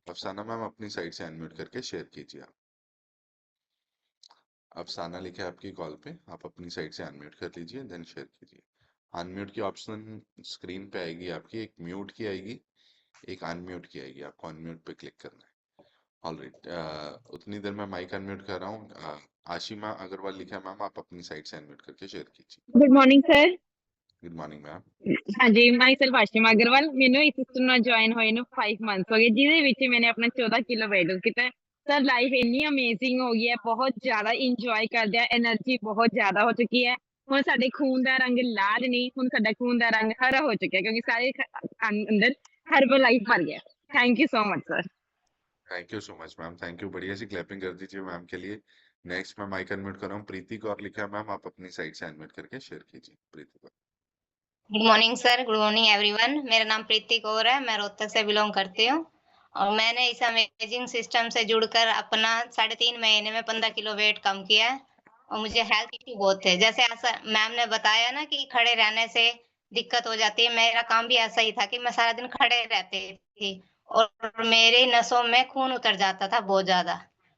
अफसाना मैम अपनी साइड से अनम्यूट करके शेयर कीजिए आप। अफसाना लिखे आपकी कॉल पे, आप अपनी साइड से अनम्यूट कर लीजिए देन शेयर कीजिए। अनम्यूट की ऑप्शन स्क्रीन पे आएगी आपकी, एक म्यूट की आएगी एक अनम्यूट की आएगी, आपको अनम्यूट पे क्लिक करना है। ऑलराइट, उतनी देर में माइक अनम्यूट कर रहा हूँ। आशिमा अग्रवाल लिखा है मैम, आप अपनी साइड से अनम्यूट करके शेयर कीजिए। Good morning sir. Good morning ma'am. हाँ जी, माई सेल्फ आशिमा अग्रवाल। ਮੈਨੂੰ ਇਸ ਸਿਸਟਮ ਨਾਲ ਜੁਆਇਨ ਹੋਏ ਨੂੰ 5 ਮੰਥਸ ਹੋ ਗਏ ਜਿਹਦੇ ਵਿੱਚ ਮੈंने ਆਪਣਾ 14 ਕਿਲੋ weight lose ਕੀਤਾ। ਸਰ ਲਾਈਫ ਇੰਨੀ ਅਮੇਜ਼ਿੰਗ ਹੋ ਗਈ ਹੈ, ਬਹੁਤ ਜ਼ਿਆਦਾ ਇੰਜੋਏ ਕਰਦੇ ਆ, એનર્ਜੀ ਬਹੁਤ ਜ਼ਿਆਦਾ ਹੋ ਚੁੱਕੀ ਹੈ। ਹੁਣ ਸਾਡੇ ਖੂਨ ਦਾ ਰੰਗ ਲਾਲ ਨਹੀਂ, ਹੁਣ ਸਾਡਾ ਖੂਨ ਦਾ ਰੰਗ ਹਰਾ ਹੋ ਚੁੱਕਿਆ ਕਿਉਂਕਿ ਸਾਰੇ ਅੰਦਰ ਹਰਬਲ ਲਾਈਫ ਭਰ ਗਿਆ। Thank you so much sir. Thank you so much ma'am, thank you. बढ़िया सी क्लैपिंग कर दीजिए मैम के लिए। नेक्स्ट मैं माइक अनम्यूट कर रहा हूँ, प्रीति कौर लिखा है मैम, आप अपनी साइड से अनम्यूट करके शेयर कीजिए। Preeti Kaur. Good morning sir, good morning everyone. मेरा नाम प्रीति कौर है, मैं रोहतक से बिलोंग करती हूँ और मैंने इस अमेजिंग सिस्टम से जुड़कर अपना 3.5 महीने में 15 किलो वेट कम किया है और मुझे हेल्थ इश्यू बहुत थे। जैसे मैम ने बताया ना कि खड़े रहने से दिक्कत हो जाती है, मेरा काम भी ऐसा ही था कि मैं सारा दिन खड़े रहती थी और मेरे नसों में खून उतर जाता था बहुत ज्यादा।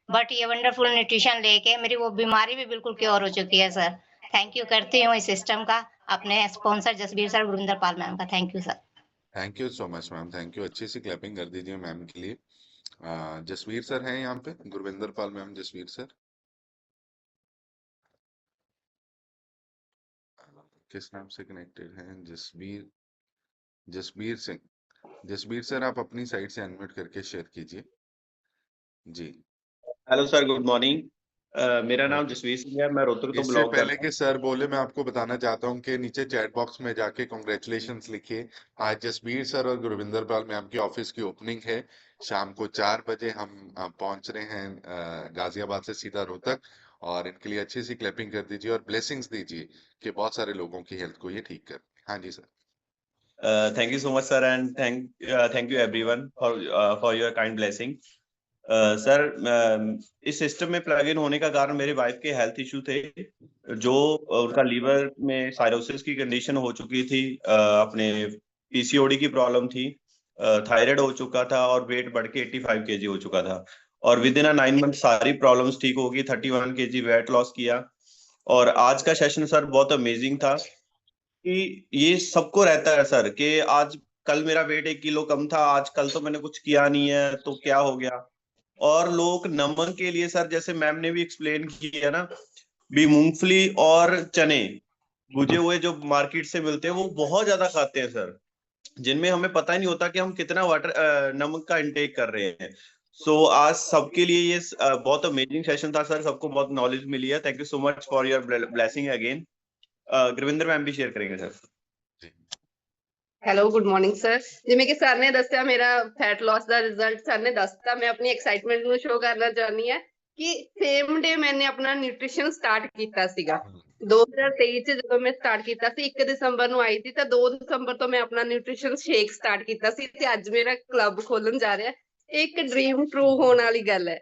बट ये वंडरफुल न्यूट्रिशन लेके मेरी वो बीमारी भी बिल्कुल क्योर हो चुकी है सर। थैंक यू करती हूँ इस सिस्टम का, अपने स्पॉन्सर जसबीर सर, गुरिंदर पाल मैम का। Thank you sir. Thank you so much ma'am, thank you. अच्छी सी क्लैपिंग कर दीजिए मैम के लिए। जसवीर सर हैं यहाँ पे, गुरविंदर पाल मैम, जसवीर सर किस नाम से कनेक्टेड हैं? जसबीर सिंह। जसबीर सर आप अपनी साइड से अनम्यूट करके शेयर कीजिए जी। Hello sir, good morning. मेरा नाम जसवीर सिंह है, मैं रोहतक तो इससे बिलोंग पहले करता कि सर बोले, मैं आपको बताना चाहता हूं कि नीचे चैट बॉक्स में जाके कॉन्ग्रेचुलेशंस लिखिए। आज जसबीर सर और गुरविंदर पाल मैम की ऑफिस की ओपनिंग है। शाम को 4 बजे हम पहुंच रहे हैं गाजियाबाद से सीधा रोहतक, और इनके लिए अच्छी सी क्लैपिंग कर दीजिए और ब्लेसिंग्स दीजिए कि बहुत सारे लोगों की हेल्थ को ये ठीक कर। हाँ जी sir. Thank you so much sir and thank you everyone for your kind blessing. Sir इस सिस्टम में प्लग इन होने का कारण मेरे वाइफ के हेल्थ इशू थे, जो उनका लीवर में साइरोसिस की कंडीशन हो चुकी थी, अपने पीसीओडी की प्रॉब्लम थी, थायराइड हो चुका था और वेट बढ़ के 85 केजी हो चुका था और विद इन 9 मंथ सारी प्रॉब्लम्स ठीक होगी। 31 केजी वेट लॉस किया और आज का सेशन सर बहुत अमेजिंग था कि ये सबको रहता है सर कि आज कल मेरा वेट 1 किलो कम था, आज कल तो मैंने कुछ किया नहीं है तो क्या हो गया। और लोग नमक के लिए सर, जैसे मैम ने भी एक्सप्लेन किया ना, भी मूंगफली और चने भुजे हुए जो मार्केट से मिलते हैं वो बहुत ज्यादा खाते हैं सर, जिनमें हमें पता ही नहीं होता कि हम कितना वाटर नमक का इंटेक कर रहे हैं। सो आज सबके लिए ये बहुत अमेजिंग सेशन था सर, सबको बहुत नॉलेज मिली है। Thank you so much for your blessing again. Gurvinder ma'am भी शेयर करेंगे sir. Hello good morning sir. ਜਿਵੇਂ ਕਿ ਸਰ ਨੇ ਦੱਸਿਆ, ਮੇਰਾ ਫੈਟ ਲਾਸ ਦਾ ਰਿਜ਼ਲਟ ਸਰ ਨੇ ਦੱਸਤਾ। ਮੈਂ ਆਪਣੀ ਐਕਸਾਈਟਮੈਂਟ ਨੂੰ ਸ਼ੋ ਕਰਨਾ ਚਾਹੁੰਦੀ ਹਾਂ ਕਿ ਸੇਮ ਡੇ ਮੈਨੇ ਆਪਣਾ ਨਿਊਟ੍ਰੀਸ਼ਨ ਸਟਾਰਟ ਕੀਤਾ ਸੀਗਾ 2023 ਚ। ਜਦੋਂ ਮੈਂ ਸਟਾਰਟ ਕੀਤਾ ਸੀ 1 ਦਸੰਬਰ ਨੂੰ ਆਈ ਸੀ, ਤਾਂ 2 ਦਸੰਬਰ ਤੋਂ ਮੈਂ ਆਪਣਾ ਨਿਊਟ੍ਰੀਸ਼ਨ ਸ਼ੇਕ ਸਟਾਰਟ ਕੀਤਾ ਸੀ ਤੇ ਅੱਜ ਮੇਰਾ ਕਲੱਬ ਖੋਲਣ ਜਾ ਰਿਹਾ। ਇਹ ਇੱਕ ਡ੍ਰੀਮ ਟਰੂ ਹੋਣ ਵਾਲੀ ਗੱਲ ਹੈ।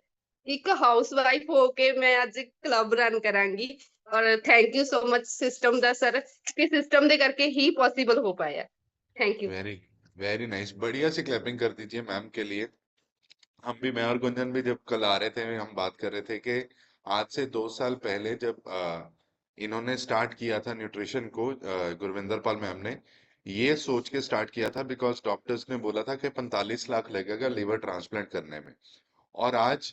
ਇੱਕ ਹਾਊਸ ਵਾਈਫ ਹੋ ਕੇ ਮੈਂ ਅੱਜ ਕਲੱਬ ਰਨ ਕਰਾਂਗੀ ਔਰ thank you so much system the sir, ਕਿ ਸਿਸਟਮ ਦੇ ਕਰਕੇ ਹੀ ਪੋਸੀਬਲ ਹੋ ਪਾਇਆ। Thank you. Very very nice, बढ़िया सी क्लैपिंग कर दीजिए मैम के लिए। हम भी, मैं और गुंजन भी जब कल आ रहे थे, हम बात कर रहे थे कि आज से 2 साल पहले जब इन्होंने स्टार्ट किया था न्यूट्रिशन को, गुरविंदर पाल मैम ने ये सोच के स्टार्ट किया था बिकॉज डॉक्टर्स ने बोला था कि 45 लाख लगेगा लिवर ट्रांसप्लांट करने में, और आज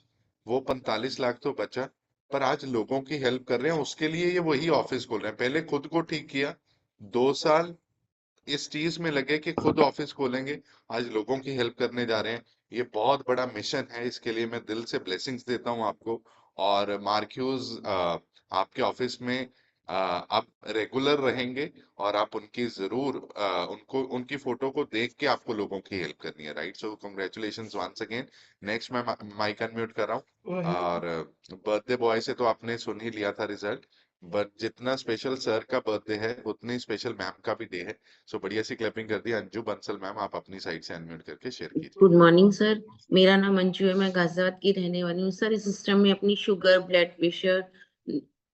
वो 45 लाख तो बचा, पर आज लोगों की हेल्प कर रहे हैं। उसके लिए ये वही ऑफिस खोल रहे हैं। पहले खुद को ठीक किया, 2 साल इस चीज में लगे कि खुद ऑफिस खोलेंगे, आज लोगों की हेल्प करने जा रहे हैं। ये बहुत बड़ा मिशन है, इसके लिए मैं दिल से ब्लेसिंग्स देता हूं आपको। और मार्क ह्यूज आपके ऑफिस में आप रेगुलर रहेंगे और आप उनकी जरूर उनकी फोटो को देख के आपको लोगों की हेल्प करनी है, right. So congratulations once again. Next मैं माइक अनम्यूट कर रहा हूँ, और बर्थडे बॉय से तो आपने सुन ही लिया था रिजल्ट। बट जितना स्पेशल सर का बर्थडे है उतनी स्पेशल मैम का भी डे है। सो बढ़िया सी क्लैपिंग कर दी। अंजू बंसल मैम, आप अपनी साइड से अनम्यूट करके शेयर कीजिए। गुड मॉर्निंग सर, मेरा नाम अंजू है, मैं गाजियाबाद की रहने वाली हूँ सर। इस सिस्टम में अपनी शुगर, ब्लड प्रेशर,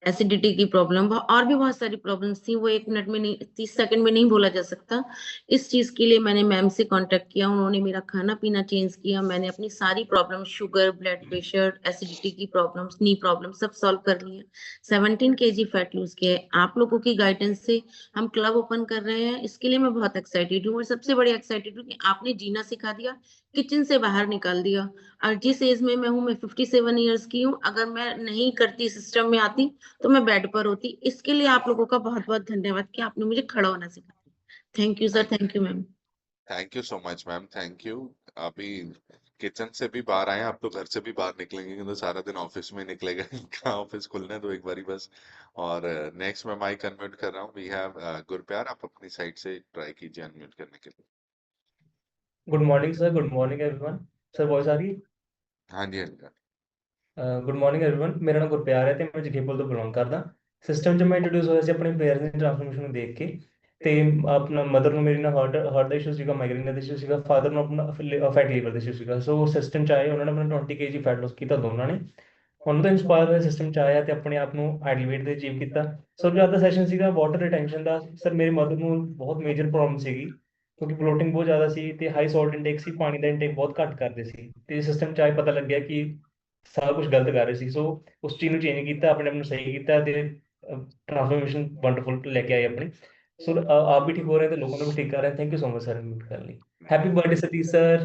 एसिडिटी की प्रॉब्लम और भी बहुत सारी प्रॉब्लम्स थी, वो 1 मिनट में नहीं, 30 सेकंड में नहीं बोला जा सकता। इस चीज के लिए मैंने मैम से कांटेक्ट किया, उन्होंने मेरा खाना पीना चेंज किया, मैंने अपनी सारी problem, sugar, blood pressure, acidity की प्रॉब्लम्स, नी प्रॉब्लम सब सॉल्व कर लिया। 17 kg फैट लूज किया है। आप लोगों की गाइडेंस से हम क्लब ओपन कर रहे हैं, इसके लिए मैं बहुत एक्साइटेड हूँ। और सबसे बड़ी एक्साइटेड हूँ कि आपने जीना सिखा दिया, किचन से बाहर निकाल दिया। और जिस एज में मैं हूँ, मैं 57 ईयर्स की हूँ, अगर मैं नहीं करती, सिस्टम में आती, तो मैं बेड पर होती। इसके लिए आप लोगों का बहुत बहुत धन्यवाद कि आपने मुझे खड़ा होना सिखाया। Thank you sir, thank you ma'am. Thank you so much ma'am, thank you. अभी किचन से भी बाहर आए, आप तो घर से भी बाहर निकलेंगे, क्योंकि सारा दिन ऑफिस में निकलेगा। इनका ऑफिस खुलने दो एक बारी बस। और नेक्स्ट मैं माइक अनम्यूट कर रहा हूँ। वी हैव गुरप्यार, आप अपनी साइड से ट्राई कीजिए अनम्यूट करने के लिए। Good morning sir, good morning everyone. Sir voice आ रही है? हाँ जी, हाँ जी। Good morning everyone. ਮੇਰਾ ਨਾਮ ਗੁਰਪਿਆਰ ਹੈ ਤੇ ਮੈਂ ਜਗੀਪੁਰ ਤੋਂ ਬਿਲੋਂਗ ਕਰਦਾ। ਸਿਸਟਮ 'ਚ ਮੈਂ ਇੰਟਰੋਡਿਊਸ ਹੋਇਆ ਸੀ ਆਪਣੇ ਪੇਰੈਂਟਸ ਦੀ ਟ੍ਰਾਂਸਫਰਮੇਸ਼ਨ ਨੂੰ ਦੇਖ ਕੇ। ਤੇ ਆਪਣਾ ਮਦਰ ਨੂੰ ਮੇਰੀ ਨਾਲ ਹਾਰਟ ਦਾ ਇਸ਼ੂ ਸੀਗਾ, ਮਾਈਗ੍ਰੇਨ ਦਾ ਇਸ਼ੂ ਸੀਗਾ, ਫਾਦਰ ਨੂੰ ਆਪਣਾ ਫੈਟੀ ਲੀਵਰ ਦਾ ਇਸ਼ੂ ਸੀਗਾ। ਸੋ ਸਿਸਟਮ 'ਚ ਆਏ, ਉਹਨਾਂ ਨੇ ਆਪਣਾ 20 kg ਫੈਟ ਲੋਸ ਕੀਤਾ ਦੋਨਾਂ ਨੇ। ਉਹਨਾਂ ਤੋਂ ਇੰਸਪਾਇਰ ਹੋਇਆ, ਸਿਸਟਮ 'ਚ ਆਇਆ ਤੇ ਆਪਣੇ ਆਪ ਨੂੰ ਆਈਡਲ weight ਤੇ ਅਚੀਵ ਕੀਤਾ। ਸੋ ਜੋ ਅੱਜ ਦਾ ਸੈਸ਼ਨ ਸੀਗਾ ਵਾਟਰ ਰਿਟੈਂਸ਼ਨ ਦਾ, ਸਰ ਮੇਰੀ ਮਦਰ ਨੂੰ ਬਹੁਤ ਮੇਜਰ ਪ੍ਰੋਬਲਮ ਸੀਗੀ, ਕਿਉਂਕਿ ਬਲੋਟਿੰਗ ਬਹੁਤ ਜ਼ਿਆਦਾ ਸੀ ਤੇ ਹਾਈ ਸੌਲਟ ਇਨਟੇਕ ਸੀ, ਪਾਣੀ ਦਾ ਇਨਟੇਕ ਬਹੁਤ ਘੱਟ ਕਰਦੇ ਸੀ। ਤੇ ਸਿਸਟਮ 'ਚ ਆਏ ਪਤਾ ਲੱਗਿਆ ਕਿ ਸਾਰਾ ਕੁਝ ਗਲਤ ਕਰ ਰਹੇ ਸੀ। ਸੋ ਉਸ ਚੀਜ਼ ਨੂੰ ਚੇਂਜ ਕੀਤਾ, ਆਪਣੇ ਆਪ ਨੂੰ ਸਹੀ ਕੀਤਾ ਤੇ ट्रांसफॉर्मेशन वंडरफुल लेके आई अपनी। सो आप भी ठीक हो रहे हैं तो लोगों को भी ठीक कर रहे हैं। Thank you so much sir mute कर ली। Happy birthday Satish sir.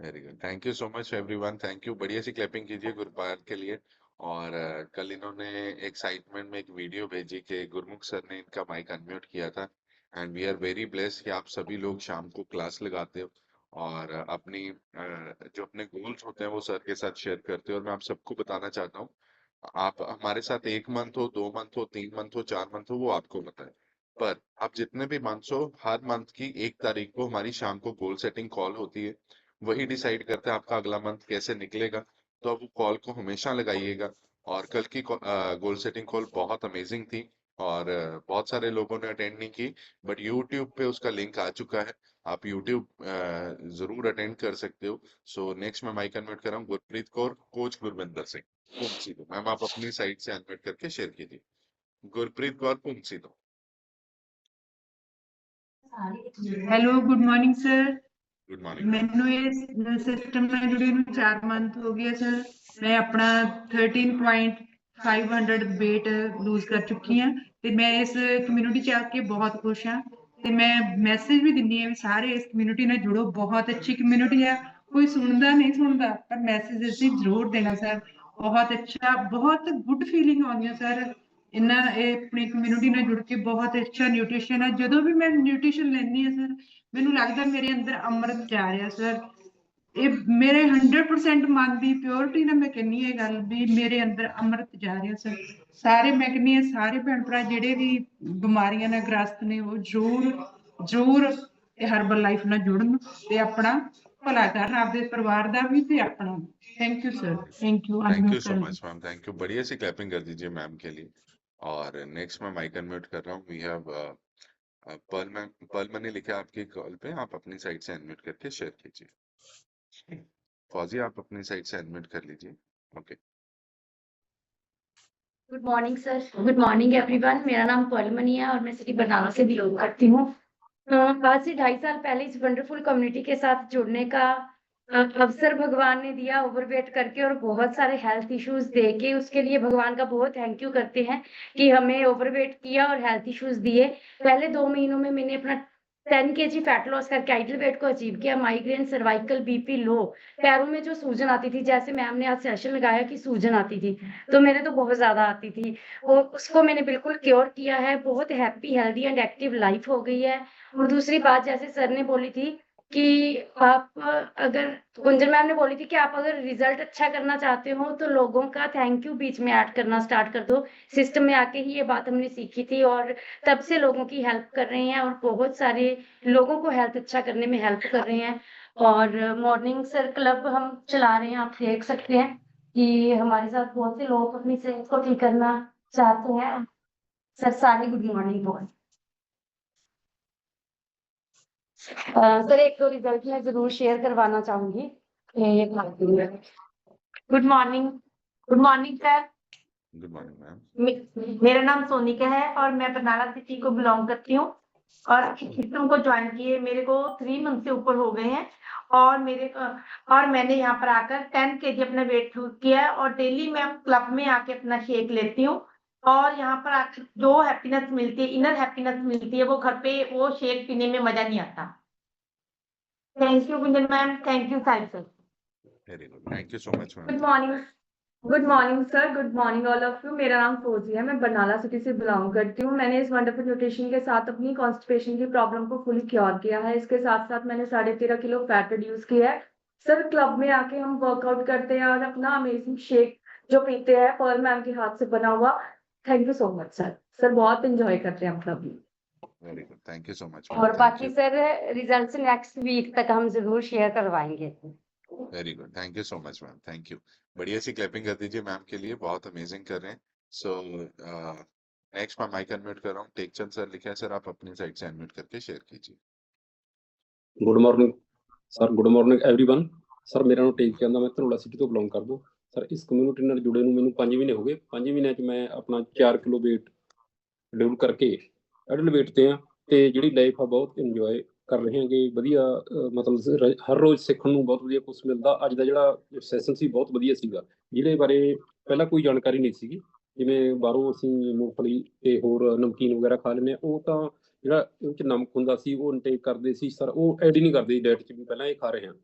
Very good, thank you so much everyone, thank you. बढ़िया सी क्लैपिंग कीजिए गुरप्यार के लिए। और कल इन्होंने एक्साइटमेंट में एक वीडियो भेजी कि गुरमुख सर ने इनका माइक अनम्यूट किया था। And we are very blessed कि आप सभी लोग शाम को क्लास लगाते हो और अपनी जो अपने गोल्स होते हैं वो सर के साथ शेयर करते हो। और मैं आप सबको बताना चाहता हूँ, आप हमारे साथ 1 मंथ हो, 2 मंथ हो, 3 मंथ हो, 4 मंथ हो, वो आपको पता है। पर आप जितने भी मंथ्स हो, हर मंथ की 1 तारीख को हमारी शाम को गोल सेटिंग कॉल होती है। वही डिसाइड करता है आपका अगला मंथ कैसे निकलेगा। तो आप वो कॉल को हमेशा लगाइएगा। और कल की गोल सेटिंग कॉल बहुत अमेजिंग थी और बहुत सारे लोगों ने अटेंड नहीं की, बट यूट्यूब पे उसका लिंक आ चुका है। आप यूट्यूब जरूर अटेंड कर सकते हो। सो नेक्स्ट मैं माइक अनम्यूट कर रहा हूँ गुरप्रीत कौर, कोच गुरविंदर सिंह पुंसी दो। मैम आप अपनी साइड से अनम्यूट करके शेयर कीजिए। गुरप्रीत कौर पुंसी दो। Hello good morning sir. Good morning. ਮੈਨੂੰ ਇਹ ਸਿਸਟਮ ਨਾਲ ਜੁੜੇ ਨੂੰ 4 ਮੰਥ ਹੋ ਗਏ ਸਰ। ਮੈਂ ਆਪਣਾ 13.500 weight ਲੂਜ਼ ਕਰ ਚੁੱਕੀ ਹਾਂ ਤੇ ਮੈਂ ਇਸ ਕਮਿਊਨਿਟੀ ਚ ਆ ਕੇ ਬਹੁਤ ਖੁਸ਼ ਹਾਂ। ਤੇ ਮੈਂ ਮੈਸੇਜ ਵੀ ਦਿੰਦੀ ਹਾਂ ਵੀ ਸਾਰੇ ਇਸ ਕਮਿਊਨਿਟੀ ਨਾਲ ਜੁੜੋ, ਬਹੁਤ ਅੱਛੀ ਕਮਿਊਨਿਟੀ ਹੈ। ਕੋਈ ਸੁਣਦਾ ਨਹੀਂ ਸੁਣਦਾ, ਪਰ ਮੈਸੇਜ ਅਸੀਂ ਜ਼ਰੂਰ ਦੇਣਾ ਸਰ। ਬਹੁਤ ਅੱਛਾ, ਬਹੁਤ ਗੁੱਡ ਫੀਲਿੰਗ ਆਉਂਦੀ ਹੈ ਸਰ। ਇਹਨਾਂ ਇਹ ਆਪਣੀ ਕਮਿਊਨਿਟੀ ਨਾਲ ਜੁੜ ਕੇ ਬਹੁਤ ਅੱਛਾ ਨਿਊਟ੍ਰੀਸ਼ਨ ਹੈ। ਜਦੋਂ ਵੀ ਮੈਂ ਨਿਊਟ੍ਰੀਸ਼ਨ ਲੈਂਦੀ ਹਾਂ ਸਰ, ਮੈਨੂੰ ਲੱਗਦਾ ਮੇਰੇ ਅੰਦਰ ਅੰਮ੍ਰਿਤ ਜਾ ਰਿਹਾ ਸਰ। ਇਹ ਮੇਰੇ 100% ਮਨ ਦੀ ਪਿਓਰਿਟੀ ਨਾਲ ਮੈਂ ਕਹਿੰਦੀ ਇਹ ਗੱਲ ਵੀ ਮੇਰੇ ਅੰਦਰ ਅੰਮ੍ਰਿਤ ਜਾ ਰਿਹਾ ਸਰ। ਸਾਰੇ ਮੈਂ ਕਹਿੰਦੀ ਹਾਂ ਸਾਰੇ ਭੈਣ ਭਰਾ ਜਿਹੜੇ ਵੀ ਬਿਮਾਰੀਆਂ ਨਾਲ ਗ੍ਰਸਤ ਨੇ ਉਹ ਜ਼ਰੂਰ ਇਹ ਹਰਬਲ ਲਾਈਫ ਨਾਲ ਜੁੜਨ ਤੇ ਆਪਣਾ ਭਲਾ ਕਰਨ, ਆਪਦੇ ਪਰਿਵਾਰ ਦਾ ਵੀ ਤੇ ਆਪਣਾ। Thank you sir, thank you. Thank you so much ma'am, thank you. बढ़िया सी क्लैपिंग कर दीजिए मैम के लिए। और नेक्स्ट मैं माइक अनम्यूट कर रहा हूँ। We have Pearl ma'am, Pearl मैंने लिखा है आपकी कॉल पे, आप अपनी साइड से अनम्यूट करके शेयर कीजिए। फौजी आप अपनी साइड से अनम्यूट कर लीजिए। Okay. Good morning sir, good morning everyone. मेरा नाम पर्ल मनी है और मैं सिटी बरनाला से बिलोंग करती हूँ। आज से 2.5 साल पहले इस वंडरफुल कम्युनिटी के साथ जुड़ने का अवसर भगवान ने दिया, ओवरवेट करके और बहुत सारे हेल्थ इश्यूज देके। उसके लिए भगवान का बहुत थैंक यू करते हैं कि हमें ओवरवेट किया और हेल्थ इश्यूज दिए। पहले 2 महीनों में मैंने अपना 10 kg फैट लॉस करके आइडल वेट को अचीव किया। माइग्रेन, सर्वाइकल, बीपी लो, पैरों में जो सूजन आती थी, जैसे मैम ने आज सेशन लगाया कि सूजन आती थी, तो मेरे तो बहुत ज्यादा आती थी, और उसको मैंने बिल्कुल क्योर किया है। बहुत happy, healthy and active life हो गई है। और दूसरी बात, जैसे सर ने बोली थी कि आप अगर गुंजन मैम ने बोली थी कि आप अगर रिजल्ट अच्छा करना चाहते हो तो लोगों का थैंक यू बीच में ऐड करना स्टार्ट कर दो। सिस्टम में आके ही ये बात हमने सीखी थी और तब से लोगों की हेल्प कर रहे हैं और बहुत सारे लोगों को हेल्थ अच्छा करने में हेल्प कर रहे हैं। और मॉर्निंग सर क्लब हम चला रहे हैं, आप देख सकते हैं कि हमारे साथ बहुत से लोग अपनी सेहत को ठीक करना चाहते हैं। सर सारी गुड मॉर्निंग बोल। सर एक दो रिजल्ट मैं जरूर शेयर करवाना चाहूंगी। Good morning. Good morning sir. Good morning ma'am. मेरा नाम सोनिका है और मैं बरनाला सिटी को बिलोंग करती हूँ और सिस्टम को ज्वाइन किए मेरे को 3 मंथ से ऊपर हो गए हैं और मैंने यहाँ पर आकर 10 kg अपना वेट लूज किया है और डेली मैं क्लब में आके अपना शेक लेती हूँ और यहाँ पर आकर जो हैप्पीनेस मिलती है, इनर हैप्पीनेस मिलती है, वो घर पे वो शेक पीने में मजा नहीं आता। Thank you Gunjan ma'am, thank you Sahib sir. Very good, thank you so much good ma'am. Morning. Good morning sir, good morning all of you. मेरा नाम फौजी है, मैं बरनाला सिटी से बिलोंग करती हूँ। मैंने इस वंडरफुल न्यूट्रिशन के साथ अपनी कॉन्स्टिपेशन की प्रॉब्लम को फुली क्योर किया है। इसके साथ साथ मैंने 13.5 किलो फैट रिड्यूस किया है। सर क्लब में आके हम वर्कआउट करते हैं और अपना अमेजिंग शेक जो पीते हैं पर्ल मैम के हाथ से बना हुआ। Thank you so much sir. Sir बहुत इंजॉय करते हैं हम क्लब में। Very good, thank you so much और मैम, थैंक बाकी you. Sir results next week तक हम जरूर शेयर करवाएंगे। Very good, thank you so much ma'am, thank you. बढ़िया सी क्लैपिंग कर दीजिए मैम के लिए, बहुत अमेजिंग कर रहे हैं। सो नेक्स्ट मैं माइक अनम्यूट कर रहा हूँ। टेकचंद सर लिखा है, सर आप अपनी साइड से अनम्यूट करके शेयर कीजिए। Good morning sir, good morning everyone. Sir ਮੇਰਾ ਨਾਮ ਟੇਕ ਚੰਦ ਆ, ਮੈਂ ਧਨੌਲਾ ਸਿਟੀ ਤੋਂ ਬਿਲੋਂਗ ਕਰਦਾ। ਸਰ ਇਸ ਕਮਿਊਨਿਟੀ ਨਾਲ ਜੁੜੇ ਨੂੰ ਮੈਨੂੰ 5 ਮਹੀਨੇ ਹੋ ਗਏ। 5 ਮਹੀਨਿਆਂ 'ਚ ਮੈਂ ਆਪਣਾ 4 ਕਿਲੋ weight ਰਿਡਿਊਸ ਕਰਕੇ ਐਡਲ weight ਤੇ ਆ ਤੇ ਜਿਹੜੀ ਲਾਈਫ ਆ ਬਹੁਤ ਇੰਜੋਏ ਕਰ ਰਹੇ ਹਾਂਗੇ। ਵਧੀਆ ਮਤਲਬ ਹਰ ਰੋਜ਼ ਸਿੱਖਣ ਨੂੰ ਬਹੁਤ ਵਧੀਆ ਕੁਝ ਮਿਲਦਾ। ਅੱਜ ਦਾ ਜਿਹੜਾ ਸੈਸ਼ਨ ਸੀ ਬਹੁਤ ਵਧੀਆ ਸੀਗਾ, ਜਿਹਦੇ ਬਾਰੇ ਪਹਿਲਾਂ ਕੋਈ ਜਾਣਕਾਰੀ ਨਹੀਂ ਸੀਗੀ। ਜਿਵੇਂ ਬਾਹਰੋਂ ਅਸੀਂ ਮੂੰਗਫਲੀ ਤੇ ਹੋਰ ਨਮਕੀਨ ਵਗੈਰਾ ਖਾ ਲੈਂਦੇ ਹਾਂ, ਉਹ ਤਾਂ ਜਿਹੜਾ ਉਹ 'ਚ ਨਮਕ ਹੁੰਦਾ ਸੀ ਉਹ ਇਨਟੇਕ ਕਰਦੇ ਸੀ ਸਰ, ਉਹ ਐਡ ਹੀ ਨਹੀਂ ਕਰਦੇ ਡਾਇਟ 'ਚ ਵੀ ਪਹਿਲਾਂ ਇਹ ਖਾ ਰਹੇ ਹਾਂ।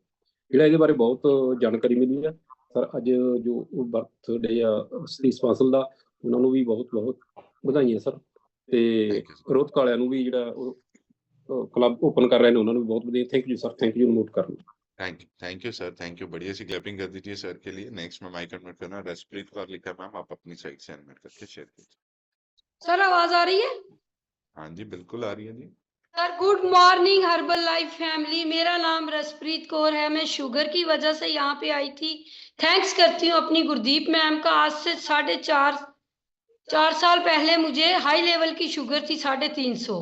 ਜਿਹੜਾ ਇਹਦੇ ਬਾਰੇ ਬਹੁਤ ਜਾਣਕਾਰੀ ਮਿਲੀ ਹੈ ਸਰ। ਅੱਜ ਜੋ ਬਰਥਡੇ ਆ ਸਤੀਸ਼ ਬਾਂਸਲ ਦਾ, ਉਹਨਾਂ ਨੂੰ ਵੀ ਬਹੁਤ ਬਹੁਤ ਵਧਾਈਆਂ ਸਰ। ਤੇ ਰੋਹਤਕ ਵਾਲਿਆਂ ਨੂੰ ਵੀ ਜਿਹੜਾ ਉਹ ਕਲੱਬ ਓਪਨ ਕਰ ਰਹੇ ਨੇ ਉਹਨਾਂ ਨੂੰ ਵੀ ਬਹੁਤ ਵਧੀਆ। Thank you sir, thank you note ਕਰਨ। Thank you sir, thank you. बढ़िया सी क्लैपिंग कर दीजिए सर के लिए। नेक्स्ट मैं माइक अनम्यूट करना। रसप्रीत कौर लिखा है, मैम आप अपनी साइड से अनम्यूट करके शेयर कीजिए। सर आवाज आ रही है? हाँ जी बिल्कुल आ रही है जी। Sir good morning Herbalife family. मेरा नाम रसप्रीत कौर है, मैं शुगर की वजह से यहाँ पे आई थी। थैंक्स करती हूँ अपनी गुरदीप मैम का। आज से 4.5 साल पहले मुझे हाई लेवल की शुगर थी 350।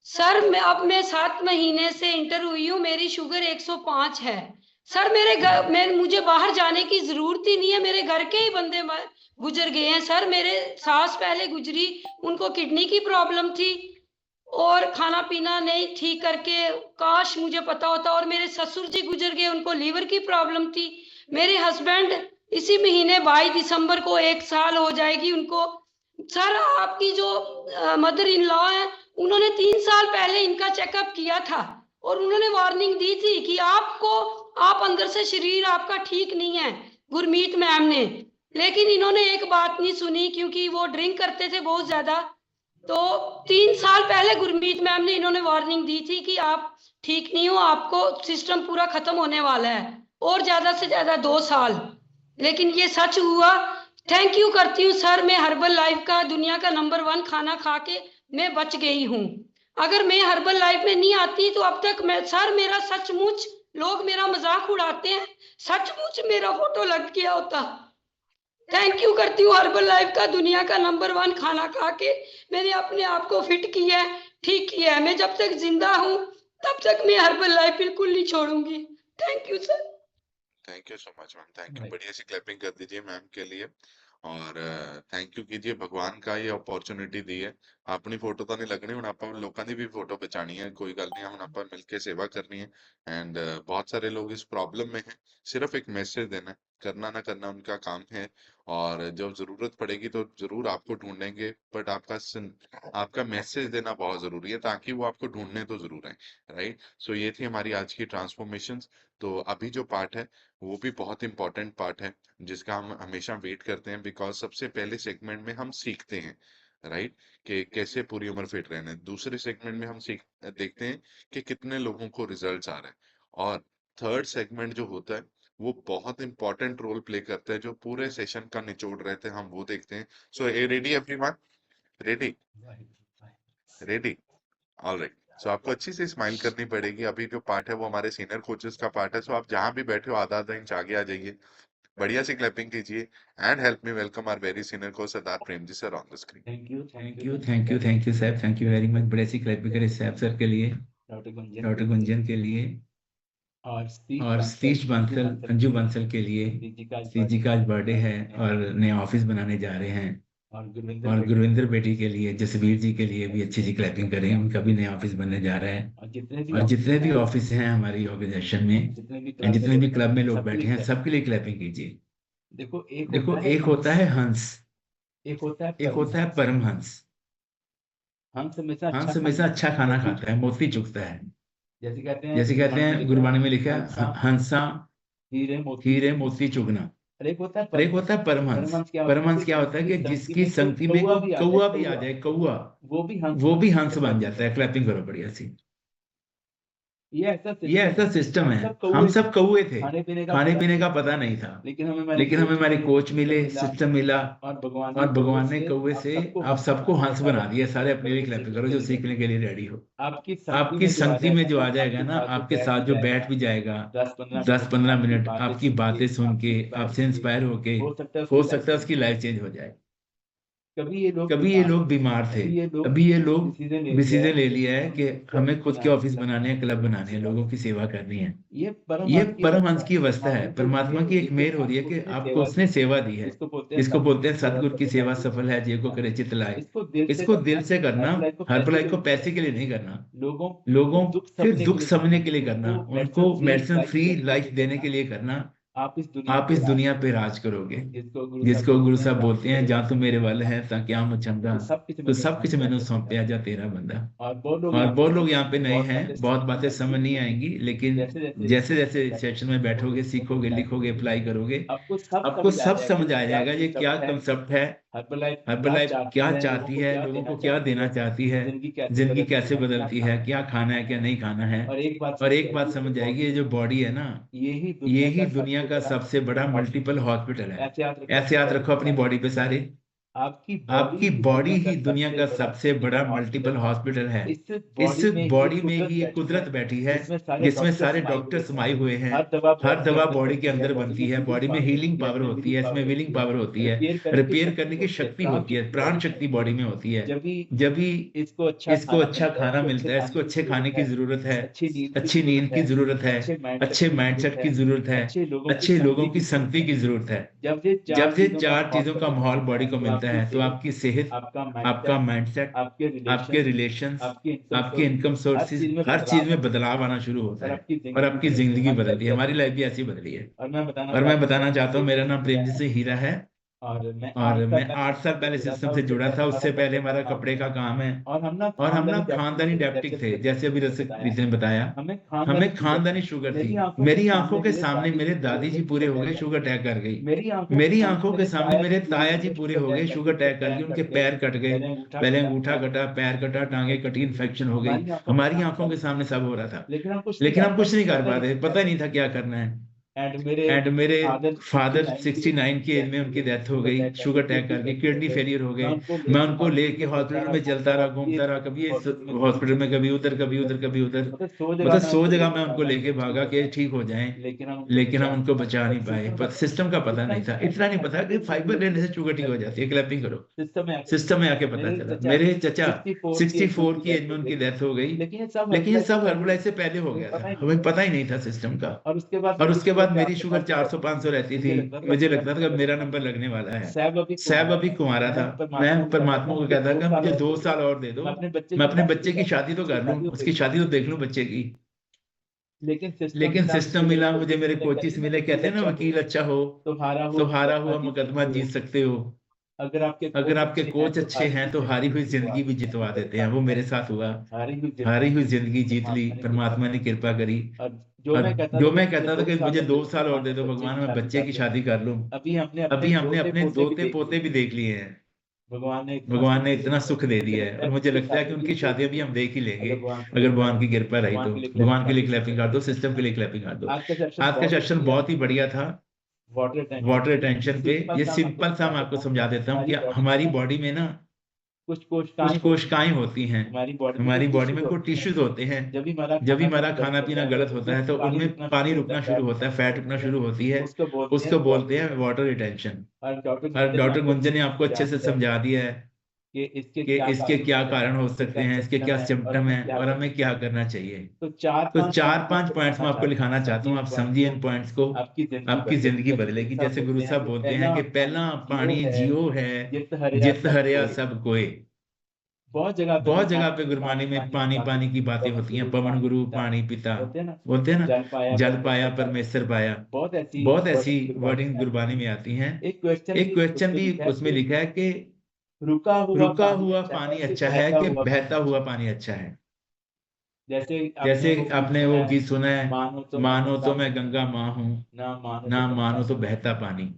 सर मैं 7 महीने से इंटर हुई हूँ, मेरी शुगर 105 है। सर मुझे बाहर जाने की जरूरत ही नहीं है, मेरे घर के ही बंदे गुजर गए हैं। सर मेरे सास पहले गुजरी, उनको किडनी की प्रॉब्लम थी और खाना पीना नहीं ठीक करके, काश मुझे पता होता। और मेरे ससुर जी गुजर गए, उनको लीवर की प्रॉब्लम थी। मेरे हस्बैंड इसी महीने 22 दिसंबर को 1 साल हो जाएगी उनको। सर आपकी जो मदर इन लॉ है, उन्होंने 3 साल पहले इनका चेकअप किया था और उन्होंने वार्निंग दी थी कि आप अंदर से शरीर आपका ठीक नहीं है, गुरमीत मैम ने। लेकिन इन्होंने एक बात नहीं सुनी, क्योंकि वो ड्रिंक करते थे बहुत ज्यादा। तो 3 साल पहले गुरमीत मैम ने इन्होंने वार्निंग दी थी कि आप ठीक नहीं हो, आपको सिस्टम पूरा खत्म होने वाला है और ज्यादा से ज्यादा 2 साल। लेकिन ये सच हुआ। थैंक यू करती हूँ सर। मैं हर्बल लाइफ का दुनिया का नंबर 1 खाना खा के मैं बच गई हूँ। अगर मैं हर्बल लाइफ में नहीं आती तो अब तक सर मेरा सचमुच, लोग मेरा मजाक उड़ाते हैं, सचमुच मेरा फोटो लग गया होता। थैंक यू करती हूँ हर्बल लाइफ का दुनिया का नंबर 1 खाना खा के मैंने अपने आप को फिट किया है, ठीक किया है। मैं जब तक जिंदा हूँ तब तक मैं हर्बल लाइफ बिल्कुल नहीं छोड़ूंगी। Thank you sir. Thank you so much ma'am, thank you. बढ़िया सी क्लैपिंग कर दीजिए मैम के लिए और थैंक यू कीजिए। भगवान का ये अपॉर्चुनिटी दी है। अपनी फोटो तो नहीं लगनी, ਹੁਣ ਆਪਾਂ ਲੋਕਾਂ ਦੀ ਵੀ फोटो बचानी है। कोई गल नहीं, ਹੁਣ ਆਪਾਂ मिलके सेवा करनी है। एंड बहुत सारे लोग इस प्रॉब्लम में हैं, सिर्फ एक मैसेज देना है, करना ना करना उनका काम है। और जब जरूरत पड़ेगी तो जरूर आपको ढूंढेंगे, बट आपका मैसेज देना बहुत जरूरी है, ताकि वो आपको ढूंढने तो जरूर आए। राइट, सो ये थी हमारी आज की ट्रांसफॉर्मेशन। तो अभी जो पार्ट है वो भी बहुत इंपॉर्टेंट पार्ट है, जिसका हम हमेशा वेट करते हैं, बिकॉज सबसे पहले सेगमेंट में हम सीखते हैं राइट कि कैसे पूरी उम्र फिट रहना है। दूसरे सेगमेंट में हम देखते हैं कि कितने लोगों को रिजल्ट्स आ रहे हैं। और थर्ड सेगमेंट जो होता है वो बहुत इंपॉर्टेंट रोल प्ले करता है, जो पूरे सेशन का निचोड़ रहते हैं, हम वो देखते हैं। So ready everyone? Ready? Ready? Alright. So आपको अच्छी से स्माइल करनी पड़ेगी। अभी जो पार्ट है वो हमारे सीनियर कोचेस का पार्ट है। सो आप जहां भी बैठे हो आधा आधा इंच आगे आ जाइए। बढ़िया सी क्लैपिंग कीजिए and help me welcome our very senior coach Sardar Prem ji sir on the screen. Thank you साहब, थैंक यू वेरी मच। बड़े सी क्लैपिंग करें साहब सर के लिए, डॉक्टर गुंजन के लिए और सतीश बंसल, अंजू बंसल के लिए। सतीश जी का आज बर्थडे है और नया ऑफिस बनाने जा रहे हैं। और गुरविंदर बेटी के लिए, जसवीर जी के लिए भी अच्छी सी क्लैपिंग करें, उनका भी नया ऑफिस बनने जा रहा है। और जितने भी ऑफिस हैं हमारी ऑर्गेनाइजेशन में, जितने भी क्लब में लोग बैठे हैं, सबके लिए क्लैपिंग कीजिए। देखो एक होता है हंस, एक होता है परमहंस। हंस हमेशा अच्छा खाना खाता है, मोती चुगता है। जैसे कहते हैं गुरबाणी में लिखा है, हंसा हीरे मोती चुगना। और एक होता है परमहंस। परमहंस क्या होता है कि जिसकी संगति में कौआ भी आ जाए, कौआ वो भी हंस बन जाता है। क्लैपिंग करो बढ़िया सी। ये ऐसा सिस्टम है। हम सब कौए थे, खाने पीने का पता नहीं था, लेकिन हमें हमारे कोच मिले, सिस्टम मिला और भगवान ने कौए से आप सबको हंस बना दिया। सारे अपने लिए क्लैपिंग करो जो सीखने के लिए रेडी हो। आपकी संगति में जो आ जाएगा ना, आपके साथ जो बैठ भी जाएगा 10-15 मिनट, आपकी बातें सुन के, आपसे इंस्पायर होके, हो सकता है उसकी लाइफ चेंज हो जाए। कभी ये लोग बीमार थे, अभी ये लोग डिसीजन ले लिया है कि हमें खुद के ऑफिस बनाने हैं, क्लब बनाने हैं, लोगों की सेवा करनी है। ये परमहंस की अवस्था है। परमात्मा की एक मेहर हो रही है कि आपको उसने सेवा दी है। इसको बोलते हैं सतगुरु की सेवा सफल है जे को करे चित लाए। इसको दिल से करना, हर भलाई को पैसे के लिए नहीं करना, लोगों के दुख समझने के लिए करना, उनको मेडिसिन फ्री लाइफ देने के लिए करना। आप इस दुनिया पे राज करोगे। जिसको गुरु साहब बोलते हैं, जहाँ तुम मेरे वाले हैं ता क्या मुचंदा, तो सब कुछ मैंने सौंपया जा तेरा बंदा। और बहुत लोग यहाँ पे नए हैं, बहुत बातें समझ नहीं आएंगी, लेकिन जैसे जैसे सेशन में बैठोगे, सीखोगे, लिखोगे, अप्लाई करोगे, आपको सब समझ आ जाएगा ये क्या कंसेप्ट है, हर्बलाइफ क्या चाहती है, लोगों को क्या देना चाहती है, जिंदगी कैसे बदलती है, क्या खाना है, क्या नहीं खाना है। और एक बात समझ आएगी, ये जो बॉडी है ना, ये ही दुनिया का सबसे बड़ा मल्टीपल हॉस्पिटल है। ऐसे याद रखो अपनी बॉडी पे सारे, आपकी बॉडी ही दुनिया का सबसे बड़ा मल्टीपल हॉस्पिटल है। इस बॉडी में ही एक कुदरत बैठी है जिसमें सारे डॉक्टर समाये हुए हैं। हर दवा बॉडी के अंदर बनती है। बॉडी में हीलिंग पावर होती है, इसमें विलिंग पावर होती है, रिपेयर करने की शक्ति होती है, प्राण शक्ति बॉडी में होती है। जब भी इसको अच्छा खाना मिलता है, इसको अच्छे खाने की जरूरत है, अच्छी नींद की जरूरत है, अच्छे माइंडसेट की जरूरत है, अच्छे लोगों की संगति की जरूरत है। जब ये चार चीजों का माहौल बॉडी को मिलता है तो आपकी सेहत, आपका माइंडसेट, आपके रिलेशंस, आपके इनकम सोर्सेज, हर चीज में बदलाव आना शुरू होता है और आपकी जिंदगी बदलती है। हमारी लाइफ भी ऐसी बदली है। और मैं बताना चाहता हूँ, मेरा नाम प्रेम जी से हीरा है और मैं 8 साल पहले सिस्टम से जुड़ा था। उससे पहले हमारा कपड़े का काम है और हम ना खानदानी डायबिटिक थे। जैसे अभी रसिक ने बताया, हमें खानदानी शुगर थी। मेरी आंखों के सामने मेरे दादी जी पूरे हो गए, शुगर अटैक कर गई। मेरी आंखों के सामने मेरे ताया जी पूरे हो गए, शुगर अटैक कर गई। उनके पैर कट गए, पहले अंगूठा कटा, पैर कटा, टांगे कटी, इन्फेक्शन हो गई। हमारी आंखों के सामने सब हो रहा था, लेकिन हम कुछ नहीं कर पा रहे, पता नहीं था क्या करना है। एंड मेरे फादर 69 की एज में उनकी डेथ हो गई, शुगर अटैक करके, किडनी फेलियर हो गई। मैं उनको लेके हॉस्पिटल में चलता रहा, घूमता रहा, कभी हॉस्पिटल में, कभी उधर, कभी उधर, कभी उधर, मतलब 100 जगह मैं उनको लेके भागा कि ठीक हो जाएं, लेकिन हम उनको बचा नहीं पाए। सिस्टम का पता नहीं था। इतना नहीं पता कि फाइबर लेने से शुगर ठीक हो जाती है। क्लैपिंग करो, सिस्टम में आके पता चला। मेरे चचा 64 की एज में उनकी डेथ हो गई, लेकिन ये सब हर्बलाइज से पहले हो गया था, हमें पता ही नहीं था सिस्टम का। और उसके बाद मेरी शुगर 400-500 रहती थी। मुझे लगता था कि मेरा नंबर लगने वाला है। सैब अभी कुंवारा था। मैं परमात्मा को कहता कि मुझे 2 साल और दे दो, मैं अपने बच्चे की शादी तो कर लूं, उसकी शादी तो देख लूं बच्चे की। लेकिन सिस्टम मिला मुझे, मेरे कोचिस मिले। कहते हैं ना, वकील अच्छा हो तो हारा हुआ मुकदमा जीत सकते हो। अगर आपके कोच अच्छे हैं तो हारी हुई जिंदगी भी जितवा देते हैं। वो मेरे साथ हुआ, हारी हुई जिंदगी जीत ली, परमात्मा ने कृपा करी। जो मैं कहता था कि मुझे 2 साल और दे दो भगवान, मैं बच्चे की शादी कर लूं। अभी हमने अपने दोते पोते भी देख लिए हैं। भगवान ने इतना सुख दे दिया है और मुझे लगता है कि उनकी शादियां भी हम देख ही लेंगे अगर भगवान की कृपा रही तो। भगवान के लिए क्लैपिंग कर दो, सिस्टम के लिए क्लैपिंग कर दो। आज का सेशन बहुत ही बढ़िया था वाटर रिटेंशन पे। ये सिंपल सा मैं आपको समझा देता हूँ कि हमारी बॉडी में ना कुछ कुछ कोशिकाएं होती हैं हमारी बॉडी में, कुछ टिश्यूज होते हैं। जब भी जब हमारा खाना पीना गलत होता है तो उनमें पानी रुकना शुरू होता है, फैट रुकना शुरू होती है, उसको बोलते हैं वाटर रिटेंशन। और और डॉक्टर गुंजन ने आपको अच्छे से समझा दिया है कि कि इसके क्या कारण हो सकते हैं, इसके क्या सिम्टम हैं और हमें क्या करना चाहिए। तो तो 4-5 पॉइंट्स मैं आपको लिखाना चाहता हूँ, आप समझिए इन पॉइंट्स को, आपकी जिंदगी बदलेगी। जैसे गुरु साहब बोलते हैं कि पहला पानी जियो है जित हरिया सब कोई। बहुत जगह पे गुरबानी में पानी पानी की बातें होती हैं, पवन गुरु पानी पिता बोलते हैं ना, जल पाया परमेश्वर पाया। बहुत ऐसी वर्डिंग गुरबानी में आती हैं। एक क्वेश्चन भी उसमें लिखा है कि रुका हुआ पानी अच्छा है कि बहता हुआ पानी अच्छा है। जैसे आपने वो गीत सुना है, मानो तो मैं गंगा माँ हूँ, ना मानो तो बहता पानी।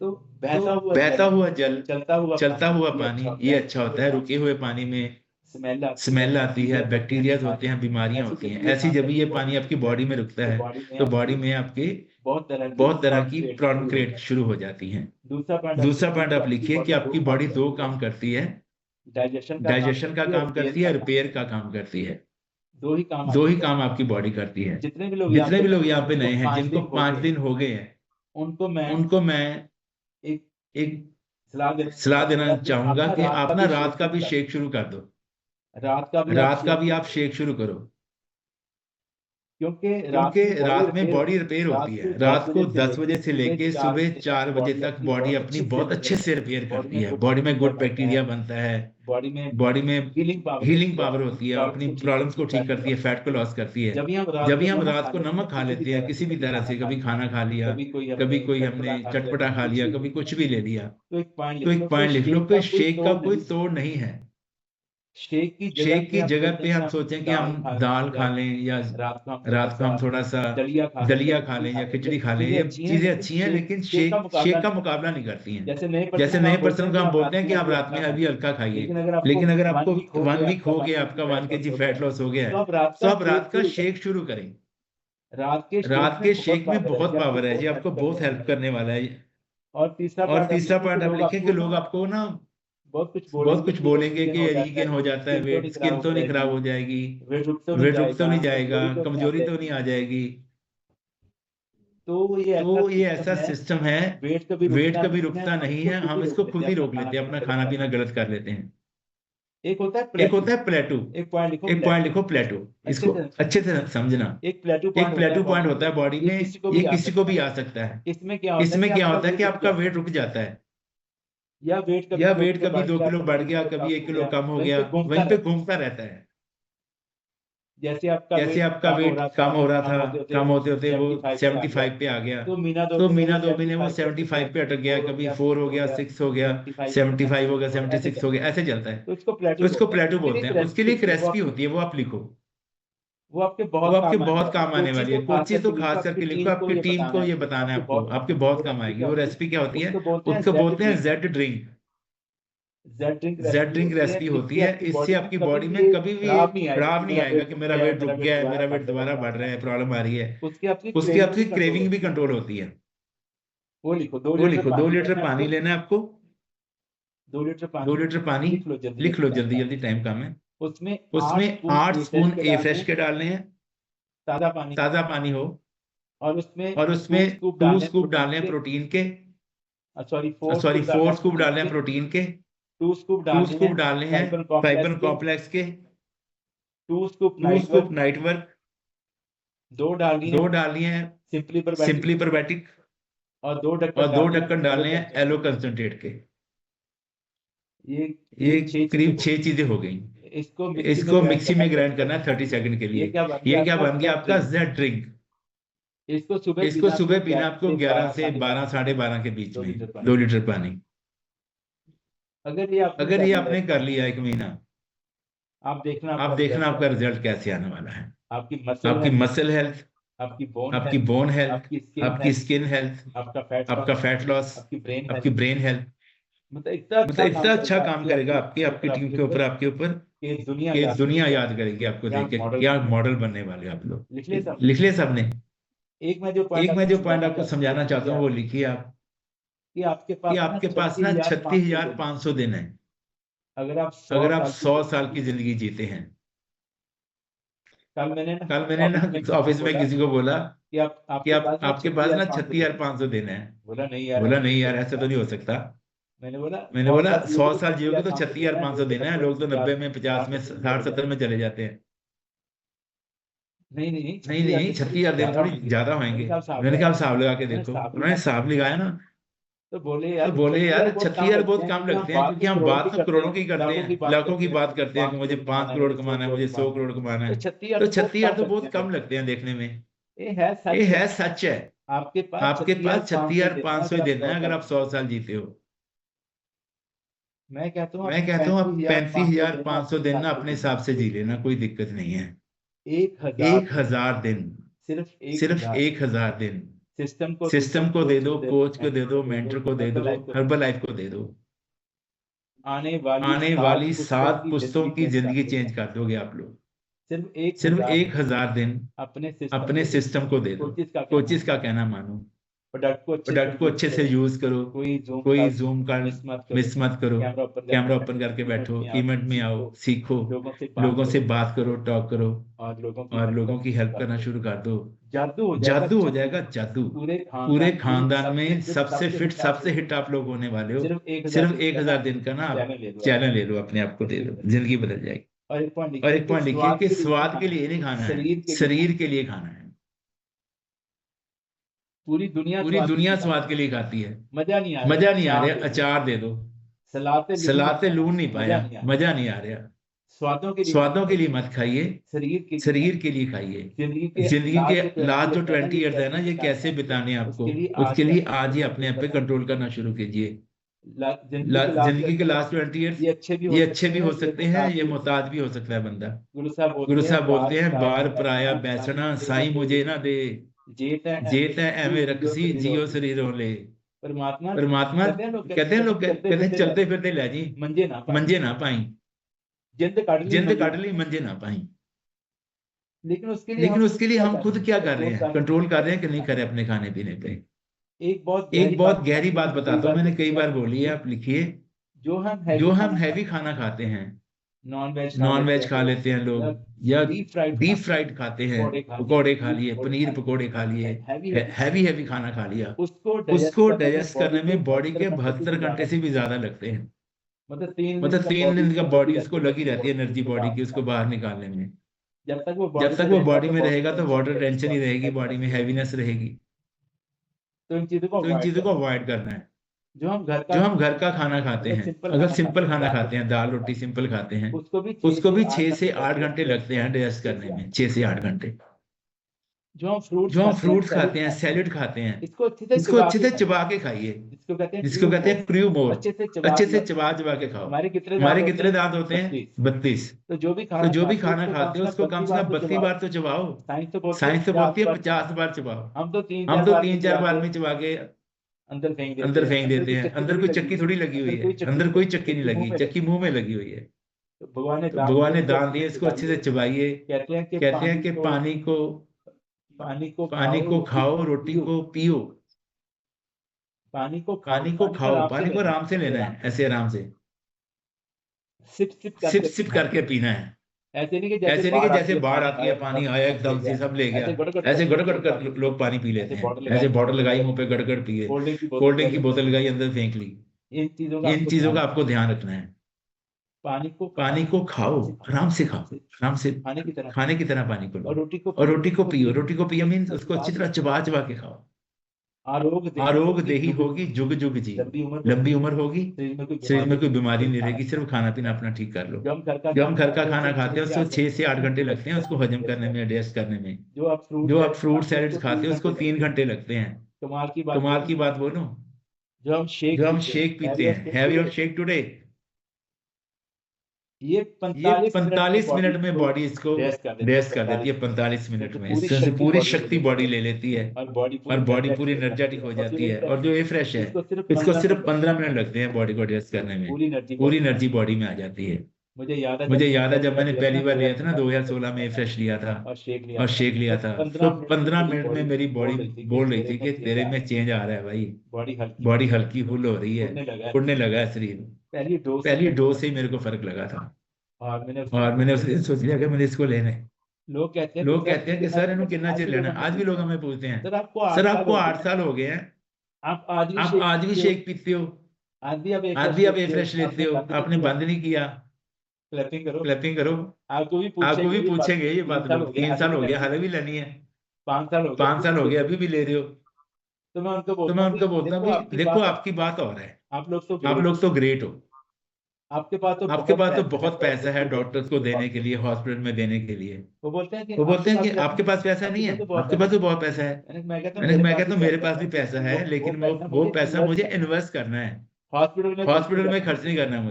तो बहता हुआ जल, चलता हुआ पानी, ये अच्छा होता है। रुके हुए पानी में स्मेल आती है, बैक्टीरियाज होते हैं, बीमारियां होती हैं। ऐसी जब ये पानी आपकी बॉडी में रुकता है तो बॉडी में आपकी बहुत तरह की प्रॉब्लम क्रिएट शुरू हो जाती हैं। दूसरा पॉइंट आप लिखिए कि आपकी बॉडी 2 काम करती है, डाइजेशन का काम करती है, रिपेयर का काम करती है। 2 ही काम आपकी बॉडी करती है। जितने भी लोग यहाँ पे नए हैं, जिनको 5 दिन हो गए हैं, उनको मैं एक सलाह देना चाहूंगा कि आप ना रात का भी शेक शुरू कर दो। रात का भी आप शेक शुरू करो, क्योंकि रात में बॉडी रिपेयर होती है। रात को 10 बजे से लेके सुबह 4 बजे तक बॉडी अपनी बहुत अच्छे से रिपेयर करती है। बॉडी में गुड बैक्टीरिया बनता है, बॉडी में हीलिंग पावर होती है, अपनी प्रॉब्लम्स को ठीक करती है, फैट को लॉस करती है। जब भी हम रात को नमक खा लेते हैं किसी भी तरह से, कभी खाना खा लिया, कभी कोई हमने चटपटा खा लिया, कभी कुछ भी ले लिया, तो एक पॉइंट लिख लो कि शेक का कोई तोड़ नहीं है। शेक की जगह पे हम सोचें कि हम दाल खा लें या रात को हम थोड़ा सा दलिया खा लें या खिचड़ी खा लें, ये चीजें अच्छी हैं, लेकिन शेक का मुकाबला नहीं करती हैं। जैसे नए पर्सन को हम बोलते हैं कि आप रात में अभी हल्का खाइए, लेकिन अगर आपको 1 वीक हो गया, आपका 1 kg फैट लॉस हो गया है, तो आप रात का शेक शुरू करें। रात के शेक में बहुत पावर है, ये आपको बहुत हेल्प करने वाला है। और तीसरा पॉइंट आप लिखें कि लोग आपको ना बहुत कुछ बोलेंगे कि रीगेन हो जाता है वेट, स्किन तो नहीं खराब हो जाएगी, वेट रुक तो नहीं जाएगा, कमजोरी तो नहीं आ जाएगी। तो ये ऐसा सिस्टम है, वेट कभी रुकता नहीं है, हम इसको खुद ही रोक लेते हैं, अपना खाना पीना गलत कर लेते हैं। एक होता है प्लेटू, एक पॉइंट लिखो प्लेटू, इसको अच्छे से समझना। एक प्लेटू पॉइंट होता है बॉडी में, ये किसी को भी आ सकता है। इसमें क्या होता है कि आपका वेट रुक जाता है, या वेट कभी 2 किलो बढ़ गया, कभी 1 किलो कम हो गया, वहीं पे घूमता रहता है। जैसे आपका वेट कम हो रहा था, कम होते होते वो 75 पे आ गया, तो महीना 2 महीने वो 75 पे अटक गया, कभी 4 हो गया, 6 हो गया, 75 हो गया, 76 हो गया, ऐसे चलता है। तो इसको प्लेटू बोलते हैं। उसके लिए एक रेसिपी होती है, वो आप लिखो, वो आपके बहुत काम आने वाली है। कुछ चीज तो खास करके लिखो, आपकी टीम को ये बताना है, आपके बहुत काम आएगी। वो रेसिपी क्या होती है, उसको बोलते हैं Z drink. Z drink recipe होती है। इससे आपकी बॉडी में कभी भी खराब नहीं आएगा कि मेरा वेट रुक गया है, मेरा वेट दोबारा बढ़ रहा है, प्रॉब्लम आ रही है। उसकी आपकी क्रेविंग भी कंट्रोल होती है। वो लिखो 2 लीटर पानी लेना है आपको, 2 लीटर पानी लिख लो, जल्दी टाइम कम है। उसमें 8 स्पून ए फ्रेश के डालने हैं, ताजा पानी हो, और उसमें 2 स्कूप डालने हैं प्रोटीन के, सॉरी 4 स्कूप डालने हैं प्रोटीन के, 2 स्कूप डालने हैं फाइबर कॉम्प्लेक्स के, 2 स्कूप नाइट वर्क, 2 डालनी है सिंपली प्रोबायोटिक, और 2 ढक्कन डालने हैं एलो कंसंट्रेट के। ये करीब 6 चीजें हो गई। इसको मिक्सी में ग्राइंड करना है 30 सेकंड के लिए। ये क्या बन गया आपका जेड ड्रिंक। इसको सुबह पीना आपको 11 से 12, 12:30 के बीच में, 2 लीटर पानी। अगर ये आपने कर लिया 1 महीना, आप देखना आपका रिजल्ट कैसे आने वाला है। आपकी मसल हेल्थ, आपकी बोन हेल्थ, आपकी स्किन हेल्थ, आपका फैट लॉस, आपकी ब्रेन हेल्थ, मतलब इतना अच्छा काम करेगा आपकी टीम के ऊपर, आपके ऊपर, कि दुनिया याद करेगी आपको देख के, क्या मॉडल बनने वाले आप लोग। लिख ले सबने। एक मैं जो पॉइंट आपको समझाना चाहता हूँ वो लिखिए आप, कि आपके पास ना 36,500 दिन है। अगर आप अगर आप 100 100 साल की जिंदगी जीते हैं, कल मैंने ना ऑफिस में किसी को बोला कि आपके पास ना 36,500 देना है। बोला नहीं यार ऐसा तो नहीं हो सकता। मैंने बोला मैंने बोला 100 साल जियोगे तो 36,500 देना है। लोग तो 90 में, 50 में, 60, 70 में चले जाते हैं। नहीं 36,000 दिन थोड़ी ज्यादा होंगे। मैंने कहा आप हिसाब लगा के देखो। उन्होंने हिसाब लगाया ना, तो बोले यार 36,000 बहुत कम लगते हैं, क्योंकि हम बात तो करोड़ों की करते हैं, लाखों की बात करते हैं कि मुझे 5 करोड़ कमाना है, मुझे 100 करोड़ कमाना है। तो 36,000 तो बहुत कम लगते हैं देखने में। ये है सच है। आपके आपके पास 36,500 देना है अगर आप 100 साल जीते हो। मैं कहता हूँ आप 35,500 दिन ना अपने हिसाब से जी लेना, कोई दिक्कत नहीं है। 1,000 दिन, सिर्फ 1,000 दिन सिस्टम को दे दो, कोच को दे दो, मेंटर को दे दो, हर्बल लाइफ को दे दो। आने आने वाली 7 पुश्तों की जिंदगी चेंज कर दोगे आप लोग। सिर्फ 1,000 दिन अपने सिस्टम को दे दो। कोचिस का कहना मानो, प्रोडक्ट को अच्छे से यूज करो, कोई जूम का मिस मत करो, कैमरा ओपन करके बैठो, इवेंट में आओ, सीखो, लोगों से बात करो, टॉक करो, और लोगों की हेल्प करना शुरू कर दो। जादू हो जाएगा, जादू। पूरे खानदान में सबसे फिट, सबसे हिट आप लोग होने वाले हो। सिर्फ 1,000 दिन का ना चैनल ले लो, अपने आप को दे दो, जिंदगी बदल जाएगी। और एक पॉइंट लिखिए कि स्वाद के लिए नहीं खाना है, शरीर के लिए खाना है। पूरी दुनिया स्वाद के लिए खाती है, मजा नहीं आ रहा, अचार दे दो, सलाद पे लून नहीं पाया, मजा नहीं आ रहा। स्वादों के लिए मत खाइए, शरीर के लिए खाइए। जिंदगी के लास्ट जो 20 ईयर्स है ना, ये कैसे बिताने आपको, उसके लिए आज ही अपने आप पे कंट्रोल करना शुरू कीजिए। जिंदगी के लास्ट 20 ईयर्स ये अच्छे भी हो सकते हैं, ये मोहताज भी हो सकता है बंदा। गुरु साहब बोलते हैं, बार पराया बैसना साई मुझे ना दे, जेत है एवं रखसी जियो शरीरों ले। परमात्मा कहते हैं, लोग कहते हैं चलते फिरते ले जी, मंजे ना पाई, जिंद काट ली मंजे ना पाई। लेकिन उसके लिए हम खुद क्या कर रहे हैं, कंट्रोल कर रहे हैं कि नहीं कर रहे अपने खाने पीने पे। एक बहुत गहरी बात बताता हूँ, मैंने कई बार बोली है, आप लिखिए। जो हम हैवी खाना खाते हैं, नॉन वेज खा लेते हैं लोग, या डीप फ्राइड खाते हैं, पकौड़े खा लिए, पनीर पकौड़े खा लिए, हैवी खाना खा लिया, उसको डाइजेस्ट करने में बॉडी के 72 घंटे से भी ज्यादा लगते हैं। मतलब 3 दिन का बॉडी उसको लगी रहती है, एनर्जी बॉडी की, उसको बाहर निकालने में। जब तक वो बॉडी में रहेगा तो वाटर टेंशन ही रहेगी, बॉडी में हैवीनेस रहेगी। तो इन चीजों को अवॉइड करना है। जो हम घर का खाना खाते हैं, अगर सिंपल खाना खाते हैं, दाल रोटी सिंपल खाते हैं, उसको भी 6 से 8 घंटे लगते हैं डाइजेस्ट करने में, 6 से 8 घंटे। जो हम फ्रूट्स खाते हैं, सैलेड खाते हैं, इसको अच्छे से चबा के खाइए, जिसको कहते हैं क्रू मोर, अच्छे से चबा के खाओ। हमारे कितने दांत होते हैं? 32। तो जो भी खाना खाते हो उसको कम से कम 32 बार तो चबाओ। साइंस तो बोलती है 50 बार चबाओ। हम तो 3-4 बार में चबा के अंदर फेंक देते हैं। अंदर कोई चक्की थोड़ी लगी हुई है, अंदर कोई चक्की नहीं लगी, चक्की मुंह में लगी हुई है। भगवान ने दान दिए, इसको अच्छे से चबाइए। कहते हैं कि पानी को खाओ, रोटी को पियो। पानी को खाओ, पानी को आराम से लेना है, ऐसे आराम से सिप करके पीना है। ऐसे नहीं कि जैसे बाढ़ आती है, पानी आया एकदम से सब ले गया, ऐसे गड़गड़ कर लोग पानी पी लेते हैं। ऐसे बॉटल लगाई मुंह पे, गड़गड़ पिए, कोल्ड ड्रिंक की बोतल लगाई अंदर फेंक ली। इन चीजों का आपको ध्यान रखना है। पानी को खाओ, आराम से खाओ, आराम से खाने की तरह पानी को लो, और रोटी को पियो मीन्स उसको अच्छी तरह चबा के खाओ। आरोग देही होगी, जुग जुग जी, लंबी उम्र होगी, शरीर में कोई बीमारी नहीं रहेगी, सिर्फ खाना पीना अपना ठीक कर लो। जो हम घर का खाना खाते हैं उसको 6 से 8 घंटे लगते हैं उसको हजम करने में, डाइजेस्ट करने में। जो आप फ्रूट सैलेड खाते हैं उसको 3 घंटे लगते हैं। कमाल की बात बोलो, जो हम शेक पीते हैं, हैव योर शेक टुडे, ये 45 मिनट में बॉडी इसको डाइजेस्ट कर देती है। 45 मिनट में इससे पूरी शक्ति बॉडी ले लेती है, और बॉडी पूरी एनर्जेटिक हो जाती है। और जो ये फ्रेश है, इसको सिर्फ 15 मिनट लगते हैं बॉडी को डाइजेस्ट करने में, पूरी एनर्जी बॉडी में आ जाती है। मुझे याद है जब मैंने पहली बार लिया था ना, 2016 में फ्रेश लिया था और शेक लिया था, तो 15 मिनट में मेरी बॉडी बोल रही थी कि तेरे में चेंज आ रहा है भाई, बॉडी हल्की फुल हो रही है, उड़ने लगा है शरीर। पहली डोज से ही मेरे को फर्क लगा था और मैंने उस दिन सोच लिया कि मैंने इसको लेना है। लोग कहते हैं कि सर इन्हों कितना चिर लेना है। आज भी लोग हमें पूछते हैं सर आपको 8 साल हो गए हैं, आप आज भी शेक पीते हो, आज भी आप ए फ्रेश लेते हो, आपने बंद नहीं किया। क्लैपिंग करो। आपको भी पूछेंगे ये बात। 3 साल हो गया हाले भी लेनी है, 5 साल हो गए अभी भी ले रहे हो। तो मैं उनको बोलता हूँ कि देखो आपकी बात और है, आप लोग तो ग्रेट हो, आपके पास तो बहुत पैसा है डॉक्टर्स को देने के लिए, हॉस्पिटल में देने के लिए। वो बोलते हैं कि आपके पास पैसा नहीं है, आपके पास तो बहुत पैसा है। मैं कहता हूँ मेरे पास भी पैसा है, लेकिन वो पैसा मुझे इन्वेस्ट करना है, हॉस्पिटल में खर्च नहीं करना है।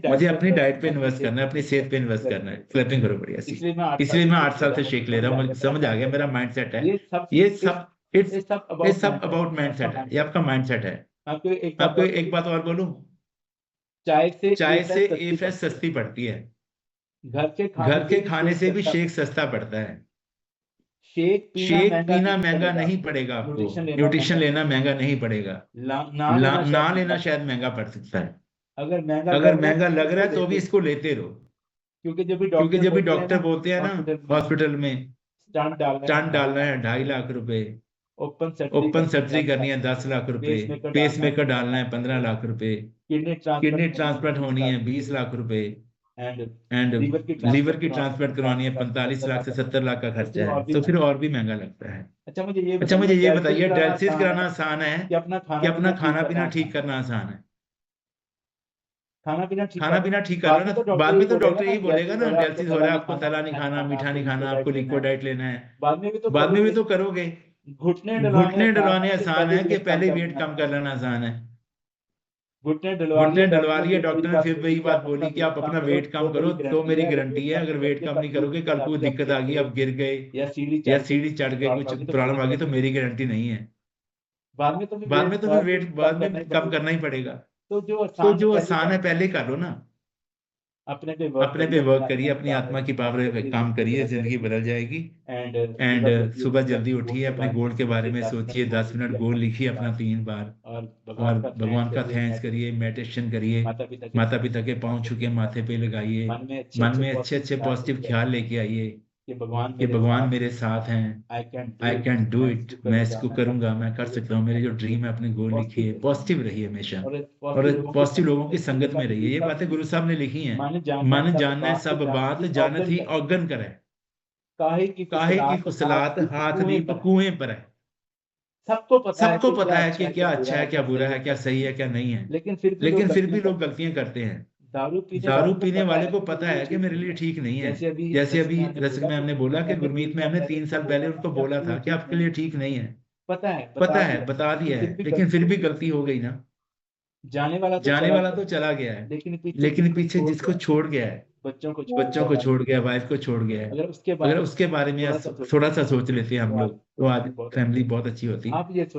मुझे अपनी डाइट पे इन्वेस्ट करना है, अपनी सेहत पे इन्वेस्ट करना है। क्लैपिंग करो बढ़िया सी। इसलिए मैं 8 साल से शेक ले रहा हूँ, मुझे समझ आ गया मेरा माइंड सेट है। ये सब इट्स सब अबाउट माइंड सेट है, ये आपका माइंड सेट है। आपको एक बात और बोलूं, चाय से ए फ्रेश सस्ती पड़ती है, घर के खाने से भी शेक सस्ता पड़ता है। शेक पीना महंगा नहीं पड़ेगा आपको, न्यूट्रिशन लेना महंगा नहीं पड़ेगा, ना लेना शायद महंगा पड़ सकता है। अगर महंगा लग रहा है तो भी इसको लेते रहो, क्योंकि जब भी डॉक्टर बोलते हैं ना हॉस्पिटल में स्टंट डालना है 2.5 लाख रुपए, ओपन सर्जरी करनी है 10 लाख रुपए, पेस मेकर डालना है 15 लाख रुपए, किडनी ट्रांसप्लांट होनी है 20 लाख रुपए, एंड लीवर की ट्रांसप्लांट करवानी है 45 लाख से 70 लाख का खर्चा है, तो फिर और भी महंगा लगता है। अच्छा मुझे ये बताइए डायलिसिस कराना आसान है कि अपना खाना पीना ठीक करना आसान है? खाना पीना ठीक करना ना, तो बाद में तो डॉक्टर यही बोलेगा ना डायलिसिस हो रहा है, आपको तला नहीं खाना, मीठा नहीं खाना, आपको लिक्विड डाइट लेना है। बाद में भी तो करोगे। घुटने डलवाने आसान है कि पहले वेट कम कर लेना आसान है? घुटने डलवा लिए डॉक्टर ने, फिर वही बात बोली कि आप अपना वेट कम करो, तो मेरी गारंटी है अगर वेट कम नहीं करोगे, कल को दिक्कत आ गई, आप गिर गए या सीढ़ी चढ़ गए, कुछ प्रॉब्लम आ गई, तो मेरी गारंटी नहीं है। बाद में तो फिर वेट बाद में कम करना ही पड़ेगा। तो जो आसान है पहले कर लो ना, अपने पे वर्क करिए, अपनी आत्मा की पावर पे काम करिए, जिंदगी बदल जाएगी। एंड सुबह जल्दी उठिए, अपने गोल के बारे में सोचिए, 10 मिनट गोल लिखिए अपना 3 बार, और भगवान का थैंक्स करिए, मेडिटेशन करिए, माता पिता के पांव छू के माथे पे लगाइए, मन में अच्छे पॉजिटिव ख्याल लेके आइए कि भगवान मेरे साथ हैं, आई कैन डू इट, मैं इसको करूंगा, मैं कर सकता हूँ, मेरे जो ड्रीम है अपने गोल लिखिए, पॉजिटिव रहिए हमेशा, और पॉजिटिव लोगों की संगत में रहिए। ये बातें गुरु साहब ने लिखी हैं। मन जानना है सब बात, जानत ही औगन करे, काहे की कुसलात हाथ दीप कुएं पर है। सबको पता है कि क्या अच्छा है, क्या बुरा है, क्या सही है, क्या नहीं है, लेकिन फिर भी लोग गलतियां करते हैं। दारू पीने वाले को पता है कि मेरे लिए ठीक नहीं है। जैसे अभी रसिक मैम ने बोला कि गुरमीत मैम ने 3 साल पहले उनको बोला था कि आपके लिए ठीक नहीं है, पता है बता दिया है, लेकिन फिर भी गलती हो गई ना। जाने वाला तो चला गया है, लेकिन पीछे जिसको छोड़ गया है, बच्चों को छोड़ गया, वाइफ को छोड़ गया है, अगर उसके बारे में थोड़ा सा सोच लेते हैं हम लोग, तो आज फैमिली बहुत अच्छी होती।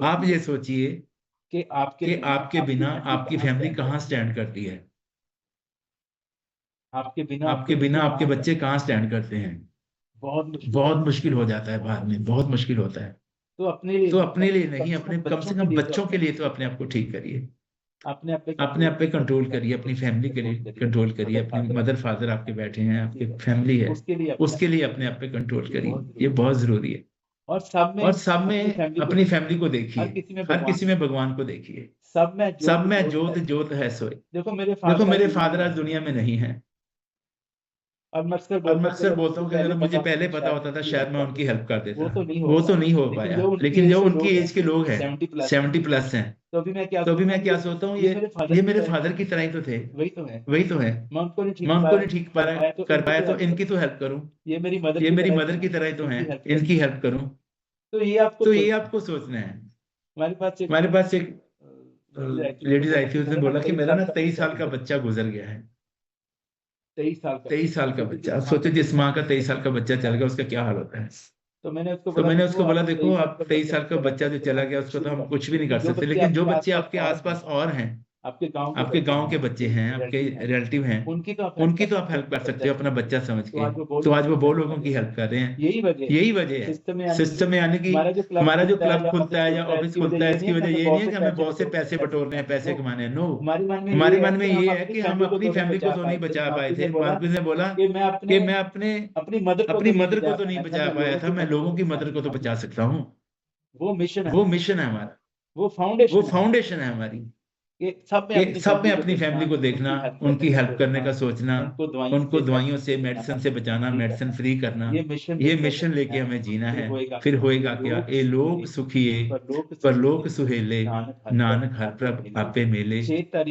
आप ये सोचिए कि आपके बिना आपकी फैमिली कहाँ स्टैंड करती है, आपके बिना आपके बच्चे कहाँ स्टैंड करते हैं। बहुत मुश्किल हो जाता है, बाद में बहुत मुश्किल होता है। तो अपने लिए नहीं, अपने कम से कम बच्चों के लिए तो अपने आप को ठीक करिए, अपने आप पे कंट्रोल करिए, अपनी फैमिली के लिए कंट्रोल करिए, अपनी मदर फादर आपके बैठे हैं, आपकी फैमिली है, उसके लिए अपने आप पे कंट्रोल करिए, ये बहुत जरूरी है। और सब में अपनी फैमिली को देखिए, हर किसी में भगवान को देखिए, सब में जोत है सोए। देखो मेरे फादर आज दुनिया में नहीं है, और मैं अक्सर बोलता हूँ कि अगर मुझे पहले पता होता था शायद मैं उनकी हेल्प कर देता। वो तो नहीं हो पाया, लेकिन जो उनकी एज के लोग हैं 70+ हैं, तो भी मैं क्या सोचता हूँ, ये मेरे फादर की तरह ही तो थे, वही तो है। मैं उनको नहीं ठीक कर पाया, तो इनकी तो हेल्प करूँ। ये मेरी मदर की तरह ही तो है, इनकी हेल्प करूँ। तो ये आपको सोचना है। हमारे पास एक लेडीज आई थी, उसने बोला कि मेरा ना 23 साल का बच्चा गुजर गया है। 23 साल का बच्चा, सोचो जिस माँ का 23 साल का बच्चा चल गया उसका क्या हाल होता है। तो मैंने उसको बोला देखो आप 23 साल का बच्चा जो चला गया उसको तो हम कुछ भी नहीं कर सकते, लेकिन जो बच्चे आपके आसपास और हैं आपके गांव के बच्चे हैं, आपके रिलेटिव हैं, उनकी तो आप हेल्प कर सकते हो अपना बच्चा समझ के। तो आज वो लोगों की हेल्प कर रहे हैं। यही वजह है सिस्टम में आने की। हमारा जो क्लब खुलता है या ऑफिस खुलता है, इसकी वजह ये नहीं है कि हमें बहुत से पैसे बटोरने हैं, पैसे कमाने हैं। नो, हमारे मन में ये है कि हम अपनी फैमिली को तो नहीं बचा पाए थे। मार्केट ने बोला कि मैं अपनी मदर को तो नहीं बचा पाया था, मैं लोगों की मदर को तो बचा सकता हूँ। वो मिशन है हमारा, वो फाउंडेशन है हमारी। सब में अपनी फैमिली को देखना, उनकी हेल्प करने का सोचना, उनको दवाइयों से, मेडिसिन से बचाना, मेडिसिन फ्री करना। ये मिशन लेके हमें जीना है। फिर होएगा क्या? ए लोक सुखिए पर लोक सुहेले, नानक हर प्रभ आपे मेले।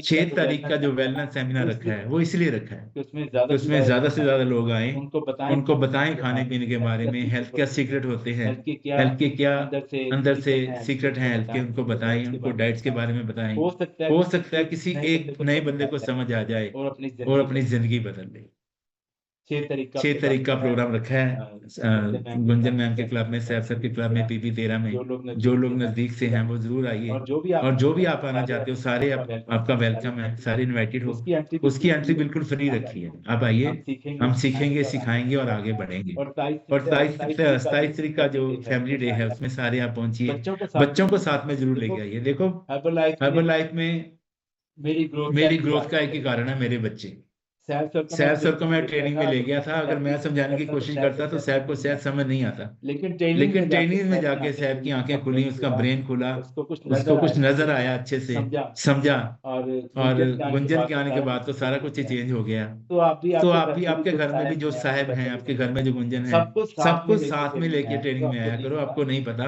6 तारीख का जो वेलनेस सेमिनार रखा है वो इसलिए रखा है कि उसमें ज्यादा से ज्यादा लोग आए, उनको बताएं खाने पीने के बारे में, हेल्थ क्या सीक्रेट होते हैं, हेल्थ के क्या अंदर से सीक्रेट हैं हेल्थ के, उनको बताएं, उनको डाइट्स के बारे में बताएं। हो सकता है किसी एक नए बंदे को समझ आ जाए और अपनी जिंदगी बदल ले। 6 तारीख का प्रोग्राम रखा है गुंजन मैम के क्लब में, सैफ सर के क्लब में, पीपी 13 में। जो लोग नजदीक से हैं वो जरूर आइए, और जो भी आप आना चाहते हो सारे आपका वेलकम है, सारे इनवाइटेड हो। उसकी एंट्री बिल्कुल फ्री रखी है। आप आइए, हम सीखेंगे, सिखाएंगे और आगे बढ़ेंगे। और 27 तारीख का जो फैमिली डे है उसमें सारे आप पहुंचिए, बच्चों को साथ में जरूर लेके आइए। देखो हर्बल लाइफ में मेरी ग्रोथ का एक ही कारण है, मेरे बच्चे। सैफ सर को मैं ट्रेनिंग में ले गया था, अगर मैं समझाने की कोशिश करता तो सैफ को शायद समझ नहीं आता, लेकिन ट्रेनिंग में जाके सैफ की आंखें खुली, उसका ब्रेन खुला, उसको कुछ नजर आया, अच्छे से समझा। और गुंजन के आने के बाद तो सारा कुछ ही चेंज हो गया। तो आप भी आपके घर में भी जो साहब हैं, आपके घर में जो गुंजन है, सबको साथ में लेके ट्रेनिंग में आया करो। आपको नहीं पता,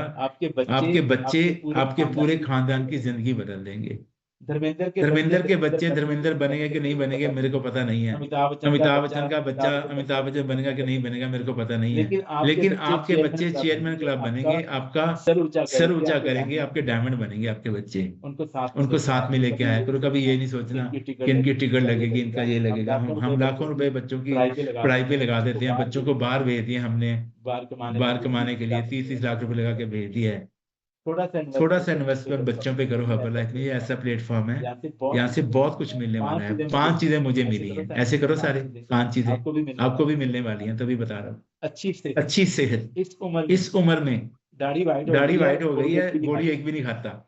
आपके बच्चे आपके पूरे खानदान की जिंदगी बदल देंगे। धर्मेंद्र के बच्चे धर्मेंद्र बनेंगे कि नहीं बनेंगे मेरे को पता नहीं है। अमिताभ बच्चन का बच्चा अमिताभ बच्चन बनेगा कि नहीं बनेगा मेरे को पता नहीं है। लेकिन आपके बच्चे चेयरमैन क्लब बनेंगे, आपका सर ऊंचा करेंगे, आपके डायमंड बनेंगे आपके बच्चे। उनको साथ में लेके आया करो। कभी ये नहीं सोचना कि इनकी टिकट लगेगी, इनका ये लगेगा। हम लाखों रुपए बच्चों की पढ़ाई पे लगा देते हैं, बच्चों को बाहर भेज दिए हमने, बाहर कमाने के लिए 30 लाख रुपए लगा के भेज दिया है। थोड़ा सा इन्वेस्टमेंट बच्चों पे करो। हर्बल लाइफ में ये ऐसा प्लेटफॉर्म है, यहाँ से बहुत कुछ मिलने वाला है। 5 चीजें मुझे मिली हैं, ऐसे करो सारे 5 चीजें आपको भी मिलने वाली हैं, तभी बता रहा हूँ। अच्छी सेहत, इस उम्र में दाढ़ी वाइट हो गई है, गोली एक भी नहीं खाता।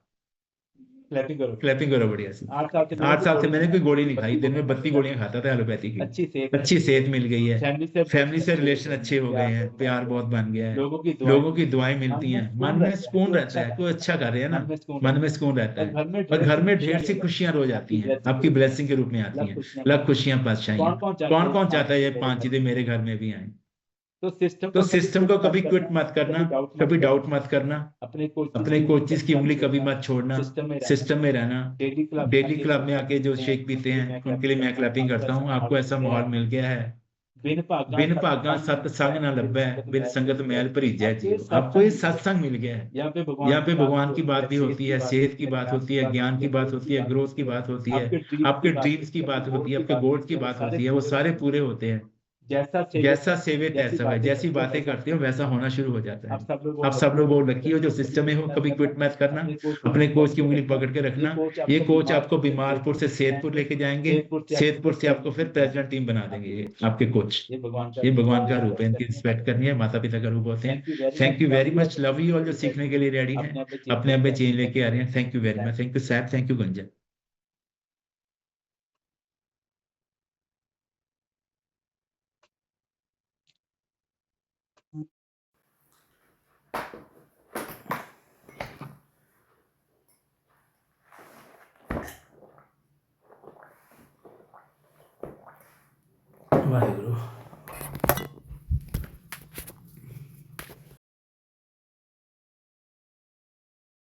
क्लैपिंग करो बढ़िया से। 8 साल से मैंने कोई गोली नहीं खाई, दिन में 32 गोलियां खाता था एलोपैथी की। अच्छी सेहत मिल गई है, फैमिली से रिलेशन अच्छे हो गए हैं, प्यार बहुत बन गया है, लोगों की दुआएं मिलती हैं, मन में सुकून रहता है। कोई अच्छा कर रहे हैं ना, मन में सुकून रहता है, और घर में ढेर सी खुशियां रोज आती हैं, आपकी ब्लेसिंग के रूप में आती हैं। लग खुशियां पातशाहियां। कौन कौन चाहता है ये 5 चीजें मेरे घर में भी आए? तो सिस्टम को कभी क्विट मत करना, कभी डाउट मत करना, अपने कोचेस की उंगली कभी मत छोड़ना, सिस्टम में रहना। डेली क्लब में आके जो शेक पीते हैं उनके लिए मैं क्लैपिंग करता हूँ। आपको ऐसा माहौल मिल गया है, बिन भागा सत्संग ना लब्बे, बिन संगत मैल भरीजै जीव। आपको ये सत्संग मिल गया है, यहाँ पे भगवान की बात भी होती है, सेहत की बात होती है, ज्ञान की बात होती है, ग्रोथ की बात होती है, आपके ड्रीम्स की बात होती है, आपके गोल्स की बात होती है, वो सारे पूरे होते हैं। जैसा सेवे तैसा है, जैसी बातें करते हो वैसा होना शुरू हो जाता है। आप सब लोग बोल रखी हो जो सिस्टम में हो, कभी क्विट मत करना, अपने कोच की उंगली पकड़ के रखना। ये कोच आपको बीमारपुर से सेहतपुर लेके जाएंगे, सेहतपुर से आपको फिर प्रेसिडेंट टीम बना देंगे। ये आपके कोच, ये भगवान का रूप है, इनकी रिस्पेक्ट करनी है, माता पिता का रूप होते हैं। Thank you very much, love you all जो सीखने के लिए रेडी हैं, अपने आप में चेंज लेके आ रहे हैं। Thank you very much, thank you Saif, thank you Gunjan. Waheguru.